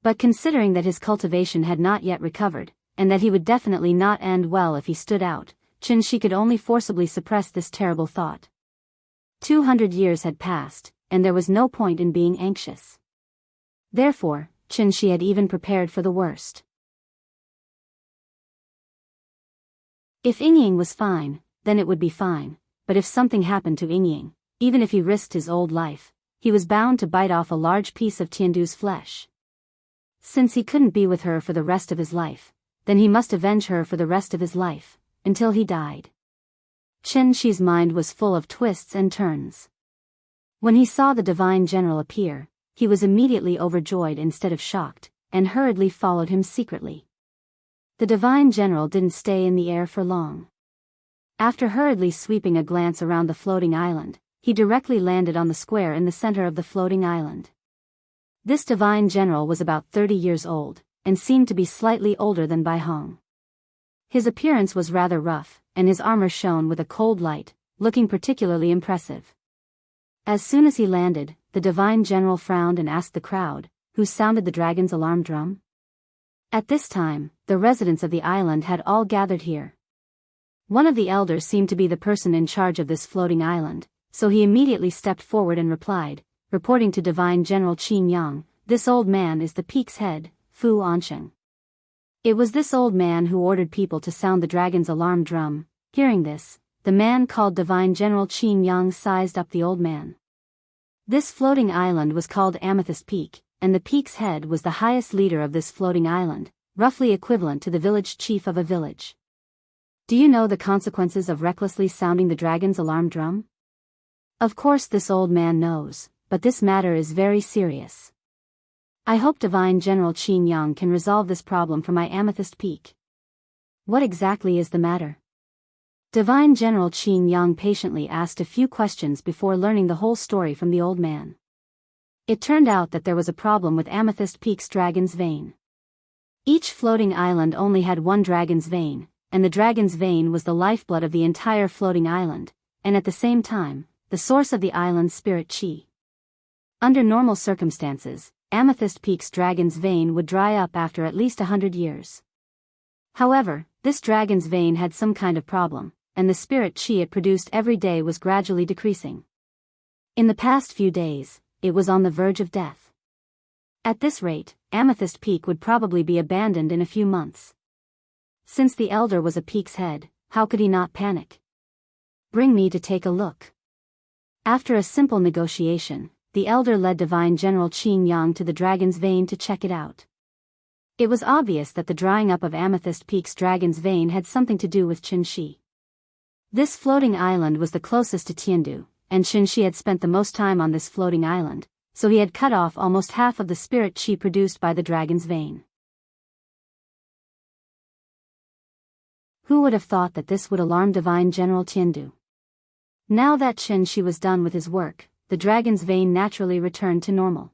Speaker 1: But considering that his cultivation had not yet recovered, and that he would definitely not end well if he stood out, Qin Shi could only forcibly suppress this terrible thought. 200 years had passed, and there was no point in being anxious. Therefore, Qin Shi had even prepared for the worst. If Yingying was fine, then it would be fine, but if something happened to Yingying, even if he risked his old life, he was bound to bite off a large piece of Tiandu's flesh. Since he couldn't be with her for the rest of his life, then he must avenge her for the rest of his life, until he died. Qin Shi's mind was full of twists and turns. When he saw the divine general appear, he was immediately overjoyed instead of shocked, and hurriedly followed him secretly. The divine general didn't stay in the air for long. After hurriedly sweeping a glance around the floating island, he directly landed on the square in the center of the floating island. This divine general was about 30 years old, and seemed to be slightly older than Bai Hong. His appearance was rather rough, and his armor shone with a cold light, looking particularly impressive. As soon as he landed, the divine general frowned and asked the crowd, who sounded the dragon's alarm drum? At this time, the residents of the island had all gathered here. One of the elders seemed to be the person in charge of this floating island, so he immediately stepped forward and replied, reporting to Divine General Qin Yang, "This old man is the peak's head, Fu Ansheng." It was this old man who ordered people to sound the dragon's alarm drum. Hearing this, the man called Divine General Qin Yang sized up the old man. This floating island was called Amethyst Peak, and the peak's head was the highest leader of this floating island, roughly equivalent to the village chief of a village. Do you know the consequences of recklessly sounding the dragon's alarm drum? Of course this old man knows, but this matter is very serious. I hope Divine General Qin Yang can resolve this problem for my Amethyst Peak. What exactly is the matter? Divine General Qin Yang patiently asked a few questions before learning the whole story from the old man. It turned out that there was a problem with Amethyst Peak's Dragon's Vein. Each floating island only had one Dragon's Vein, and the Dragon's Vein was the lifeblood of the entire floating island, and at the same time, the source of the island's spirit chi. Under normal circumstances, Amethyst Peak's Dragon's Vein would dry up after at least 100 years. However, this Dragon's Vein had some kind of problem, and the spirit chi it produced every day was gradually decreasing. In the past few days, it was on the verge of death. At this rate, Amethyst Peak would probably be abandoned in a few months. Since the elder was a peak's head, how could he not panic? Bring me to take a look. After a simple negotiation, the elder led Divine General Qin Yang to the Dragon's Vein to check it out. It was obvious that the drying up of Amethyst Peak's Dragon's Vein had something to do with Qinshi. This floating island was the closest to Tiandu, and Qinshi had spent the most time on this floating island, so he had cut off almost half of the spirit chi produced by the Dragon's Vein. Who would have thought that this would alarm Divine General Tiandu? Now that Qinshi was done with his work, the Dragon's Vein naturally returned to normal.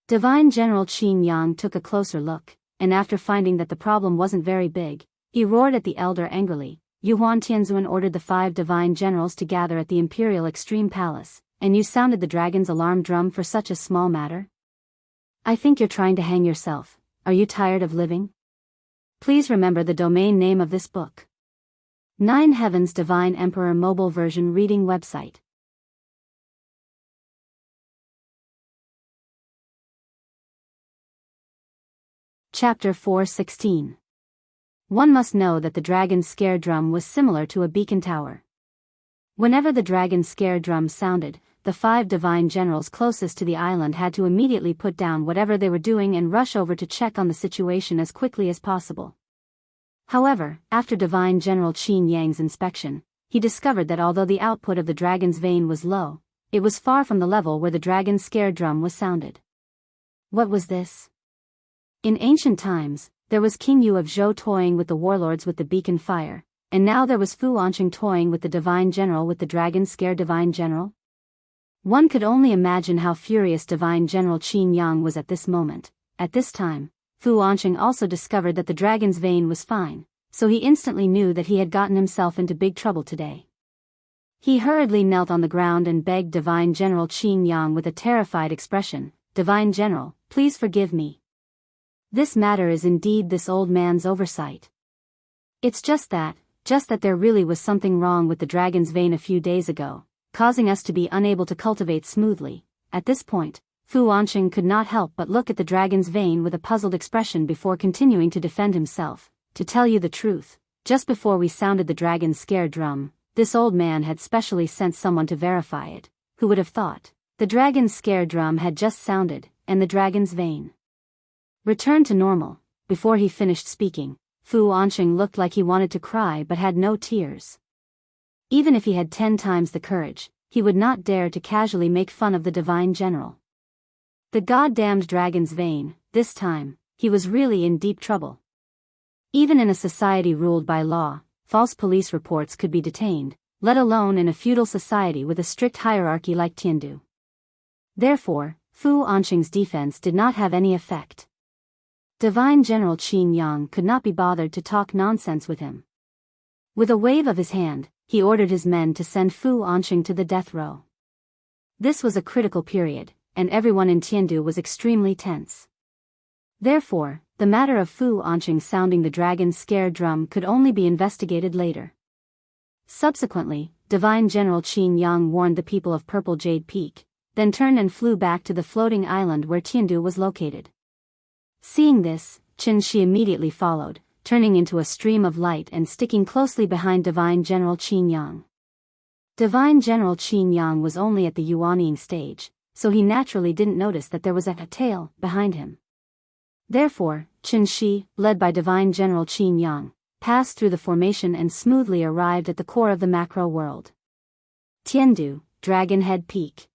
Speaker 1: Divine General Qin Yang took a closer look, and after finding that the problem wasn't very big, he roared at the elder angrily. Yuan Tianzuan ordered the 5 divine generals to gather at the Imperial Extreme Palace, and you sounded the dragon's alarm drum for such a small matter? I think you're trying to hang yourself. Are you tired of living? Please remember the domain name of this book. 9 Heavens Divine Emperor Mobile Version Reading Website. Chapter 4:16. One must know that the dragon's scare drum was similar to a beacon tower. Whenever the dragon's scare drum sounded, the 5 divine generals closest to the island had to immediately put down whatever they were doing and rush over to check on the situation as quickly as possible. However, after Divine General Qin Yang's inspection, he discovered that although the output of the dragon's vein was low, it was far from the level where the dragon's scare drum was sounded. What was this? In ancient times, there was King Yu of Zhou toying with the warlords with the beacon fire, and now there was Fu Anqing toying with the divine general with the dragon scare divine general? One could only imagine how furious Divine General Qin Yang was at this moment. At this time, Fu Anqing also discovered that the dragon's vein was fine, so he instantly knew that he had gotten himself into big trouble today. He hurriedly knelt on the ground and begged Divine General Qin Yang with a terrified expression, "Divine General, please forgive me. This matter is indeed this old man's oversight. It's just that there really was something wrong with the dragon's vein a few days ago, causing us to be unable to cultivate smoothly." At this point, Fu Anqing could not help but look at the dragon's vein with a puzzled expression before continuing to defend himself. To tell you the truth, just before we sounded the dragon's scare drum, this old man had specially sent someone to verify it. Who would have thought? The dragon's scare drum had just sounded, and the dragon's vein returned to normal. Before he finished speaking, Fu Anqing looked like he wanted to cry but had no tears. Even if he had 10 times the courage, he would not dare to casually make fun of the divine general. The goddamned dragon's vein, this time, he was really in deep trouble. Even in a society ruled by law, false police reports could be detained, let alone in a feudal society with a strict hierarchy like Tiandu. Therefore, Fu Anqing's defense did not have any effect. Divine General Qin Yang could not be bothered to talk nonsense with him. With a wave of his hand, he ordered his men to send Fu Anqing to the death row. This was a critical period, and everyone in Tiandu was extremely tense. Therefore, the matter of Fu Anqing sounding the dragon's scare drum could only be investigated later. Subsequently, Divine General Qin Yang warned the people of Purple Jade Peak, then turned and flew back to the floating island where Tiandu was located. Seeing this, Qinshi immediately followed, turning into a stream of light and sticking closely behind Divine General Qin Yang. Divine General Qin Yang was only at the yuanying stage, so he naturally didn't notice that there was a tail behind him. Therefore, Qin Shi, led by Divine General Qin Yang, passed through the formation and smoothly arrived at the core of the macro world. Tiandu, Dragon Head Peak.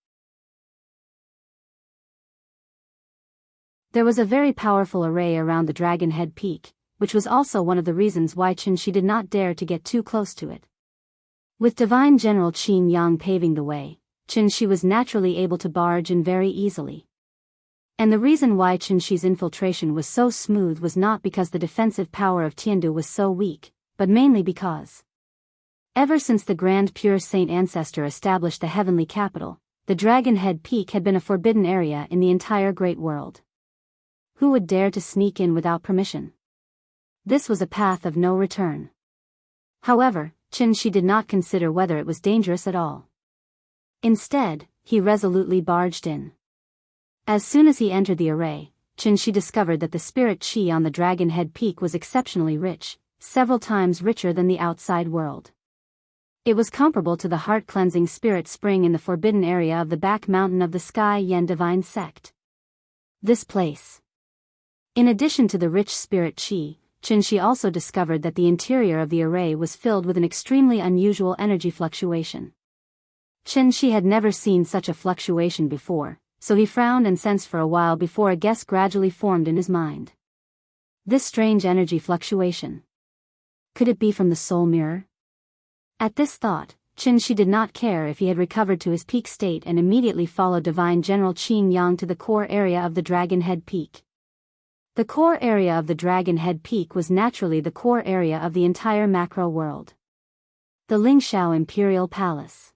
Speaker 1: There was a very powerful array around the Dragon Head Peak, which was also one of the reasons why Qin Shi did not dare to get too close to it. With Divine General Qin Yang paving the way, Qin Shi was naturally able to barge in very easily. And the reason why Qin Shi's infiltration was so smooth was not because the defensive power of Tiandu was so weak, but mainly because ever since the Grand Pure Saint Ancestor established the heavenly capital, the Dragon Head Peak had been a forbidden area in the entire Great World. Who would dare to sneak in without permission? This was a path of no return. However, Qin Shi did not consider whether it was dangerous at all. Instead, he resolutely barged in. As soon as he entered the array, Qin Shi discovered that the spirit qi on the Dragon Head Peak was exceptionally rich, several times richer than the outside world. It was comparable to the heart-cleansing spirit spring in the forbidden area of the back mountain of the Sky Yen Divine Sect. This place. In addition to the rich spirit qi, Qin Shi also discovered that the interior of the array was filled with an extremely unusual energy fluctuation. Qin Shi had never seen such a fluctuation before, so he frowned and sensed for a while before a guess gradually formed in his mind. This strange energy fluctuation. Could it be from the soul mirror? At this thought, Qin Shi did not care if he had recovered to his peak state and immediately followed Divine General Qin Yang to the core area of the Dragon Head Peak. The core area of the Dragon Head Peak was naturally the core area of the entire macro world. The Lingxiao Imperial Palace.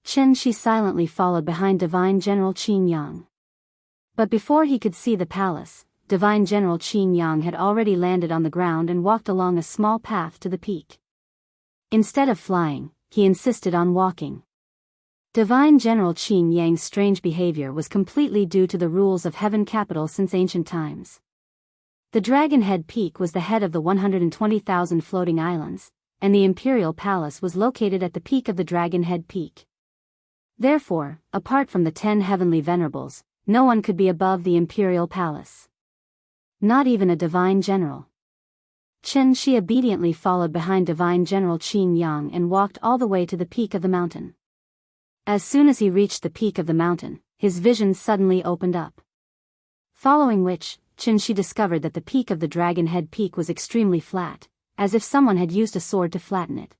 Speaker 1: Qin Shi silently followed behind Divine General Qin Yang. But before he could see the palace, Divine General Qin Yang had already landed on the ground and walked along a small path to the peak. Instead of flying, he insisted on walking. Divine General Qin Yang's strange behavior was completely due to the rules of Heaven Capital since ancient times. The Dragon Head Peak was the head of the 120,000 floating islands, and the Imperial Palace was located at the peak of the Dragon Head Peak. Therefore, apart from the 10 heavenly venerables, no one could be above the Imperial Palace. Not even a Divine General. Qin Shi obediently followed behind Divine General Qin Yang and walked all the way to the peak of the mountain. As soon as he reached the peak of the mountain, his vision suddenly opened up. Following which, Qin Shi discovered that the peak of the Dragon Head Peak was extremely flat, as if someone had used a sword to flatten it.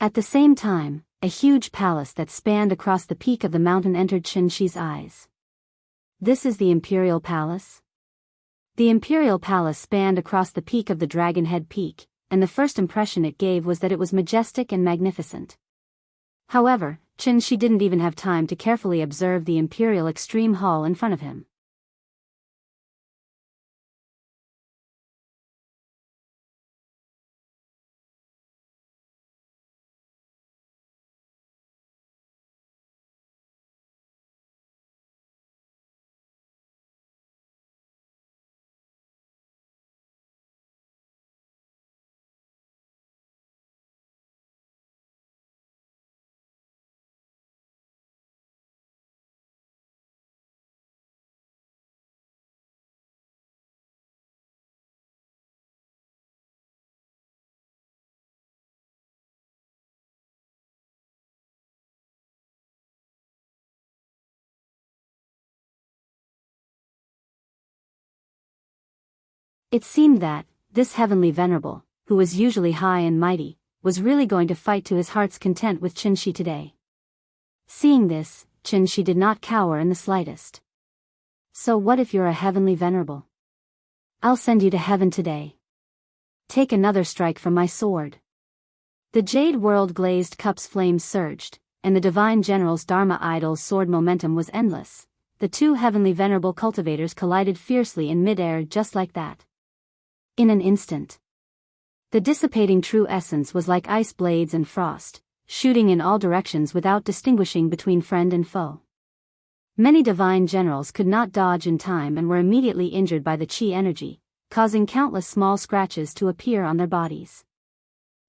Speaker 1: At the same time, a huge palace that spanned across the peak of the mountain entered Qin Shi's eyes. This is the Imperial Palace? The Imperial Palace spanned across the peak of the Dragon Head Peak, and the first impression it gave was that it was majestic and magnificent. However, Qin Shi didn't even have time to carefully observe the Imperial Extreme Hall in front of him. It seemed that, this heavenly venerable, who was usually high and mighty, was really going to fight to his heart's content with Qin Shi today. Seeing this, Qin Shi did not cower in the slightest. So what if you're a heavenly venerable? I'll send you to heaven today. Take another strike from my sword. The Jade World glazed cup's flames surged, and the Divine General's Dharma idol's sword momentum was endless. The two heavenly venerable cultivators collided fiercely in mid-air just like that. In an instant. The dissipating true essence was like ice blades and frost, shooting in all directions without distinguishing between friend and foe. Many divine generals could not dodge in time and were immediately injured by the chi energy, causing countless small scratches to appear on their bodies.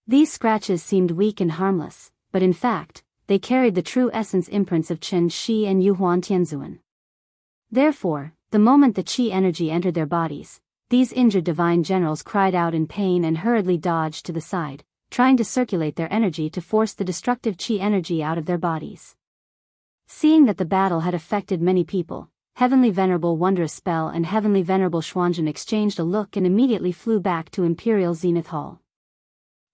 Speaker 1: These scratches seemed weak and harmless, but in fact, they carried the true essence imprints of Qin Shi and Yuhuan Tianzuan. Therefore, The moment the chi energy entered their bodies, these injured divine generals cried out in pain and hurriedly dodged to the side, trying to circulate their energy to force the destructive chi energy out of their bodies. Seeing that the battle had affected many people, Heavenly Venerable Wondrous Spell and Heavenly Venerable Xuanzhen exchanged a look and immediately flew back to Imperial Zenith Hall.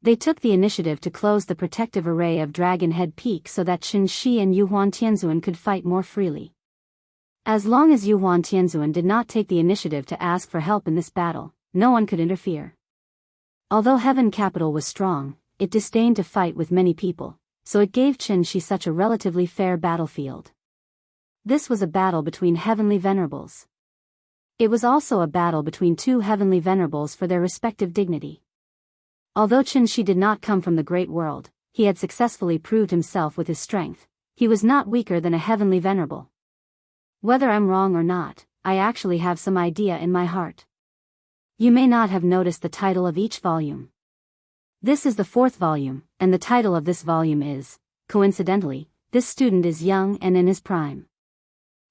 Speaker 1: They took the initiative to close the protective array of Dragon Head Peak so that Qin Shi and Yuhuan Tianzuan could fight more freely. As long as Yuhuan Tianzuan did not take the initiative to ask for help in this battle, no one could interfere. Although Heaven Capital was strong, it disdained to fight with many people, so it gave Qin Shi such a relatively fair battlefield. This was a battle between Heavenly Venerables. It was also a battle between two Heavenly Venerables for their respective dignity. Although Qin Shi did not come from the great world, he had successfully proved himself with his strength. He was not weaker than a Heavenly Venerable. Whether I'm wrong or not, I actually have some idea in my heart. You may not have noticed the title of each volume. This is the 4th volume, and the title of this volume is, coincidentally, This Student is Young and in His Prime.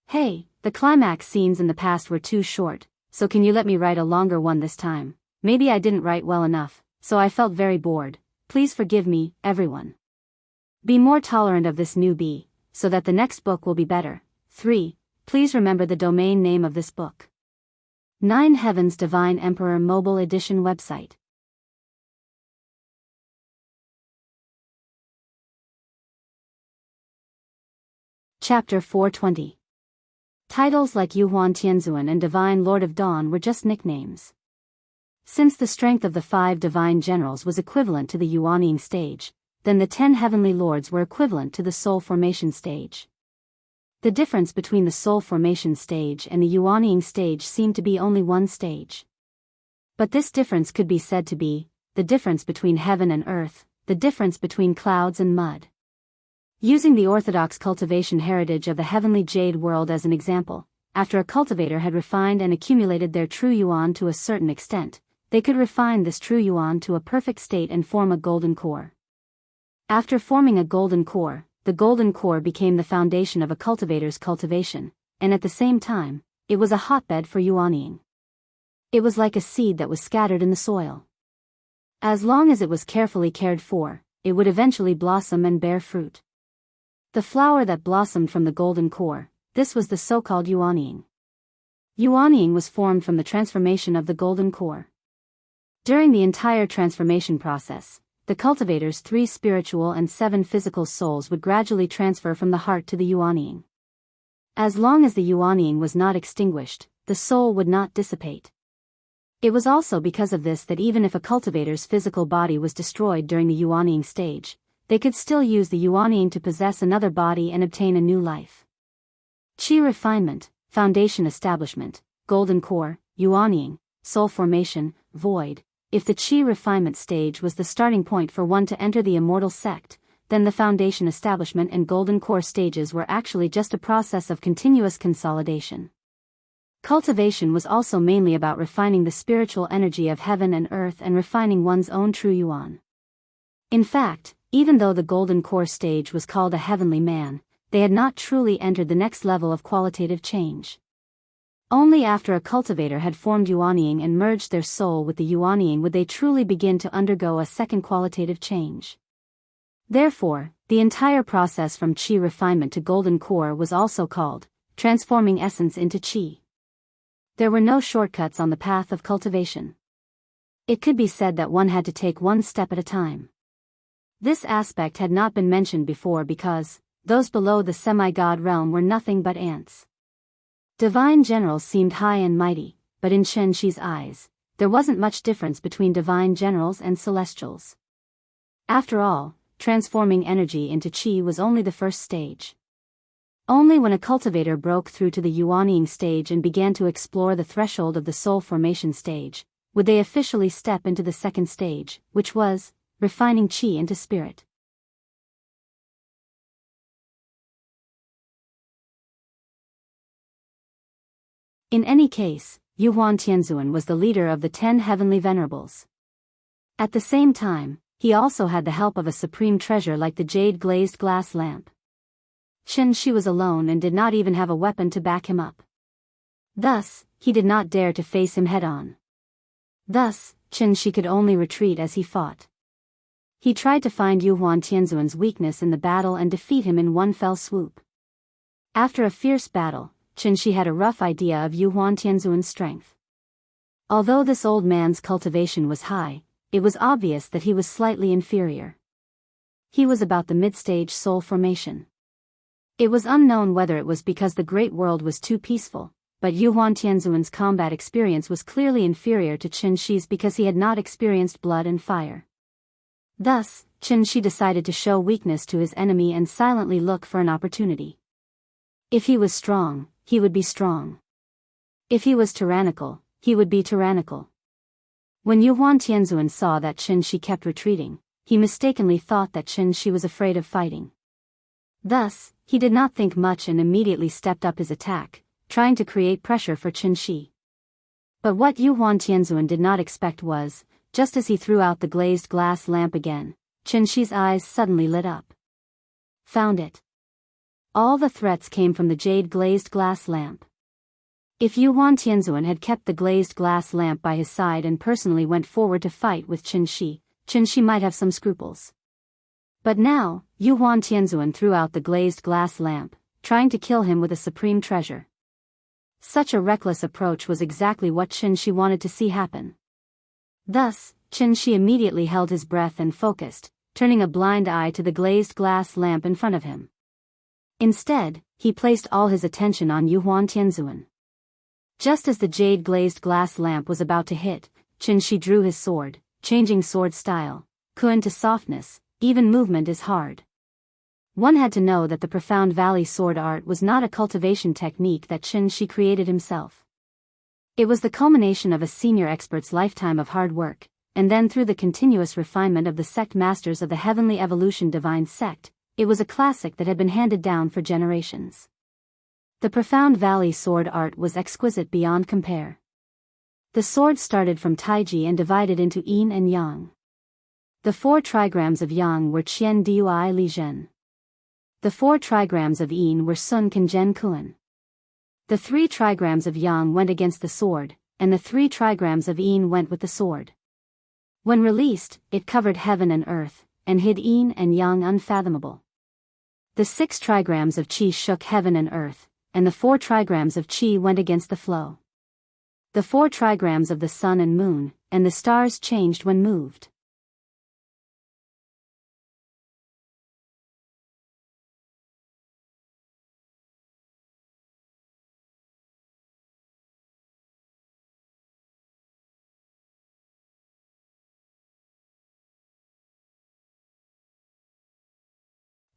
Speaker 1: Hey, the climax scenes in the past were too short, so can you let me write a longer one this time? Maybe I didn't write well enough, so I felt very bored. Please forgive me, everyone. Be more tolerant of this newbie, so that the next book will be better. 3. Please remember the domain name of this book. 9 Heavens Divine Emperor Mobile Edition website. Chapter 420. Titles like Yuhuan Tianzuan and Divine Lord of Dawn were just nicknames. Since the strength of the 5 divine generals was equivalent to the Yuanying stage, then the 10 heavenly lords were equivalent to the soul formation stage. The difference between the soul formation stage and the Yuanying stage seemed to be only one stage. But this difference could be said to be the difference between heaven and earth, the difference between clouds and mud. Using the orthodox cultivation heritage of the heavenly jade world as an example, after a cultivator had refined and accumulated their true yuan to a certain extent, they could refine this true yuan to a perfect state and form a golden core. After forming a golden core, the golden core became the foundation of a cultivator's cultivation, and at the same time, it was a hotbed for yuanying. It was like a seed that was scattered in the soil. As long as it was carefully cared for, it would eventually blossom and bear fruit. The flower that blossomed from the golden core, this was the so-called yuanying. Yuanying was formed from the transformation of the golden core. During the entire transformation process, the cultivator's 3 spiritual and 7 physical souls would gradually transfer from the heart to the yuanying. As long as the yuanying was not extinguished, the soul would not dissipate. It was also because of this that even if a cultivator's physical body was destroyed during the yuanying stage, they could still use the yuanying to possess another body and obtain a new life. Qi refinement, foundation establishment, golden core, yuanying, soul formation, void. If the Qi refinement stage was the starting point for one to enter the immortal sect, then the foundation establishment and golden core stages were actually just a process of continuous consolidation. Cultivation was also mainly about refining the spiritual energy of heaven and earth and refining one's own true yuan. In fact, even though the golden core stage was called a heavenly man, they had not truly entered the next level of qualitative change. Only after a cultivator had formed yuanying and merged their soul with the yuanying would they truly begin to undergo a second qualitative change. Therefore, the entire process from Qi refinement to golden core was also called transforming essence into Qi. There were no shortcuts on the path of cultivation. It could be said that one had to take one step at a time. This aspect had not been mentioned before because those below the semi-god realm were nothing but ants. Divine generals seemed high and mighty, but in Qin Shi's eyes, there wasn't much difference between divine generals and celestials. After all, transforming energy into Qi was only the first stage. Only when a cultivator broke through to the yuanying stage and began to explore the threshold of the soul formation stage, would they officially step into the second stage, which was refining Qi into spirit. In any case, Yuhuan Tianzuan was the leader of the 10 heavenly venerables. At the same time, he also had the help of a supreme treasure like the jade glazed glass lamp. Qin Shi was alone and did not even have a weapon to back him up. Thus, he did not dare to face him head-on. Thus, Qianxi could only retreat as he fought. He tried to find Yu Huan Tianzuan's weakness in the battle and defeat him in one fell swoop. After a fierce battle, Qianxi had a rough idea of Yu Huan Tianzuan's strength. Although this old man's cultivation was high, it was obvious that he was slightly inferior. He was about the mid-stage soul formation. It was unknown whether it was because the great world was too peaceful, but Yu Huan Tianzuan's combat experience was clearly inferior to Qianxi's because he had not experienced blood and fire. Thus, Qianxi decided to show weakness to his enemy and silently look for an opportunity. If he was strong, he would be strong. If he was tyrannical, he would be tyrannical. When Yu Huan Tianzuan saw that Qianxi kept retreating, he mistakenly thought that Qianxi was afraid of fighting. Thus, he did not think much and immediately stepped up his attack, trying to create pressure for Qianxi. But what Yu Huan Tianzuan did not expect was, just as he threw out the glazed glass lamp again, Qianxi's eyes suddenly lit up. Found it. All the threats came from the jade glazed glass lamp. If Yu Huan Tianzuan had kept the glazed glass lamp by his side and personally went forward to fight with Qianxi, Qianxi might have some scruples. But now, Yu Huan Tianzuan threw out the glazed glass lamp, trying to kill him with a supreme treasure. Such a reckless approach was exactly what Qianxi wanted to see happen. Thus, Qianxi immediately held his breath and focused, turning a blind eye to the glazed glass lamp in front of him. Instead, he placed all his attention on Yu Huan Tianzuan. Just as the jade glazed glass lamp was about to hit, Qianxi drew his sword, changing sword style, kun to softness, even movement is hard. One had to know that the Profound Valley sword art was not a cultivation technique that Qianxi created himself. It was the culmination of a senior expert's lifetime of hard work, and then through the continuous refinement of the sect masters of the Heavenly Evolution Divine Sect, it was a classic that had been handed down for generations. The Profound Valley sword art was exquisite beyond compare. The sword started from Taiji and divided into yin and yang. The 4 trigrams of yang were Qian Dui Li Zhen. The 4 trigrams of yin were Sun Kan Zhen Kuan. The 3 trigrams of yang went against the sword, and the 3 trigrams of yin went with the sword. When released, it covered heaven and earth, and hid yin and yang unfathomable. The 6 trigrams of qi shook heaven and earth, and the 4 trigrams of qi went against the flow. The 4 trigrams of the sun and moon, and the stars changed when moved.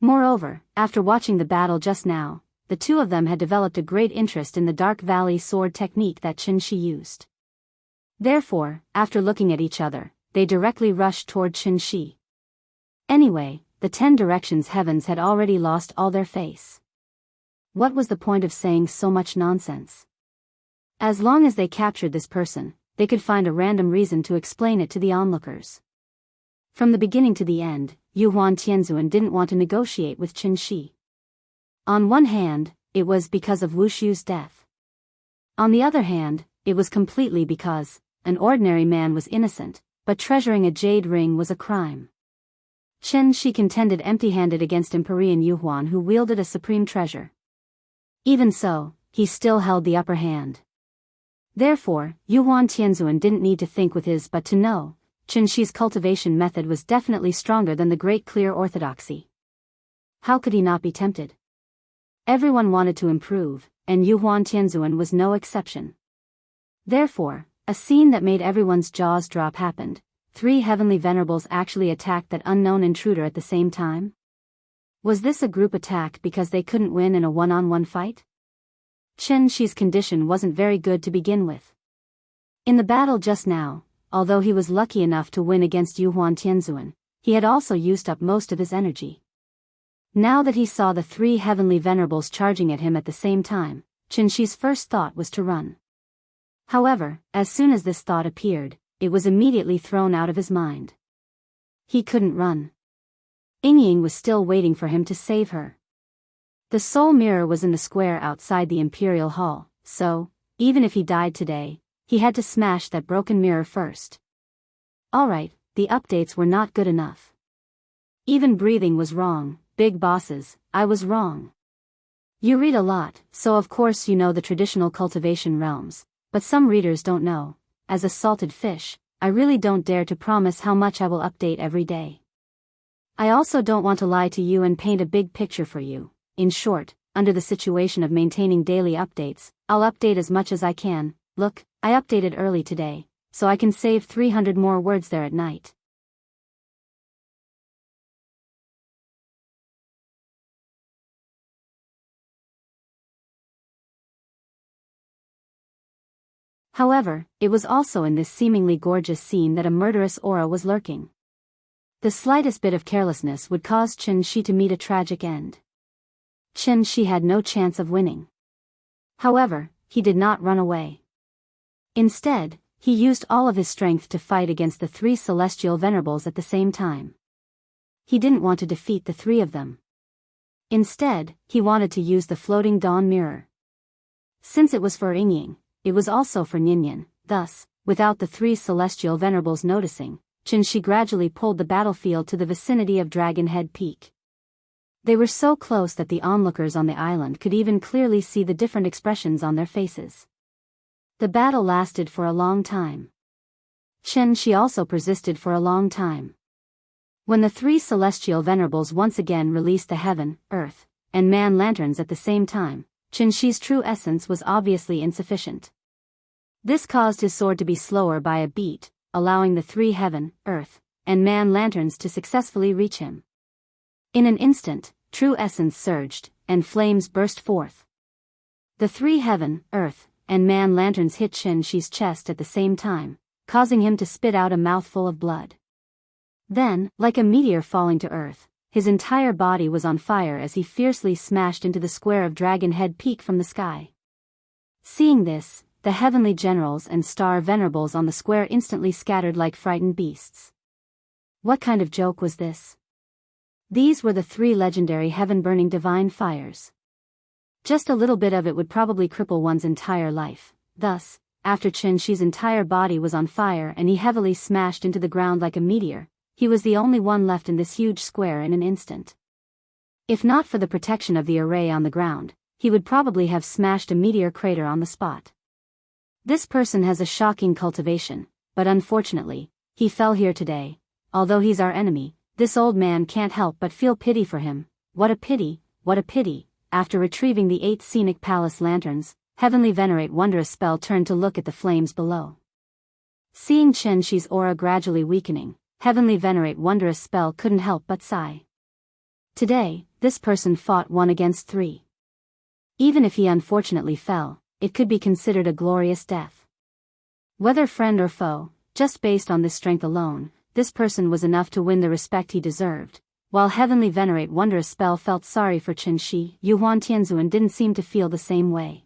Speaker 1: Moreover, after watching the battle just now, the two of them had developed a great interest in the Dark Valley sword technique that Qianxi used. Therefore, after looking at each other, they directly rushed toward Qianxi. Anyway, the 10 directions heavens had already lost all their face. What was the point of saying so much nonsense? As long as they captured this person, they could find a random reason to explain it to the onlookers. From the beginning to the end, Yu Huan Tianzuan didn't want to negotiate with Qianxi. On one hand, it was because of Wu Shu's death. On the other hand, it was completely because an ordinary man was innocent, but treasuring a jade ring was a crime. Qianxi contended empty-handed against Empyrean Yu Huan, who wielded a supreme treasure. Even so, he still held the upper hand. Therefore, Yu Huan Tianzuan didn't need to think with his but to know. Qianxi's cultivation method was definitely stronger than the Great Clear Orthodoxy. How could he not be tempted? Everyone wanted to improve, and Yu Huan Tianzuan was no exception. Therefore, a scene that made everyone's jaws drop happened. 3 heavenly venerables actually attacked that unknown intruder at the same time? Was this a group attack because they couldn't win in a one-on-one fight? Qianxi's condition wasn't very good to begin with. In the battle just now, although he was lucky enough to win against Yu Huan Tianzuan, he had also used up most of his energy. Now that he saw the 3 heavenly venerables charging at him at the same time, Qianxi's first thought was to run. However, as soon as this thought appeared, it was immediately thrown out of his mind. He couldn't run. Yingying was still waiting for him to save her. The soul mirror was in the square outside the Imperial Hall, so, even if he died today, he had to smash that broken mirror first. Alright, the updates were not good enough. Even breathing was wrong, big bosses, I was wrong. You read a lot, so of course you know the traditional cultivation realms, but some readers don't know. As a salted fish, I really don't dare to promise how much I will update every day. I also don't want to lie to you and paint a big picture for you. In short, under the situation of maintaining daily updates, I'll update as much as I can. Look, I updated early today, so I can save 300 more words there at night. However, it was also in this seemingly gorgeous scene that a murderous aura was lurking. The slightest bit of carelessness would cause Xianxia to meet a tragic end. Xianxia had no chance of winning. However, he did not run away. Instead, he used all of his strength to fight against the 3 celestial venerables at the same time. He didn't want to defeat the 3 of them. Instead, he wanted to use the floating dawn mirror. Since it was for Yingying, it was also for Ninian. Thus, without the 3 celestial venerables noticing, Xianxia gradually pulled the battlefield to the vicinity of Dragon Head Peak. They were so close that the onlookers on the island could even clearly see the different expressions on their faces. The battle lasted for a long time. Xianxia also persisted for a long time. When the 3 celestial venerables once again released the heaven, earth, and man lanterns at the same time, Xianxia's true essence was obviously insufficient. This caused his sword to be slower by a beat, allowing the 3 heaven, earth, and man lanterns to successfully reach him. In an instant, true essence surged, and flames burst forth. The 3 heaven, earth, and man lanterns hit Xianxia's chest at the same time, causing him to spit out a mouthful of blood. Then, like a meteor falling to earth, his entire body was on fire as he fiercely smashed into the square of Dragon Head Peak from the sky. Seeing this, the heavenly generals and star venerables on the square instantly scattered like frightened beasts. What kind of joke was this? These were the 3 legendary heaven-burning divine fires. Just a little bit of it would probably cripple one's entire life. Thus, after Xianxia's entire body was on fire and he heavily smashed into the ground like a meteor, he was the only one left in this huge square in an instant. If not for the protection of the array on the ground, he would probably have smashed a meteor crater on the spot. This person has a shocking cultivation, but unfortunately, he fell here today. Although he's our enemy, this old man can't help but feel pity for him. What a pity, what a pity. After retrieving the 8 scenic palace lanterns, Heavenly Venerate Wondrous Spell turned to look at the flames below. Seeing Xianxia's aura gradually weakening, Heavenly Venerate Wondrous Spell couldn't help but sigh. Today, this person fought 1 against 3. Even if he unfortunately fell, it could be considered a glorious death. Whether friend or foe, just based on this strength alone, this person was enough to win the respect he deserved. While Heavenly Venerate Wondrous Spell felt sorry for Xianxia, Yuhuan Tianzuan didn't seem to feel the same way.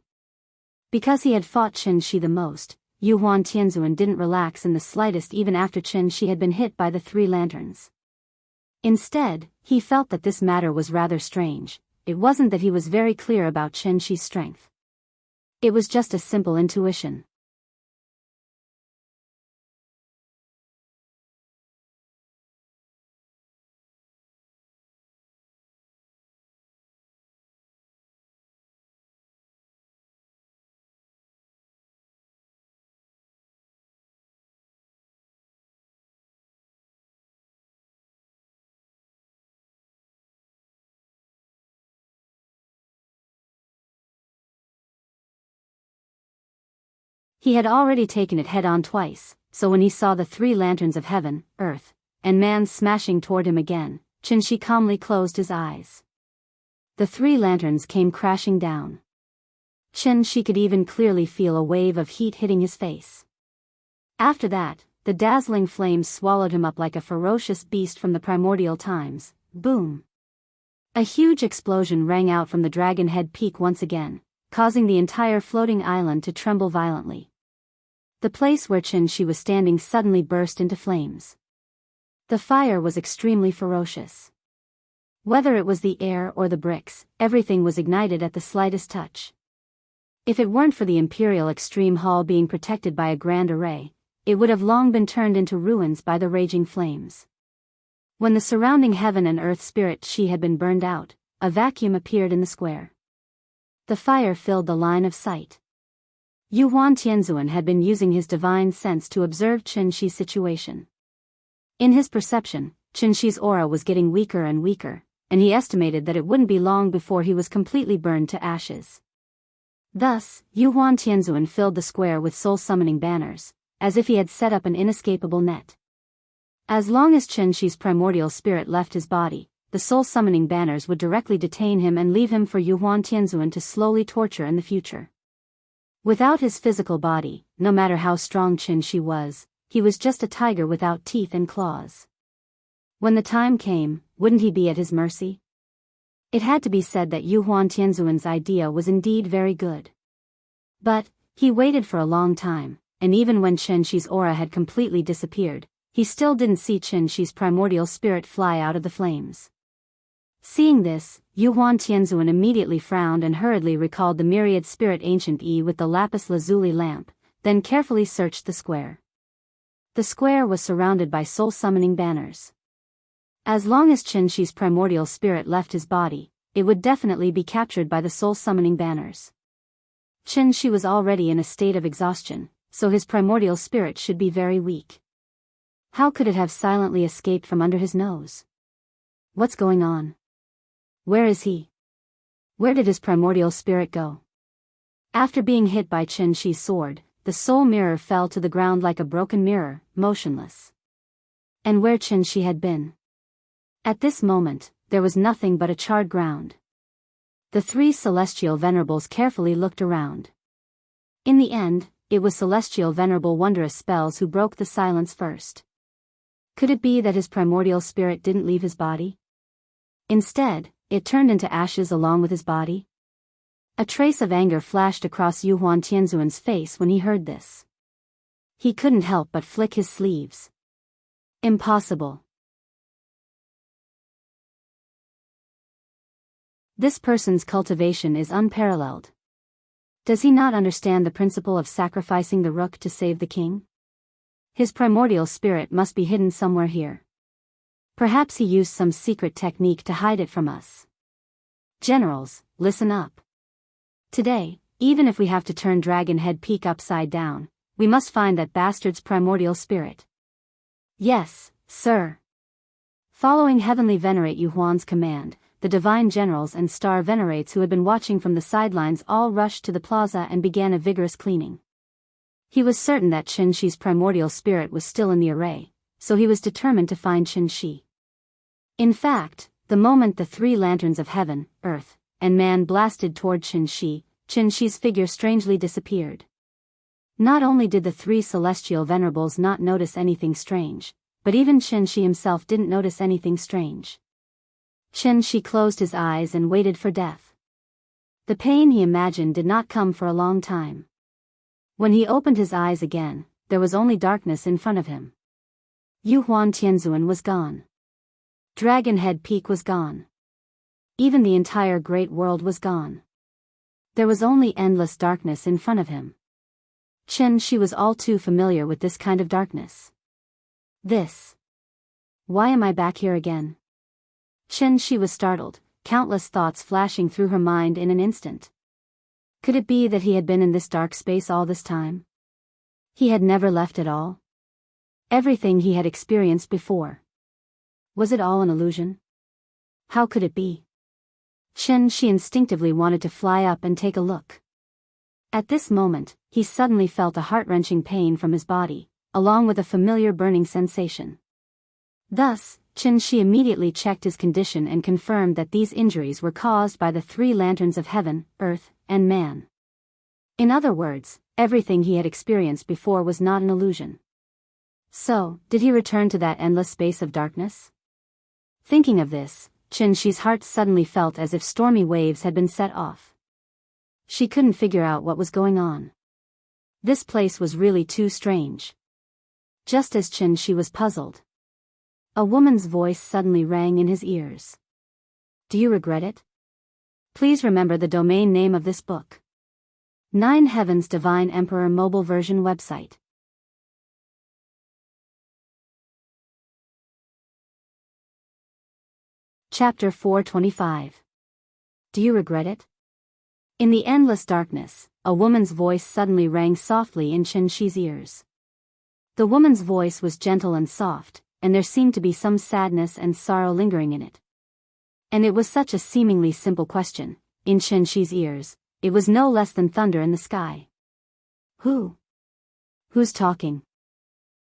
Speaker 1: Because he had fought Xianxia the most, Yuhuan Tianzuan didn't relax in the slightest even after Xianxia had been hit by the 3 lanterns. Instead, he felt that this matter was rather strange. It wasn't that he was very clear about Xianxia's strength. It was just a simple intuition. He had already taken it head-on twice, so when he saw the 3 lanterns of heaven, earth, and man smashing toward him again, Xianxia calmly closed his eyes. The 3 lanterns came crashing down. Xianxia could even clearly feel a wave of heat hitting his face. After that, the dazzling flames swallowed him up like a ferocious beast from the primordial times. Boom! A huge explosion rang out from the Dragon Head Peak once again, causing the entire floating island to tremble violently. The place where Xianxia was standing suddenly burst into flames. The fire was extremely ferocious. Whether it was the air or the bricks, everything was ignited at the slightest touch. If it weren't for the Imperial Extreme Hall being protected by a grand array, it would have long been turned into ruins by the raging flames. When the surrounding heaven and earth spirit Qi had been burned out, a vacuum appeared in the square. The fire filled the line of sight. Yuan Tianzuan had been using his divine sense to observe Qin Shi's situation. In his perception, Qin Shi's aura was getting weaker and weaker, and he estimated that it wouldn't be long before he was completely burned to ashes. Thus, Yuan Tianzuan filled the square with soul-summoning banners, as if he had set up an inescapable net. As long as Qin Shi's primordial spirit left his body, the soul-summoning banners would directly detain him and leave him for Yuan Tianzuan to slowly torture in the future. Without his physical body, no matter how strong Qin Shi was, he was just a tiger without teeth and claws. When the time came, wouldn't he be at his mercy? It had to be said that Yuan Tianzuan's idea was indeed very good. But he waited for a long time, and even when Qin Shi's aura had completely disappeared, he still didn't see Qin Shi's primordial spirit fly out of the flames. Seeing this, Yuan Tianzuan immediately frowned and hurriedly recalled the myriad spirit ancient Yi with the lapis lazuli lamp, then carefully searched the square. The square was surrounded by soul-summoning banners. As long as Qin Shi's primordial spirit left his body, it would definitely be captured by the soul-summoning banners. Qin Shi was already in a state of exhaustion, so his primordial spirit should be very weak. How could it have silently escaped from under his nose? What's going on? Where is he? Where did his primordial spirit go? After being hit by Qin Shi's sword, the soul mirror fell to the ground like a broken mirror, motionless. And where Qin Shi had been? At this moment, there was nothing but a charred ground. The three celestial venerables carefully looked around. In the end, it was Celestial Venerable Wondrous Spells who broke the silence first. Could it be that his primordial spirit didn't leave his body? Instead, it turned into ashes along with his body? A trace of anger flashed across Yuan Tianzuan's face when he heard this. He couldn't help but flick his sleeves. Impossible. This person's cultivation is unparalleled. Does he not understand the principle of sacrificing the rook to save the king? His primordial spirit must be hidden somewhere here. Perhaps he used some secret technique to hide it from us. Generals, listen up. Today, even if we have to turn Dragon Head Peak upside down, we must find that bastard's primordial spirit. Yes, sir. Following Heavenly Venerate Yuhuan's command, the divine generals and star venerates who had been watching from the sidelines all rushed to the plaza and began a vigorous cleaning. He was certain that Qin Shi's primordial spirit was still in the array, so he was determined to find Qin Shi. In fact, the moment the three lanterns of heaven, earth, and man blasted toward Qin Shi's figure strangely disappeared. Not only did the three celestial venerables not notice anything strange, but even Qin Shi himself didn't notice anything strange. Qin Shi closed his eyes and waited for death. The pain he imagined did not come for a long time. When he opened his eyes again, there was only darkness in front of him. Yuan Tianzuan was gone. Dragon Head Peak was gone. Even the entire great world was gone. There was only endless darkness in front of him. Qin Shi was all too familiar with this kind of darkness. Why am I back here again? Qin Shi was startled, countless thoughts flashing through her mind in an instant. Could it be that he had been in this dark space all this time? He had never left at all? Everything he had experienced before. Was it all an illusion? How could it be? Qin Shi instinctively wanted to fly up and take a look. At this moment, he suddenly felt a heart-wrenching pain from his body, along with a familiar burning sensation. Thus, Qin Shi immediately checked his condition and confirmed that these injuries were caused by the three lanterns of heaven, earth, and man. In other words, everything he had experienced before was not an illusion. So, did he return to that endless space of darkness? Thinking of this, Qin Shi's heart suddenly felt as if stormy waves had been set off. She couldn't figure out what was going on. This place was really too strange. Just as Qin Shi was puzzled, a woman's voice suddenly rang in his ears. Do you regret it? Please remember the domain name of this book. 9 Heavens Divine Emperor mobile version website. Chapter 425. Do you regret it? In the endless darkness, a woman's voice suddenly rang softly in Xianxi's ears. The woman's voice was gentle and soft, and there seemed to be some sadness and sorrow lingering in it. And it was such a seemingly simple question. In Xianxi's ears, it was no less than thunder in the sky. Who's talking?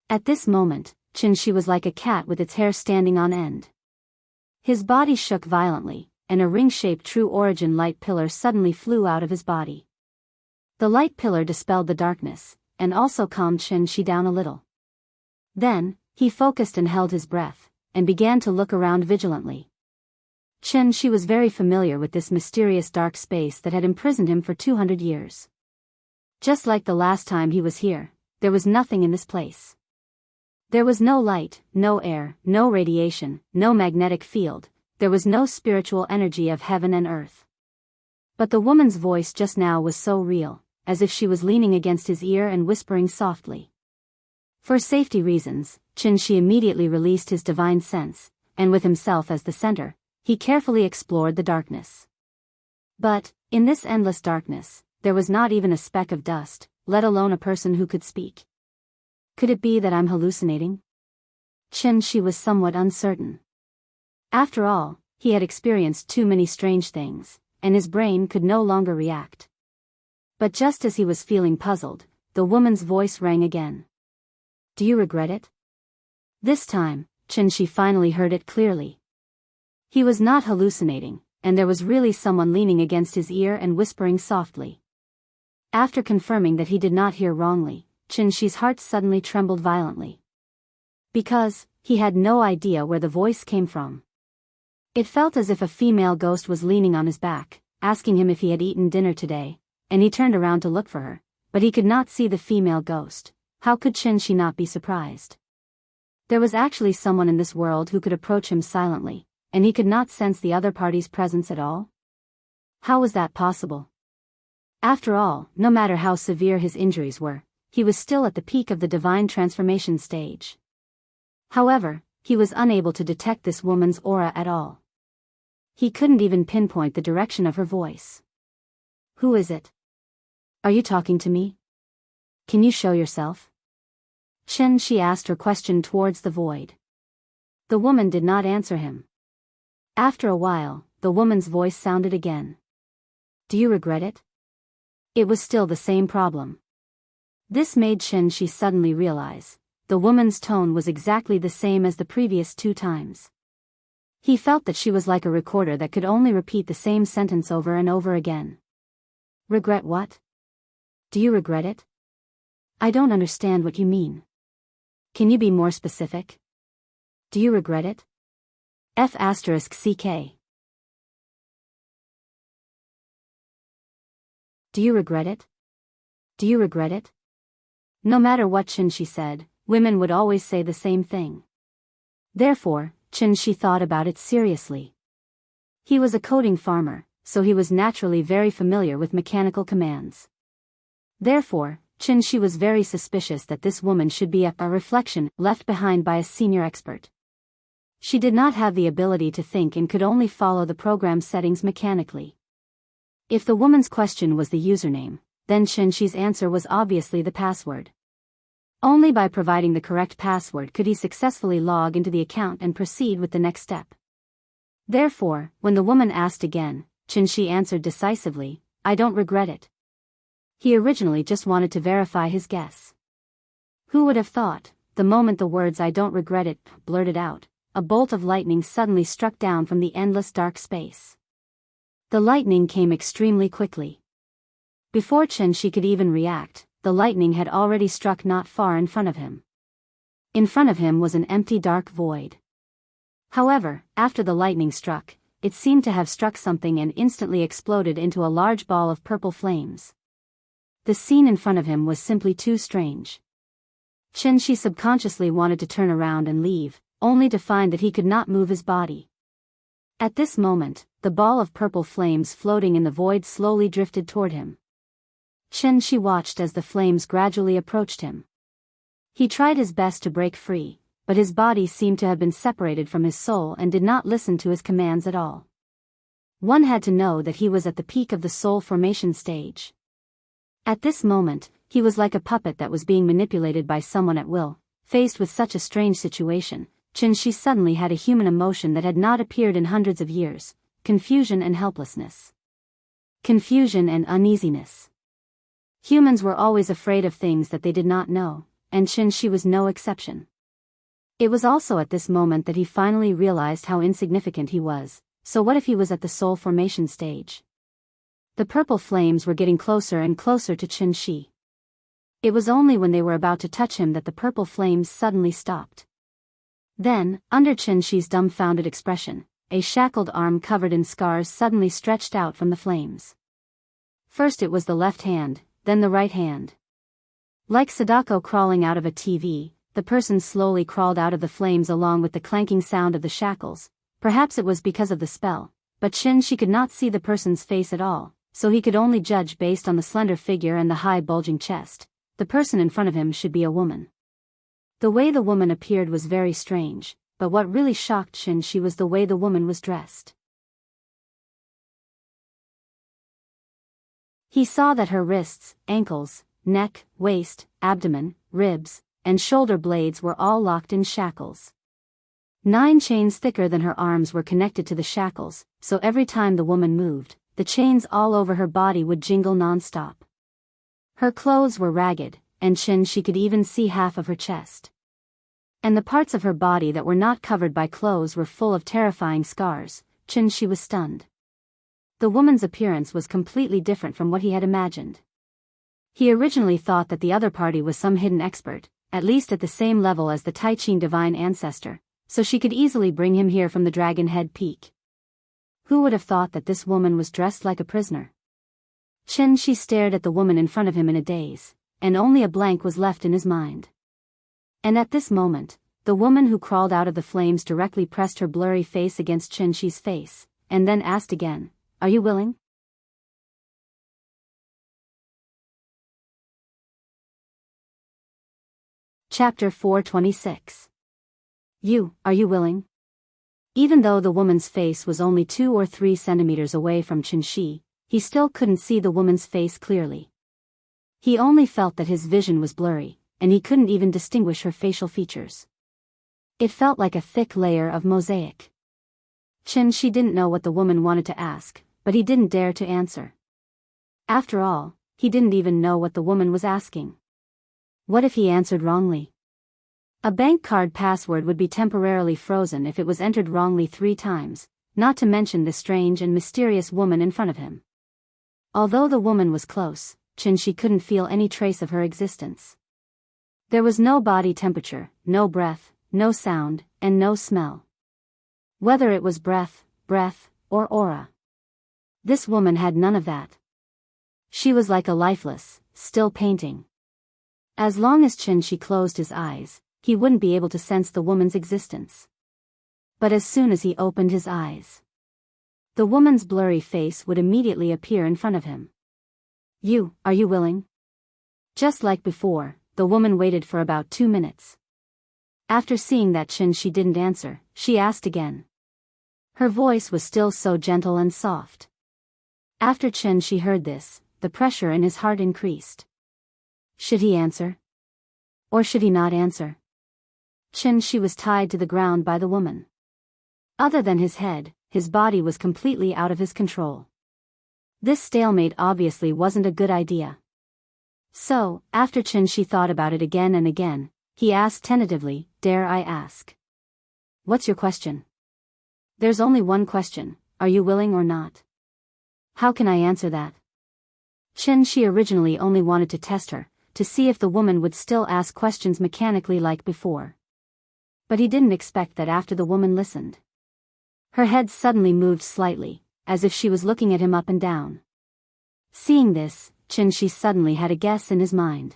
Speaker 1: At this moment, Xianxi was like a cat with its hair standing on end. His body shook violently, and a ring-shaped true origin light pillar suddenly flew out of his body. The light pillar dispelled the darkness, and also calmed Xianxi down a little. Then, he focused and held his breath, and began to look around vigilantly. Xianxi was very familiar with this mysterious dark space that had imprisoned him for 200 years. Just like the last time he was here, there was nothing in this place. There was no light, no air, no radiation, no magnetic field, there was no spiritual energy of heaven and earth. But the woman's voice just now was so real, as if she was leaning against his ear and whispering softly. For safety reasons, Xianxi immediately released his divine sense, and with himself as the center, he carefully explored the darkness. But, in this endless darkness, there was not even a speck of dust, let alone a person who could speak. Could it be that I'm hallucinating? Xianxi was somewhat uncertain. After all, he had experienced too many strange things, and his brain could no longer react. But just as he was feeling puzzled, the woman's voice rang again. Do you regret it? This time, Xianxi finally heard it clearly. He was not hallucinating, and there was really someone leaning against his ear and whispering softly. After confirming that he did not hear wrongly, Xianxi's heart suddenly trembled violently. Because, he had no idea where the voice came from. It felt as if a female ghost was leaning on his back, asking him if he had eaten dinner today, and he turned around to look for her, but he could not see the female ghost. How could Xianxi not be surprised? There was actually someone in this world who could approach him silently, and he could not sense the other party's presence at all? How was that possible? After all, no matter how severe his injuries were, he was still at the peak of the divine transformation stage. However, he was unable to detect this woman's aura at all. He couldn't even pinpoint the direction of her voice. Who is it? Are you talking to me? Can you show yourself? Xianxi asked her question towards the void. The woman did not answer him. After a while, the woman's voice sounded again. Do you regret it? It was still the same problem. This made Xianxi suddenly realize, the woman's tone was exactly the same as the previous 2 times. He felt that she was like a recorder that could only repeat the same sentence over and over again. Regret what? Do you regret it? I don't understand what you mean. Can you be more specific? Do you regret it? F***CK. Do you regret it? Do you regret it? No matter what Xianxi said, women would always say the same thing. Therefore, Xianxi thought about it seriously. He was a coding farmer, so he was naturally very familiar with mechanical commands. Therefore, Xianxi was very suspicious that this woman should be a reflection left behind by a senior expert. She did not have the ability to think and could only follow the program settings mechanically. If the woman's question was the username, then Xianxi's answer was obviously the password. Only by providing the correct password could he successfully log into the account and proceed with the next step. Therefore, when the woman asked again, Xianxi answered decisively, I don't regret it. He originally just wanted to verify his guess. Who would have thought, the moment the words I don't regret it blurted out, a bolt of lightning suddenly struck down from the endless dark space. The lightning came extremely quickly. Before Xianxi could even react, the lightning had already struck not far in front of him. In front of him was an empty dark void. However, after the lightning struck, it seemed to have struck something and instantly exploded into a large ball of purple flames. The scene in front of him was simply too strange. Xianxi subconsciously wanted to turn around and leave, only to find that he could not move his body. At this moment, the ball of purple flames floating in the void slowly drifted toward him. Qianxi watched as the flames gradually approached him. He tried his best to break free, but his body seemed to have been separated from his soul and did not listen to his commands at all. One had to know that he was at the peak of the soul formation stage. At this moment, he was like a puppet that was being manipulated by someone at will. Faced with such a strange situation, Qianxi suddenly had a human emotion that had not appeared in hundreds of years: confusion and helplessness. Confusion and uneasiness. Humans were always afraid of things that they did not know, and Qianxi was no exception. It was also at this moment that he finally realized how insignificant he was. So what if he was at the soul formation stage? The purple flames were getting closer and closer to Qianxi. It was only when they were about to touch him that the purple flames suddenly stopped. Then, under Qianxi's dumbfounded expression, a shackled arm covered in scars suddenly stretched out from the flames. First it was the left hand, then the right hand. Like Sadako crawling out of a TV, the person slowly crawled out of the flames along with the clanking sound of the shackles. Perhaps it was because of the spell, but Qianxi could not see the person's face at all, so he could only judge based on the slender figure and the high bulging chest. The person in front of him should be a woman. The way the woman appeared was very strange, but what really shocked Qianxi was the way the woman was dressed. He saw that her wrists, ankles, neck, waist, abdomen, ribs, and shoulder blades were all locked in shackles. 9 chains thicker than her arms were connected to the shackles, so every time the woman moved, the chains all over her body would jingle non-stop. Her clothes were ragged, and Qianxi could even see half of her chest. And the parts of her body that were not covered by clothes were full of terrifying scars. Qianxi was stunned. The woman's appearance was completely different from what he had imagined. He originally thought that the other party was some hidden expert, at least at the same level as the Taiqin divine ancestor, so she could easily bring him here from the Dragon Head Peak. Who would have thought that this woman was dressed like a prisoner? Qianxi stared at the woman in front of him in a daze, and only a blank was left in his mind. And at this moment, the woman who crawled out of the flames directly pressed her blurry face against Qianxi's face, and then asked again, "Are you willing?" Chapter 426. Are you willing? Even though the woman's face was only 2 or 3 centimeters away from Qianxi, he still couldn't see the woman's face clearly. He only felt that his vision was blurry, and he couldn't even distinguish her facial features. It felt like a thick layer of mosaic. Qianxi didn't know what the woman wanted to ask, but he didn't dare to answer. After all, he didn't even know what the woman was asking. What if he answered wrongly? A bank card password would be temporarily frozen if it was entered wrongly 3 times, not to mention the strange and mysterious woman in front of him. Although the woman was close, Qianxi couldn't feel any trace of her existence. There was no body temperature, no breath, no sound, and no smell. Whether it was breath, or aura. This woman had none of that. She was like a lifeless, still painting. As long as Qianxi closed his eyes, he wouldn't be able to sense the woman's existence. But as soon as he opened his eyes, the woman's blurry face would immediately appear in front of him. Are you willing? Just like before, the woman waited for about 2 minutes. After seeing that Qianxi didn't answer, she asked again. Her voice was still so gentle and soft. After Qianxi heard this, the pressure in his heart increased. Should he answer? Or should he not answer? Qianxi was tied to the ground by the woman. Other than his head, his body was completely out of his control. This stalemate obviously wasn't a good idea. So, after Qianxi thought about it again and again, he asked tentatively, "Dare I ask? What's your question?" "There's only one question, are you willing or not?" "How can I answer that?" Qianxi originally only wanted to test her, to see if the woman would still ask questions mechanically like before. But he didn't expect that after the woman listened. Her head suddenly moved slightly, as if she was looking at him up and down. Seeing this, Qianxi suddenly had a guess in his mind.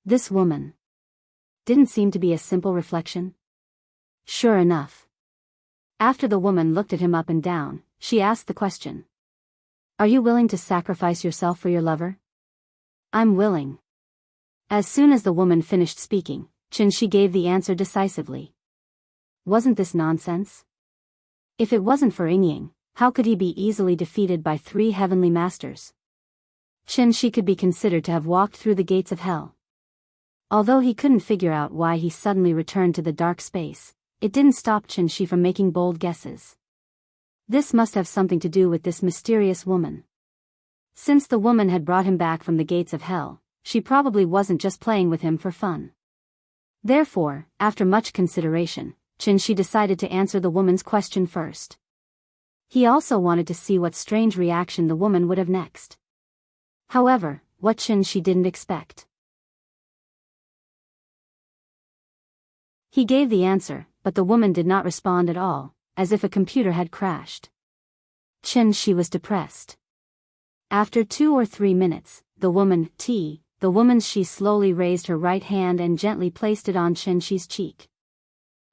Speaker 1: This woman didn't seem to be a simple reflection. Sure enough. After the woman looked at him up and down, she asked the question. "Are you willing to sacrifice yourself for your lover?" I'm willing. As soon as the woman finished speaking, Xianxia gave the answer decisively. Wasn't this nonsense? If it wasn't for Yingying, how could he be easily defeated by 3 heavenly masters? Xianxia could be considered to have walked through the gates of hell. Although he couldn't figure out why he suddenly returned to the dark space, it didn't stop Xianxia from making bold guesses. This must have something to do with this mysterious woman. Since the woman had brought him back from the gates of hell, she probably wasn't just playing with him for fun. Therefore, after much consideration, Xianxia decided to answer the woman's question first. He also wanted to see what strange reaction the woman would have next. However, what Xianxia didn't expect. He gave the answer, but the woman did not respond at all, as if a computer had crashed. Xianxia was depressed. After 2 or 3 minutes, the woman she slowly raised her right hand and gently placed it on Xianxia's cheek.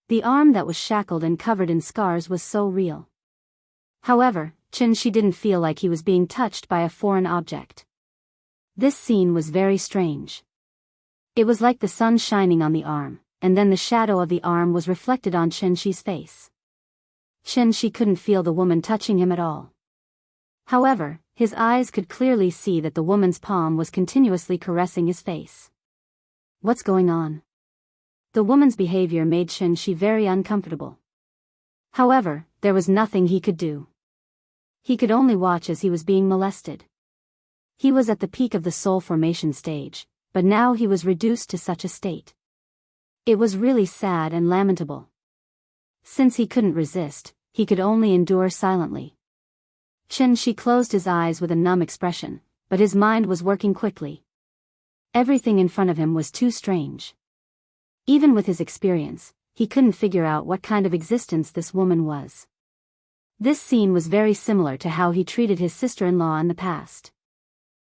Speaker 1: The arm that was shackled and covered in scars was so real. However, Xianxia didn't feel like he was being touched by a foreign object. This scene was very strange. It was like the sun shining on the arm, and then the shadow of the arm was reflected on Xianxia's face. Xianxia couldn't feel the woman touching him at all. However, his eyes could clearly see that the woman's palm was continuously caressing his face. What's going on? The woman's behavior made Xianxia very uncomfortable. However, there was nothing he could do. He could only watch as he was being molested. He was at the peak of the soul formation stage, but now he was reduced to such a state. It was really sad and lamentable. Since he couldn't resist, he could only endure silently. Xianxia closed his eyes with a numb expression, but his mind was working quickly. Everything in front of him was too strange. Even with his experience, he couldn't figure out what kind of existence this woman was. This scene was very similar to how he treated his sister-in-law in the past.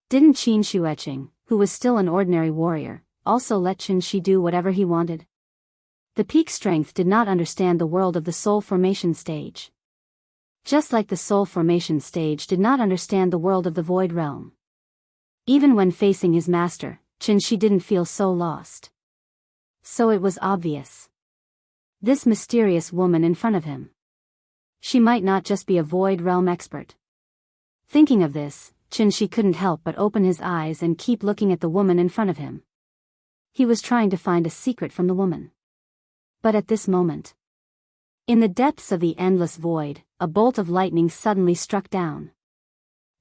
Speaker 1: Didn't Qin Shueqing, who was still an ordinary warrior, also let Xianxia do whatever he wanted? The peak strength did not understand the world of the soul formation stage. Just like the soul formation stage did not understand the world of the void realm. Even when facing his master, Xianxia didn't feel so lost. So it was obvious. This mysterious woman in front of him. She might not just be a void realm expert. Thinking of this, Xianxia couldn't help but open his eyes and keep looking at the woman in front of him. He was trying to find a secret from the woman. But at this moment, in the depths of the endless void, a bolt of lightning suddenly struck down.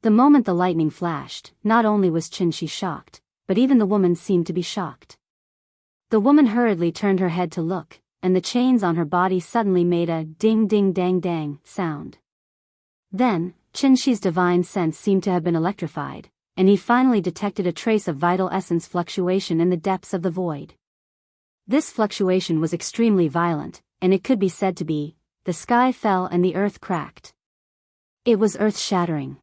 Speaker 1: The moment the lightning flashed, not only was Xianxia shocked, but even the woman seemed to be shocked. The woman hurriedly turned her head to look, and the chains on her body suddenly made a ding-ding-dang-dang sound. Then, Xianxia's divine sense seemed to have been electrified, and he finally detected a trace of vital essence fluctuation in the depths of the void. This fluctuation was extremely violent, and it could be said to be, the sky fell and the earth cracked. It was earth-shattering.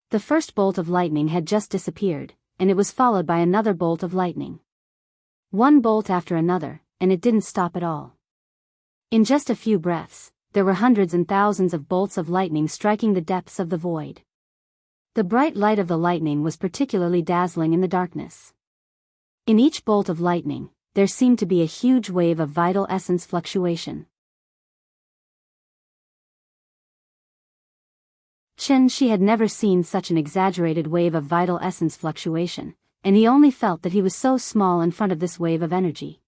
Speaker 1: The first bolt of lightning had just disappeared, and it was followed by another bolt of lightning. One bolt after another, and it didn't stop at all. In just a few breaths, there were hundreds and thousands of bolts of lightning striking the depths of the void. The bright light of the lightning was particularly dazzling in the darkness. In each bolt of lightning, there seemed to be a huge wave of vital essence fluctuation. Xianxia had never seen such an exaggerated wave of vital essence fluctuation, and he only felt that he was so small in front of this wave of energy.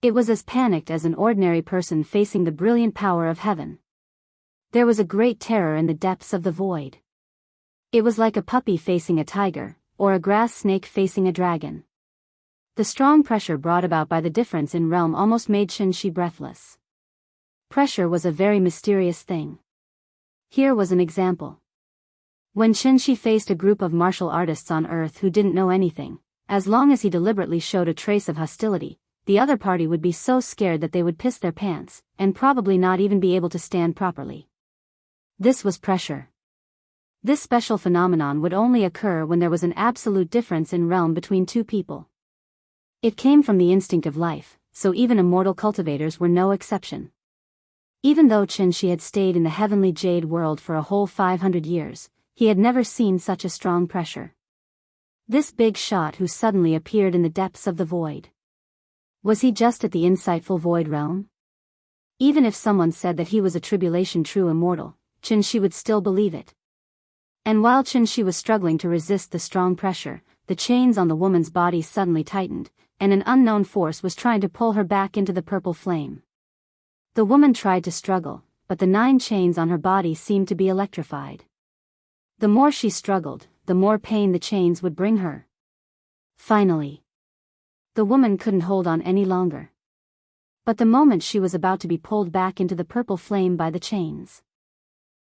Speaker 1: It was as panicked as an ordinary person facing the brilliant power of heaven. There was a great terror in the depths of the void. It was like a puppy facing a tiger, or a grass snake facing a dragon. The strong pressure brought about by the difference in realm almost made Xianxia breathless. Pressure was a very mysterious thing. Here was an example. When Xianxia faced a group of martial artists on Earth who didn't know anything, as long as he deliberately showed a trace of hostility, the other party would be so scared that they would piss their pants, and probably not even be able to stand properly. This was pressure. This special phenomenon would only occur when there was an absolute difference in realm between two people. It came from the instinct of life, so even immortal cultivators were no exception. Even though Xianxia had stayed in the heavenly jade world for a whole 500 years, he had never seen such a strong pressure. This big shot who suddenly appeared in the depths of the void. Was he just at the insightful void realm? Even if someone said that he was a tribulation true immortal, Qianxi would still believe it. And while Qianxi was struggling to resist the strong pressure, the chains on the woman's body suddenly tightened, and an unknown force was trying to pull her back into the purple flame. The woman tried to struggle, but the 9 chains on her body seemed to be electrified. The more she struggled, the more pain the chains would bring her. Finally, the woman couldn't hold on any longer. But the moment she was about to be pulled back into the purple flame by the chains,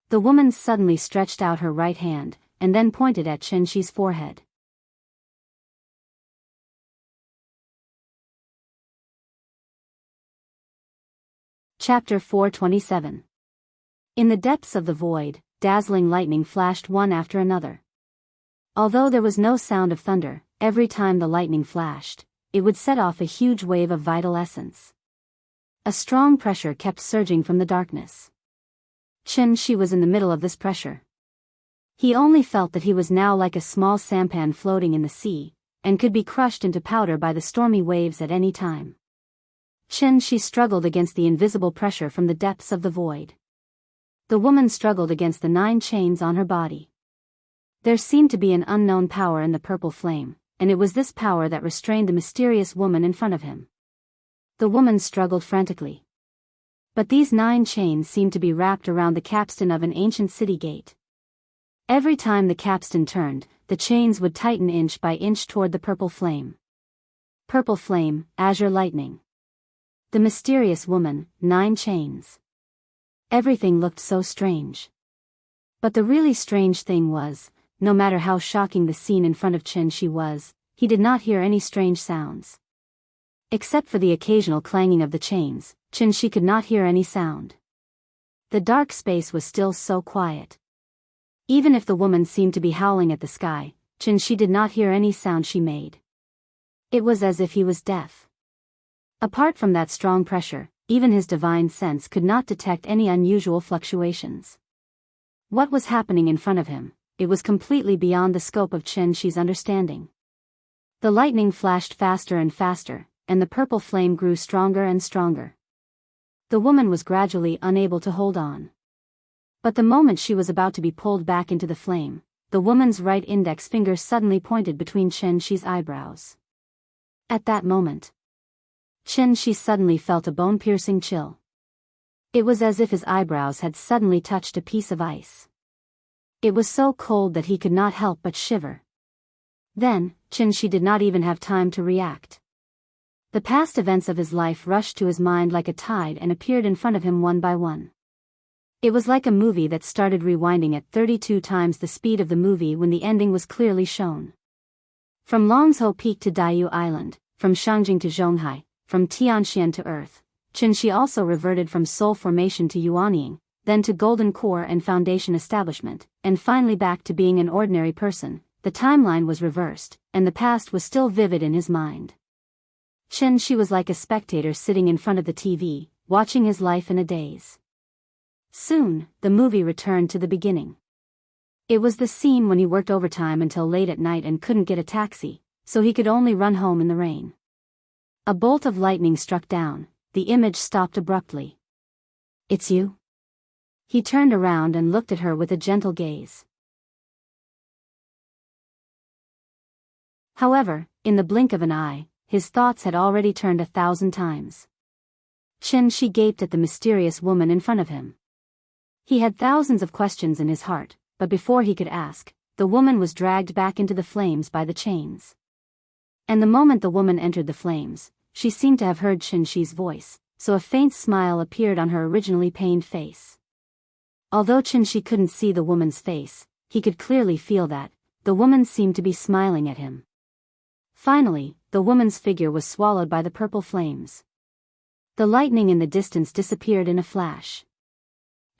Speaker 1: the woman suddenly stretched out her right hand, and then pointed at Qianxi's forehead. Chapter 427. In the depths of the void, dazzling lightning flashed one after another. Although there was no sound of thunder, every time the lightning flashed, it would set off a huge wave of vital essence. A strong pressure kept surging from the darkness. Qianxi was in the middle of this pressure. He only felt that he was now like a small sampan floating in the sea, and could be crushed into powder by the stormy waves at any time. Qianxi struggled against the invisible pressure from the depths of the void. The woman struggled against the 9 chains on her body. There seemed to be an unknown power in the purple flame, and it was this power that restrained the mysterious woman in front of him. The woman struggled frantically. But these 9 chains seemed to be wrapped around the capstan of an ancient city gate. Every time the capstan turned, the chains would tighten inch by inch toward the purple flame. Purple flame, azure lightning. The mysterious woman, 9 chains. Everything looked so strange. But the really strange thing was, no matter how shocking the scene in front of Qianxi was, he did not hear any strange sounds. Except for the occasional clanging of the chains, Qianxi could not hear any sound. The dark space was still so quiet. Even if the woman seemed to be howling at the sky, Qianxi did not hear any sound she made. It was as if he was deaf. Apart from that strong pressure, even his divine sense could not detect any unusual fluctuations. What was happening in front of him? It was completely beyond the scope of Qianxi's understanding. The lightning flashed faster and faster, and the purple flame grew stronger and stronger. The woman was gradually unable to hold on. But the moment she was about to be pulled back into the flame, the woman's right index finger suddenly pointed between Qianxi's eyebrows. At that moment, Qianxi suddenly felt a bone-piercing chill. It was as if his eyebrows had suddenly touched a piece of ice. It was so cold that he could not help but shiver. Then, Qianxi did not even have time to react. The past events of his life rushed to his mind like a tide and appeared in front of him one by one. It was like a movie that started rewinding at 32 times the speed of the movie when the ending was clearly shown. From Longzhou Peak to Daiyu Island, from Shangjing to Zhonghai, from Tianxian to Earth, Qianxi also reverted from soul formation to yuanying, then to golden core and foundation establishment, and finally back to being an ordinary person. The timeline was reversed, and the past was still vivid in his mind. Qianxi was like a spectator sitting in front of the TV, watching his life in a daze. Soon, the movie returned to the beginning. It was the scene when he worked overtime until late at night and couldn't get a taxi, so he could only run home in the rain. A bolt of lightning struck down, the image stopped abruptly. "It's you?" He turned around and looked at her with a gentle gaze. However, in the blink of an eye, his thoughts had already turned 1,000 times. Qianxi gaped at the mysterious woman in front of him. He had thousands of questions in his heart, but before he could ask, the woman was dragged back into the flames by the chains. And the moment the woman entered the flames, she seemed to have heard Qianxi's voice, so a faint smile appeared on her originally pained face. Although Qianxi couldn't see the woman's face, he could clearly feel that the woman seemed to be smiling at him. Finally, the woman's figure was swallowed by the purple flames. The lightning in the distance disappeared in a flash.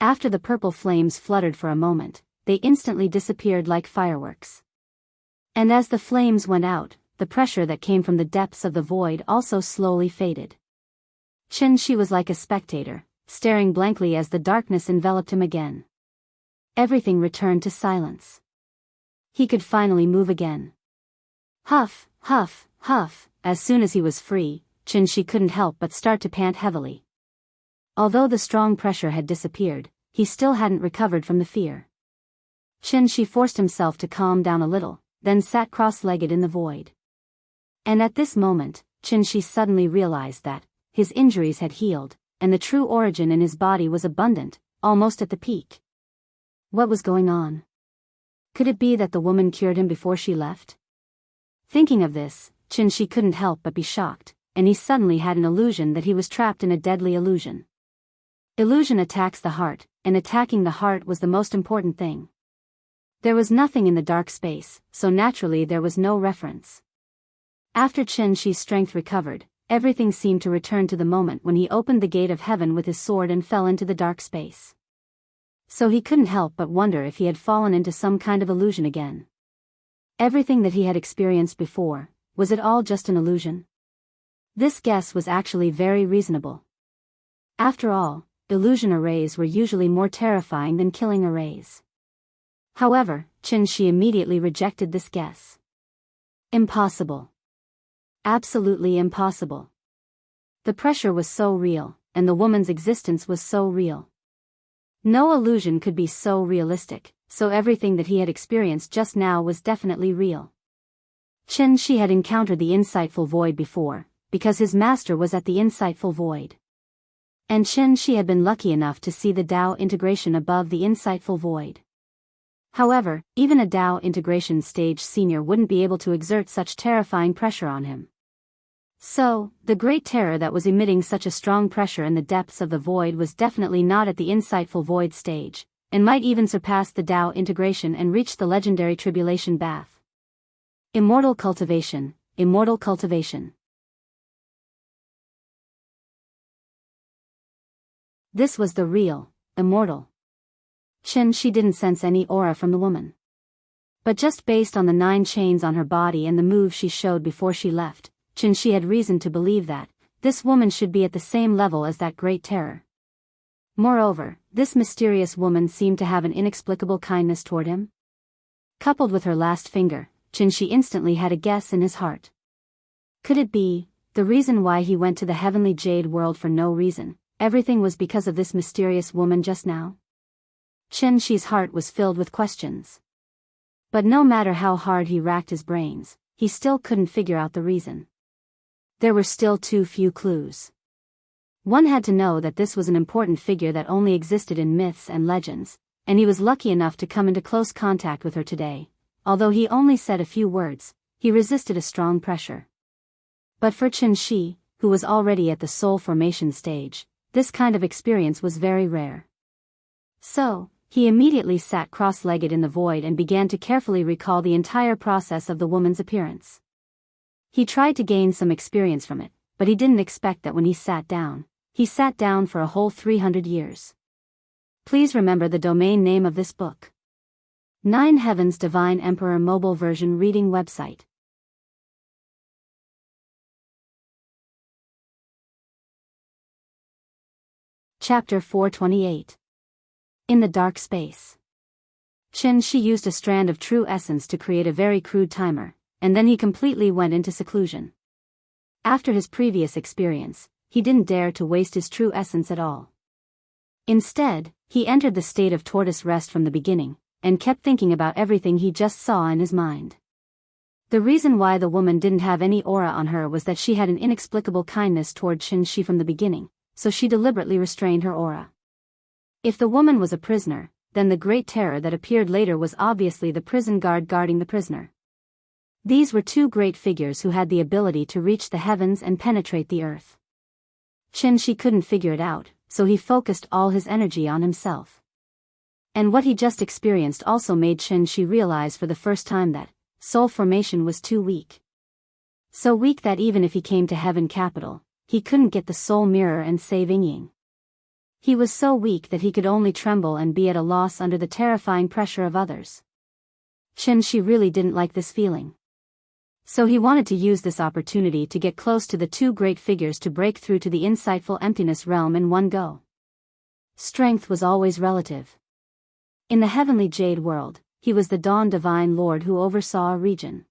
Speaker 1: After the purple flames fluttered for a moment, they instantly disappeared like fireworks. And as the flames went out, the pressure that came from the depths of the void also slowly faded. Qianxi was like a spectator, staring blankly as the darkness enveloped him again. Everything returned to silence. He could finally move again. Huff, huff, huff. As soon as he was free, Qianxi couldn't help but start to pant heavily. Although the strong pressure had disappeared, he still hadn't recovered from the fear. Qianxi forced himself to calm down a little, then sat cross-legged in the void. And at this moment, Qianxi suddenly realized that his injuries had healed, and the true origin in his body was abundant, almost at the peak. What was going on? Could it be that the woman cured him before she left? Thinking of this, Qianxi couldn't help but be shocked, and he suddenly had an illusion that he was trapped in a deadly illusion. Illusion attacks the heart, and attacking the heart was the most important thing. There was nothing in the dark space, so naturally there was no reference. After Qianxi's strength recovered, everything seemed to return to the moment when he opened the gate of heaven with his sword and fell into the dark space. So he couldn't help but wonder if he had fallen into some kind of illusion again. Everything that he had experienced before, was it all just an illusion? This guess was actually very reasonable. After all, illusion arrays were usually more terrifying than killing arrays. However, Qianxi immediately rejected this guess. Impossible. Absolutely impossible. The pressure was so real, and the woman's existence was so real. No illusion could be so realistic, so everything that he had experienced just now was definitely real. Qianxi had encountered the insightful void before, because his master was at the insightful void. And Qianxi had been lucky enough to see the Dao integration above the insightful void. However, even a Dao integration stage senior wouldn't be able to exert such terrifying pressure on him. So, the great terror that was emitting such a strong pressure in the depths of the void was definitely not at the insightful void stage, and might even surpass the Dao integration and reach the legendary tribulation bath. Immortal cultivation, immortal cultivation. This was the real, immortal. Qianxi didn't sense any aura from the woman. But just based on the 9 chains on her body and the moves she showed before she left, Qianxi had reason to believe that this woman should be at the same level as that great terror. Moreover, this mysterious woman seemed to have an inexplicable kindness toward him. Coupled with her last finger, Qianxi instantly had a guess in his heart. Could it be the reason why he went to the heavenly jade world for no reason? Everything was because of this mysterious woman just now? Qianxi's heart was filled with questions. But no matter how hard he racked his brains, he still couldn't figure out the reason. There were still too few clues. One had to know that this was an important figure that only existed in myths and legends, and he was lucky enough to come into close contact with her today. Although he only said a few words, he resisted a strong pressure. But for Qianxi, who was already at the soul formation stage, this kind of experience was very rare. So, he immediately sat cross-legged in the void and began to carefully recall the entire process of the woman's appearance. He tried to gain some experience from it, but he didn't expect that when he sat down for a whole 300 years. Please remember the domain name of this book. 9 Heavens Divine Emperor Mobile Version Reading Website. Chapter 428. In the Dark Space. Qianxi used a strand of true essence to create a very crude timer, and then he completely went into seclusion. After his previous experience, he didn't dare to waste his true essence at all. Instead, he entered the state of tortoise rest from the beginning, and kept thinking about everything he just saw in his mind. The reason why the woman didn't have any aura on her was that she had an inexplicable kindness toward Qianxi from the beginning, so she deliberately restrained her aura. If the woman was a prisoner, then the great terror that appeared later was obviously the prison guard guarding the prisoner. These were 2 great figures who had the ability to reach the heavens and penetrate the earth. Qianxi couldn't figure it out, so he focused all his energy on himself. And what he just experienced also made Qianxi realize for the first time that soul formation was too weak. So weak that even if he came to heaven capital, he couldn't get the soul mirror and save Ying. He was so weak that he could only tremble and be at a loss under the terrifying pressure of others. Qianxi really didn't like this feeling. So he wanted to use this opportunity to get close to the 2 great figures to break through to the insightful emptiness realm in one go. Strength was always relative. In the heavenly jade world, he was the Dawn Divine Lord who oversaw a region.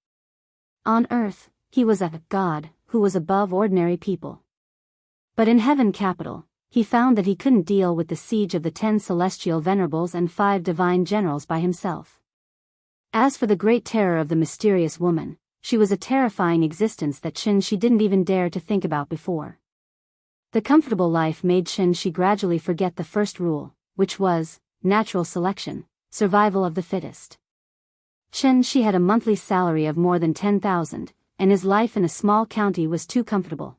Speaker 1: On earth, he was a god who was above ordinary people. But in heaven capital, he found that he couldn't deal with the siege of the 10 celestial venerables and 5 divine generals by himself. As for the great terror of the mysterious woman, she was a terrifying existence that Xianxia didn't even dare to think about before. The comfortable life made Xianxia gradually forget the first rule, which was natural selection, survival of the fittest. Xianxia had a monthly salary of more than 10,000, and his life in a small county was too comfortable.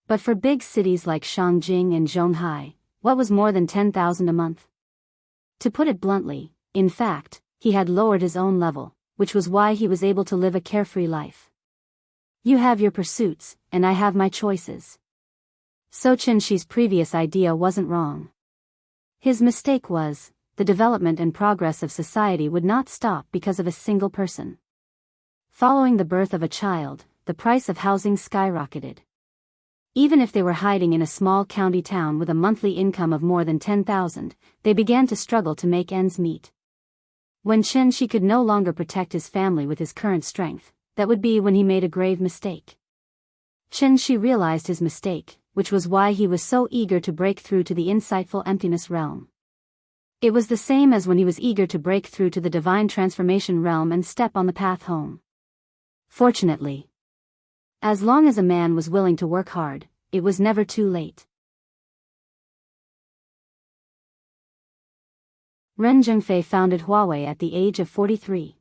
Speaker 1: But for big cities like Shangjing and Zhonghai, what was more than 10,000 a month? To put it bluntly, in fact, he had lowered his own level, which was why he was able to live a carefree life. You have your pursuits, and I have my choices. So Xianxia's previous idea wasn't wrong. His mistake was, the development and progress of society would not stop because of a single person. Following the birth of a child, the price of housing skyrocketed. Even if they were hiding in a small county town with a monthly income of more than 10,000, they began to struggle to make ends meet. When Xianxia could no longer protect his family with his current strength, that would be when he made a grave mistake. Xianxia realized his mistake, which was why he was so eager to break through to the insightful emptiness realm. It was the same as when he was eager to break through to the divine transformation realm and step on the path home. Fortunately, as long as a man was willing to work hard, it was never too late. Ren Zhengfei founded Huawei at the age of 43.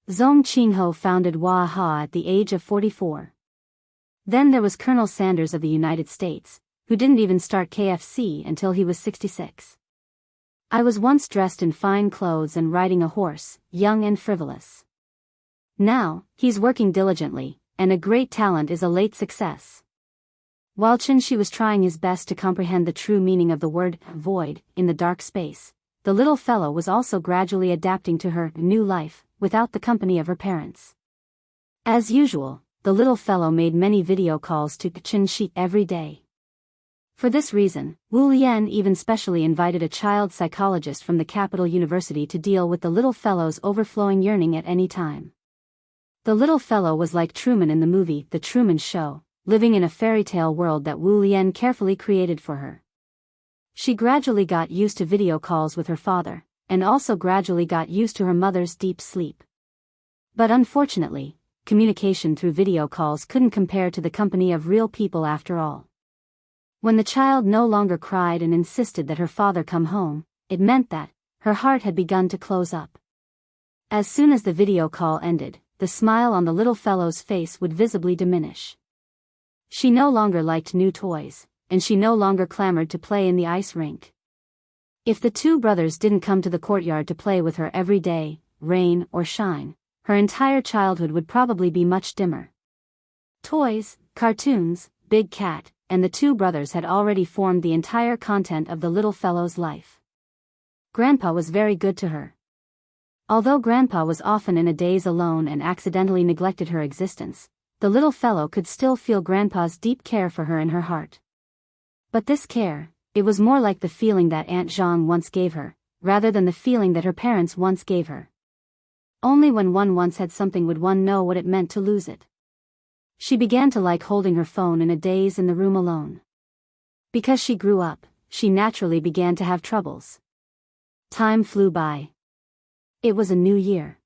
Speaker 1: Zhong Qingho founded Waha at the age of 44. Then there was Colonel Sanders of the United States, who didn't even start KFC until he was 66. I was once dressed in fine clothes and riding a horse, young and frivolous. Now, he's working diligently, and a great talent is a late success. While Xianxia was trying his best to comprehend the true meaning of the word void in the dark space, the little fellow was also gradually adapting to her new life, without the company of her parents. As usual, the little fellow made many video calls to Xianxia every day. For this reason, Wu Lian even specially invited a child psychologist from the capital university to deal with the little fellow's overflowing yearning at any time. The little fellow was like Truman in the movie The Truman Show, living in a fairy tale world that Wu Lian carefully created for her. She gradually got used to video calls with her father, and also gradually got used to her mother's deep sleep. But unfortunately, communication through video calls couldn't compare to the company of real people after all. When the child no longer cried and insisted that her father come home, it meant that her heart had begun to close up. As soon as the video call ended, the smile on the little fellow's face would visibly diminish. She no longer liked new toys, and she no longer clamored to play in the ice rink. If the two brothers didn't come to the courtyard to play with her every day, rain or shine, her entire childhood would probably be much dimmer. Toys, cartoons, Big Cat, and the two brothers had already formed the entire content of the little fellow's life. Grandpa was very good to her. Although Grandpa was often in a daze alone and accidentally neglected her existence, the little fellow could still feel Grandpa's deep care for her in her heart. But this care, it was more like the feeling that Aunt Zhang once gave her, rather than the feeling that her parents once gave her. Only when one once had something would one know what it meant to lose it. She began to like holding her phone in a daze in the room alone. Because she grew up, she naturally began to have troubles. Time flew by. It was a new year.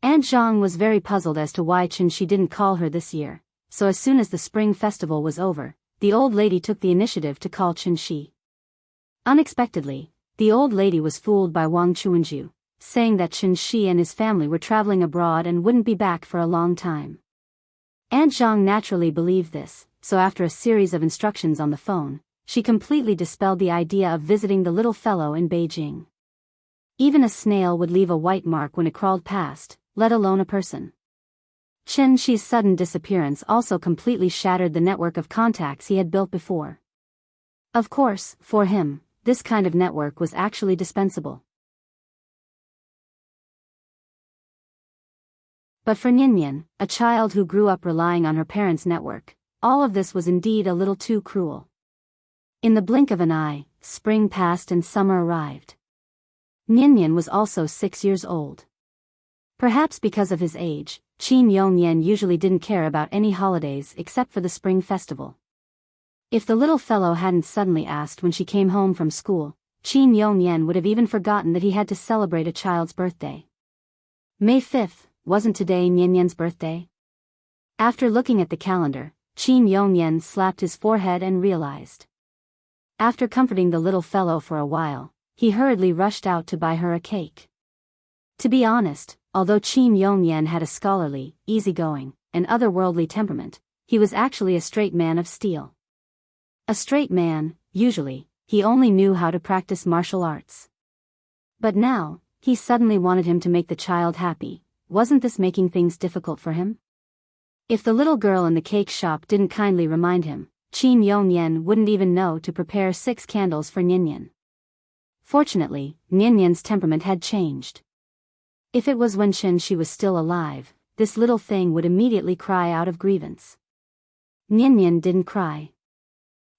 Speaker 1: Aunt Zhang was very puzzled as to why Xianxia didn't call her this year, so as soon as the spring festival was over, the old lady took the initiative to call Xianxia. Unexpectedly, the old lady was fooled by Wang Chuanju, saying that Xianxia and his family were traveling abroad and wouldn't be back for a long time. Aunt Zhang naturally believed this, so after a series of instructions on the phone, she completely dispelled the idea of visiting the little fellow in Beijing. Even a snail would leave a white mark when it crawled past, let alone a person. Xianxia's sudden disappearance also completely shattered the network of contacts he had built before. Of course, for him, this kind of network was actually dispensable. But for Nian, a child who grew up relying on her parents' network, all of this was indeed a little too cruel. In the blink of an eye, spring passed and summer arrived. Nian was also 6 years old. Perhaps because of his age, Qin Yongyan usually didn't care about any holidays except for the Spring Festival. If the little fellow hadn't suddenly asked when she came home from school, Qin Yongyan would have even forgotten that he had to celebrate a child's birthday. May 5th, wasn't today Nianyan's birthday? After looking at the calendar, Qin Yongyan slapped his forehead and realized. After comforting the little fellow for a while, he hurriedly rushed out to buy her a cake. To be honest, although Qin Yongyan had a scholarly, easygoing, and otherworldly temperament, he was actually a straight man of steel. A straight man, usually, he only knew how to practice martial arts. But now, he suddenly wanted him to make the child happy. Wasn't this making things difficult for him? If the little girl in the cake shop didn't kindly remind him, Qin Yongyan wouldn't even know to prepare 6 candles for Nianyan. Fortunately, Nianyan's temperament had changed. If it was when Xianxia was still alive, this little thing would immediately cry out of grievance. Nianyan didn't cry.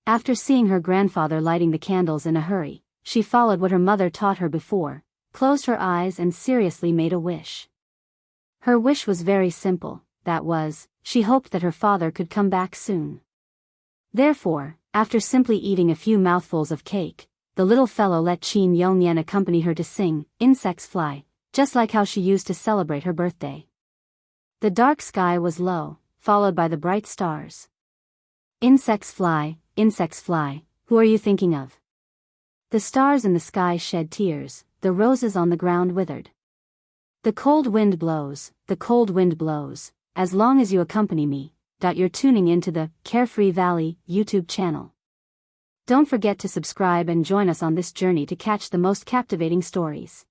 Speaker 1: After seeing her grandfather lighting the candles in a hurry, she followed what her mother taught her before, closed her eyes and seriously made a wish. Her wish was very simple, that was, she hoped that her father could come back soon. Therefore, after simply eating a few mouthfuls of cake, the little fellow let Qin Yongyan accompany her to sing, "Insects Fly," just like how she used to celebrate her birthday. The dark sky was low, followed by the bright stars. Insects fly, who are you thinking of? The stars in the sky shed tears, the roses on the ground withered. The cold wind blows, as long as you accompany me. You're tuning into the Carefree Valley YouTube channel. Don't forget to subscribe and join us on this journey to catch the most captivating stories.